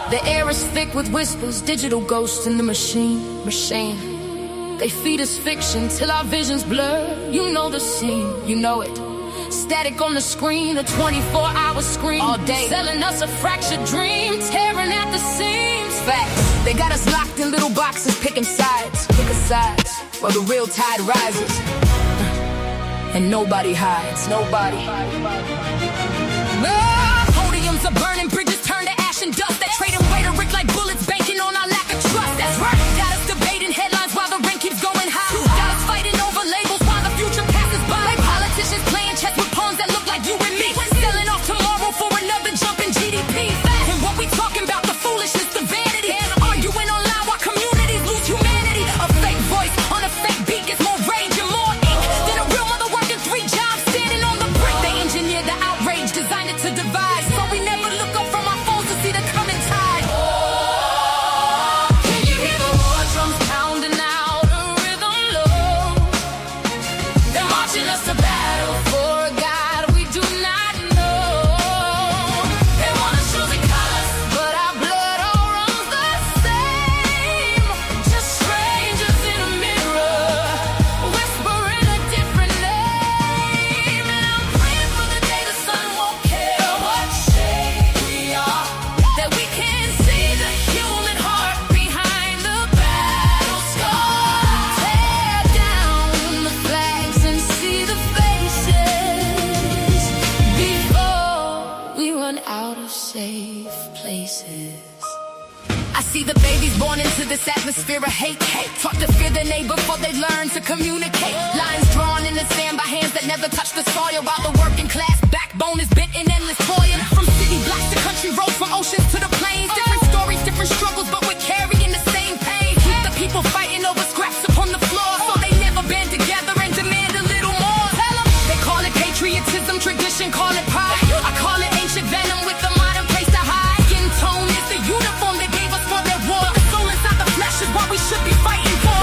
Speaker 1: The air is thick with whispers, digital ghosts in the machine. They feed us fiction till our visions blur. You know the scene, you know it. Static on the screen, a 24-hour screen. All day, selling us a fractured dream, tearing at the seams. Facts, they got us locked in little boxes, picking sides. Pick a side, while the real tide rises. And nobody hides, nobody. Podiums are burning, bridges turn to ash and dust. That trading rhetoric like bullets, banking on our lack of trust. That's right. Got us debating headlines while the rent keeps going high. Got us fighting over labels while the future passes by. Like politicians playing chess with pawns that look like you and me. Selling off tomorrow for another jump in GDP. And what we talking about, the foolishness, the vanity. Arguing online while communities lose humanity. A fake voice on a fake beat gets more rage and more ink than a real mother working 3 jobs standing on the brink. They engineered the outrage, designed it to divide. So we never look up from our phones to see the coming tide. Can you hear the war drums pounding out a rhythm low? They're marching us to battle for a God we do not know. They want us choosing colors, but our blood all runs the same. Just strangers in a mirror, whispering a different name. And I'm praying for the day the sun won't care what shade we are. That we can see the human heart behind the battle scar. Tear down the flags and see the faces before we run out of safe places. I see the babies born into this atmosphere of hate. Taught to fear their neighbor before they learn to communicate. Lines drawn in the sand by hands that never touch the soil, while the working class backbone is bent in endless toil. From city blocks to country roads, from oceans to the plains. Different stories, different struggles, but we're carrying the same pain. Keep the people fighting over scraps upon the floor, so they never band together and demand a little more. Tell them they call it patriotism, tradition, call it pride. I call it ancient venom with a modern place to hide. Skin tone is the uniform they gave us for their war. The soul inside the flesh is what we should be fighting for.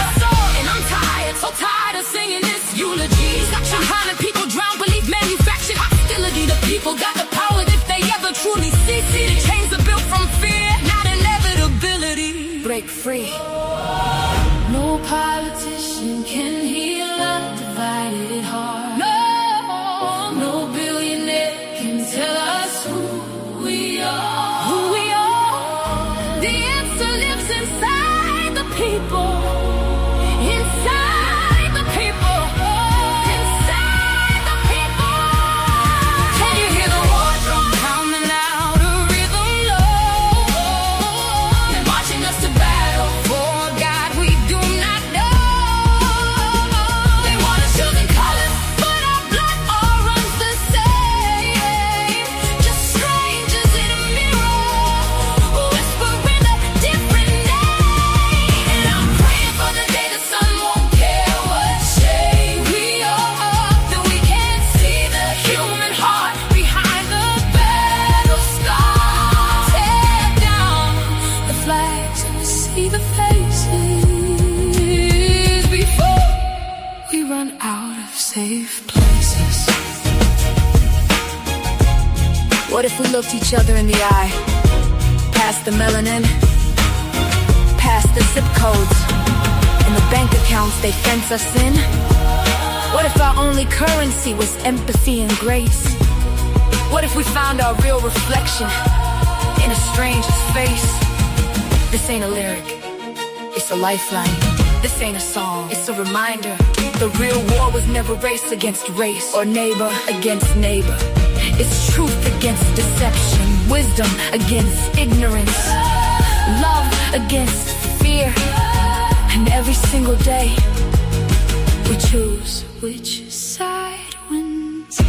Speaker 1: And I'm tired, so tired of singing this eulogy. Suction violent people drown beneath manufactured hostility. The people got the power if they ever truly see. The chains are built from fear, not inevitability. Break free. No politician can heal a divided heart. No billionaire can tell us who we are. Who we are. The answer lives inside the people. Inside the people. Inside the people. Can you hear the war drum pounding out a rhythm low? They're marching us to battle for a God we do not know. They want us choosing colors, but our blood all runs the same. Just strangers in a mirror, whispering a different name. And I'm praying for the day the sun won't care what shade we are, that we can't see the human heart behind the battle scars. Tear down the flags and see the faces before we run out of safe places. What if we looked each other in the eye, past the melanin, past the zip codes, and the bank accounts they fence us in? What if our only currency was empathy and grace? What if we found our real reflection in a stranger's face? This ain't a lyric, it's a lifeline. This ain't a song, it's a reminder. The real war was never race against race or neighbor against neighbor. It's truth against deception, wisdom against ignorance, love against fear. And every single day we choose which side wins.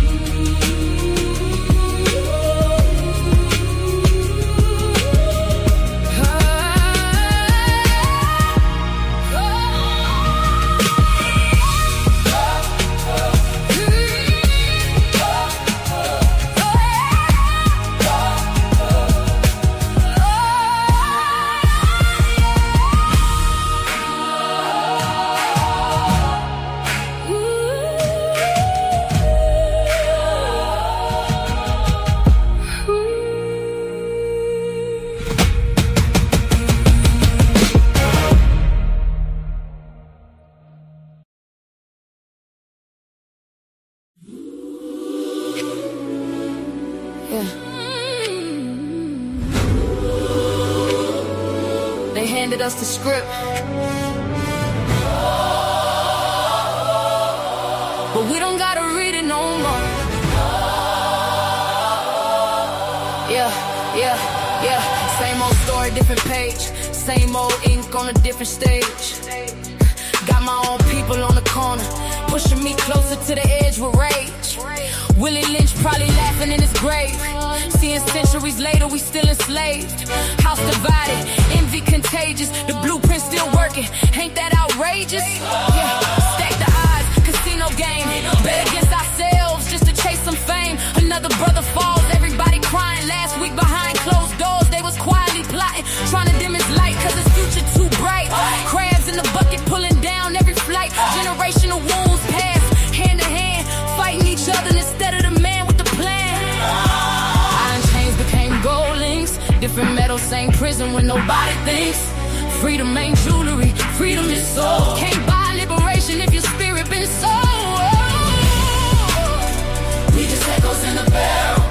Speaker 1: They handed us the script, but we don't gotta read it no more. Yeah. Same old story, different page. Same old ink on a different stage. Got my own people on the corner, pushing me closer to the edge with rage. Willie Lynch probably laughing in his grave, seeing centuries later we still enslaved. House divided, envy contagious, the blueprint still working. Ain't that outrageous? Yeah. Stack the odds, casino game. Bet against ourselves just to chase some fame. Another brother falls, everybody crying. Last week behind closed doors they was quietly plotting, trying to dim his light cause his future too bright. Crabs in the bucket pulling down every flight. Generational wounds pass hand to hand, fighting each other instead of the man with the plan. Iron chains became gold links, different metals, same prison when nobody thinks. Freedom ain't jewelry, freedom is soul. Can't buy liberation if your spirit been sold. We just echoes in the barrel,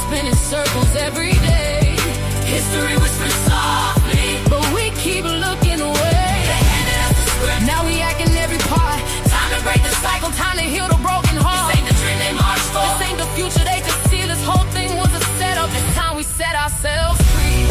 Speaker 1: spinning circles every day. History whispers softly, but we keep looking away. They handed us the script, now we acting every part. Time to break the cycle, time to heal the broken heart. This ain't the trend they march for, this ain't the future they could see. This whole thing was a setup, it's time we set ourselves free.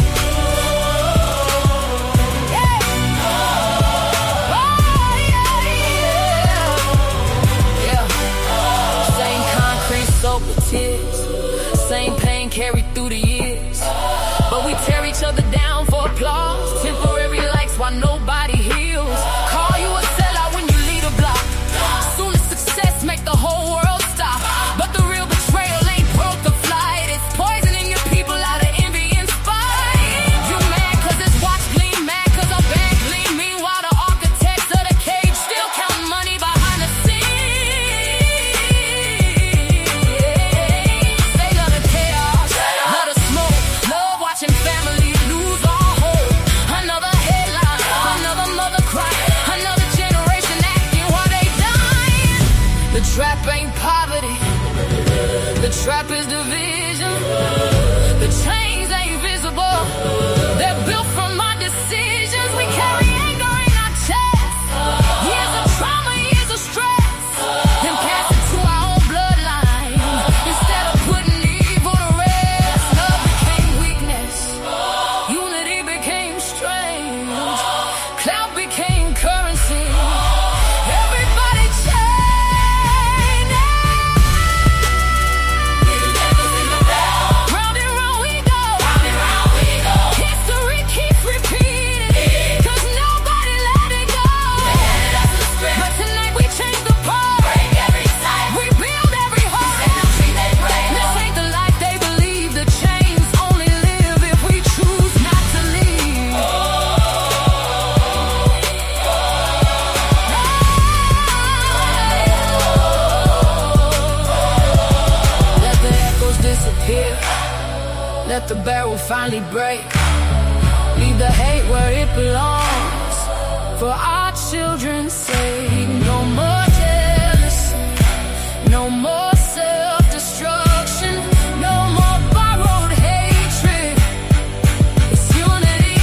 Speaker 1: where we'll finally break. Leave the hate where it belongs. For our children's sake. No more jealousy. No more self-destruction. No more borrowed hatred. It's unity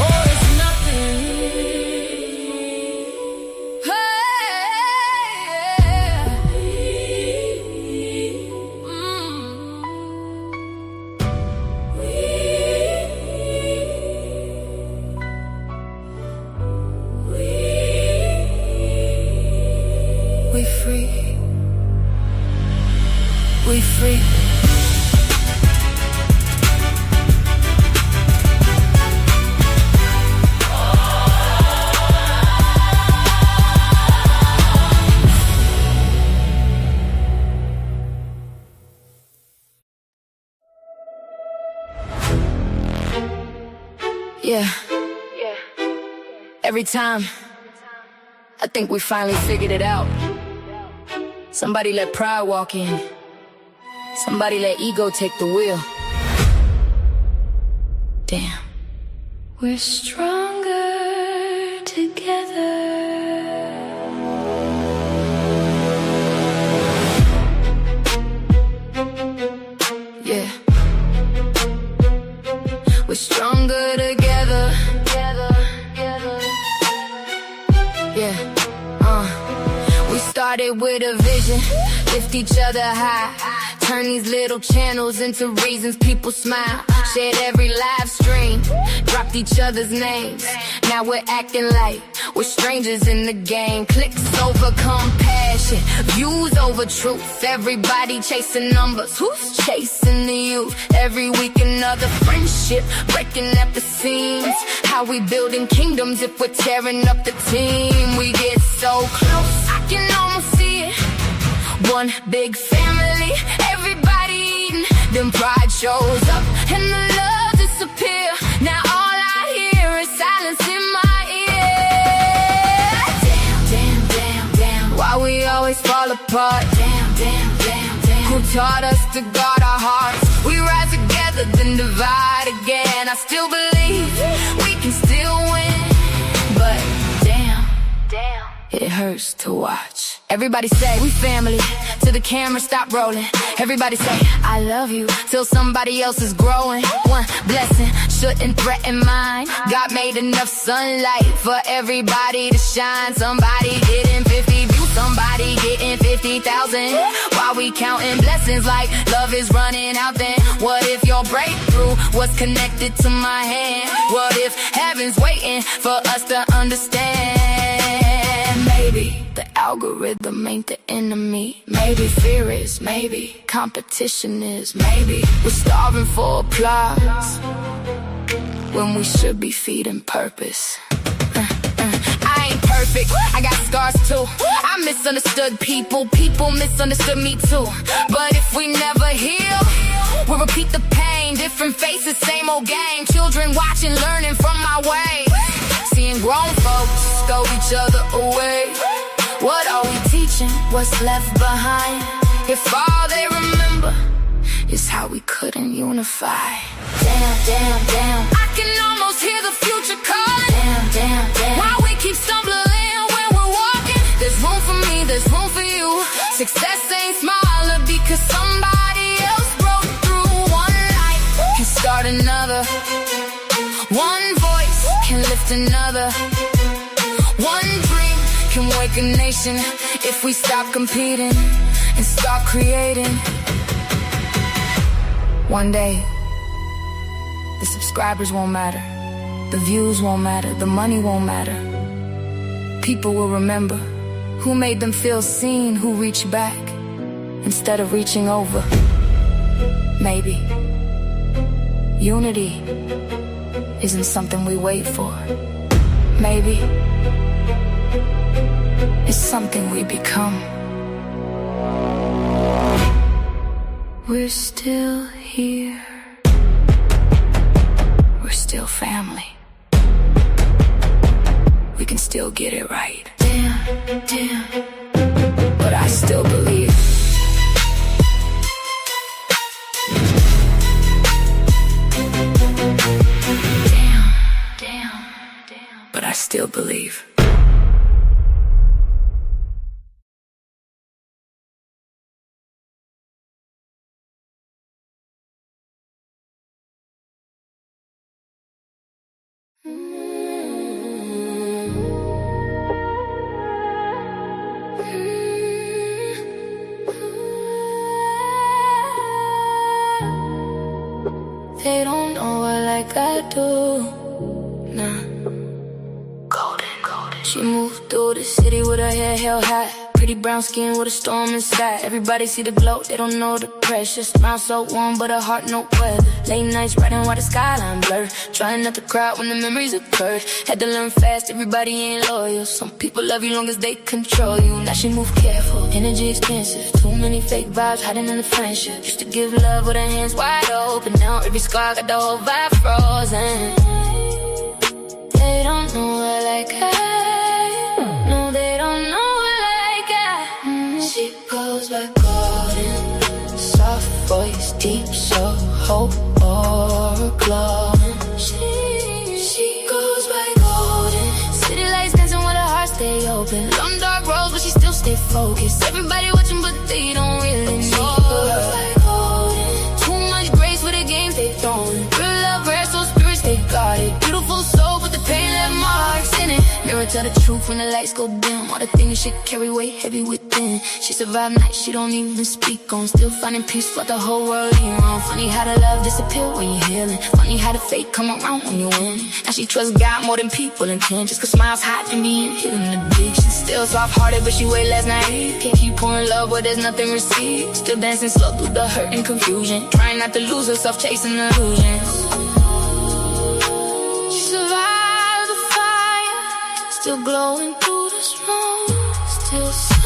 Speaker 1: or it's nothing. We free. We free. Yeah. Every time I think we finally figured it out. Somebody let pride walk in. Somebody let ego take the wheel. Damn. We're stronger together. Yeah. We're stronger together. Yeah. We started with a vision, lift each other high, turn these little channels into reasons people smile. Shared every live stream, dropped each other's names. Now we're acting like we're strangers in the game. Clicks over compassion, views over truth. Everybody chasing numbers, who's chasing the youth? Every week another friendship breaking at the seams. How we building kingdoms if we're tearing up the team? We get so close, I can almost see it. One big family, everybody eating. Then pride shows up and the love disappear. Now all I hear is silence in my ear. Damn, why we always fall apart? Damn. Who taught us to guard our hearts? We rise together, then divide again. I still believe we can still win. But damn, it hurts to watch. Everybody say we family, till the camera stop rolling. Everybody say I love you, till somebody else is growing. One blessing shouldn't threaten mine. God made enough sunlight for everybody to shine. Somebody getting 50 views, somebody getting 50,000. While we counting blessings like love is running out, then what if your breakthrough was connected to my hand? What if heaven's waiting for us to understand? Maybe the algorithm ain't the enemy. Maybe fear is, maybe competition is. Maybe we're starving for applause when we should be feeding purpose. I ain't perfect, I got scars too. I misunderstood people, people misunderstood me too. But if we never heal, we'll repeat the pain. Different faces, same old game. Children watching, learning from my way. Seeing grown folks throw each other away. What are we teaching? What's left behind? If all they remember is how we couldn't unify. Damn. I can almost hear the future calling. Damn. Why we keep stumbling when we're walking? There's room for me, there's room for you. Success ain't smaller because somebody else broke through. One light can start another. One voice can lift another. One dream can wake a nation if we stop competing and start creating. One day, the subscribers won't matter, the views won't matter, the money won't matter. People will remember who made them feel seen, who reached back instead of reaching over. Maybe unity isn't something we wait for. Maybe it's something we become. We're still here. We're still family. We can still get it right. Damn. But I still believe. still believe. They don't know her like I do. Nah. Golden. She moved through the city with her hair held high. Pretty brown skin with a storm inside. Everybody see the glow, they don't know the pressure. Smile so warm, but her heart no weather. Late nights riding while the skyline blur. Trying not to cry when the memories occurred. Had to learn fast, everybody ain't loyal. Some people love you long as they control you. Now she move careful, energy expensive. Too many fake vibes hiding in the friendship. Used to give love with her hands wide open. Now every scar got the whole vibe frozen. They don't know her like I. No, they don't know her like I. She goes by golden. Soft voice, deep soul, hope or glowing. She goes by golden. City lights dancing with her heart stay open. Long dark roads, but she still stay focused. Everybody watching, but they don't really know her. Too much grace for the games they throwing. Real love, rare, so spirits they got it. Beautiful soul, but the pain left marks in it. Mirror tell the truth when the lights go dim. All the things she carry weight heavy within. She survived nights she don't even speak on. Still finding peace while the whole world ain't wrong. Funny how the love disappear when you're healing. Funny how the fate come around when you win. Now she trusts God more than people intend. Just cause smiles hot and being hidden addiction. Still soft-hearted but she way last night. Can't keep pouring love where there's nothing received. Still dancing slow through the hurt and confusion. Trying not to lose herself chasing illusions. She survived the fire. Still glowing through the smoke. Still sad.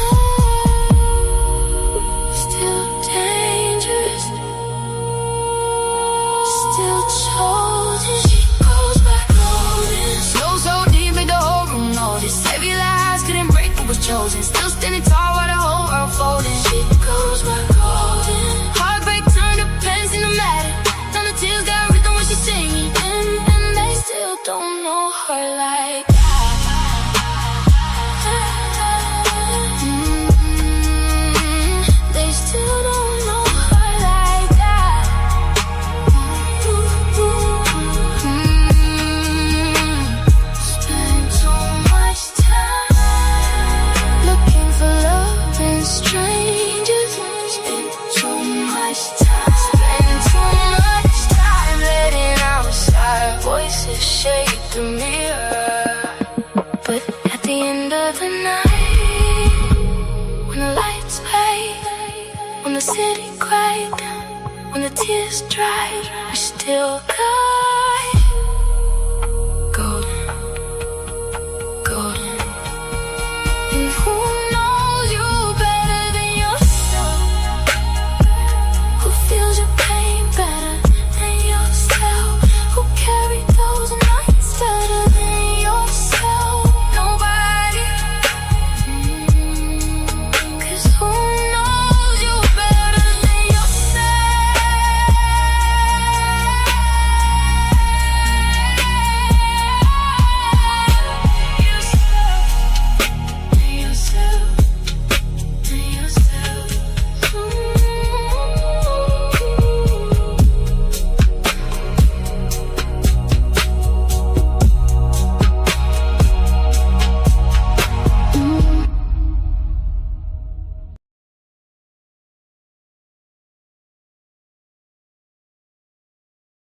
Speaker 1: Still dangerous. Still chosen. She goes back golden. Slow so deep make the whole room notice. Heavy lies couldn't break what was chosen. Still standing tall while the whole world folding. She goes back golden. Heartbreak turned to pain in the matter. Now the tears got rhythm when she's singing. And they still don't know her like that. They still don't know her like that. Spend too much time looking for love in strangers. Spend too much time. Spend too much time letting outside voices shake the mirror. But at the end of the night, when the lights fade, when the city quiet, when the tears dry, we still go.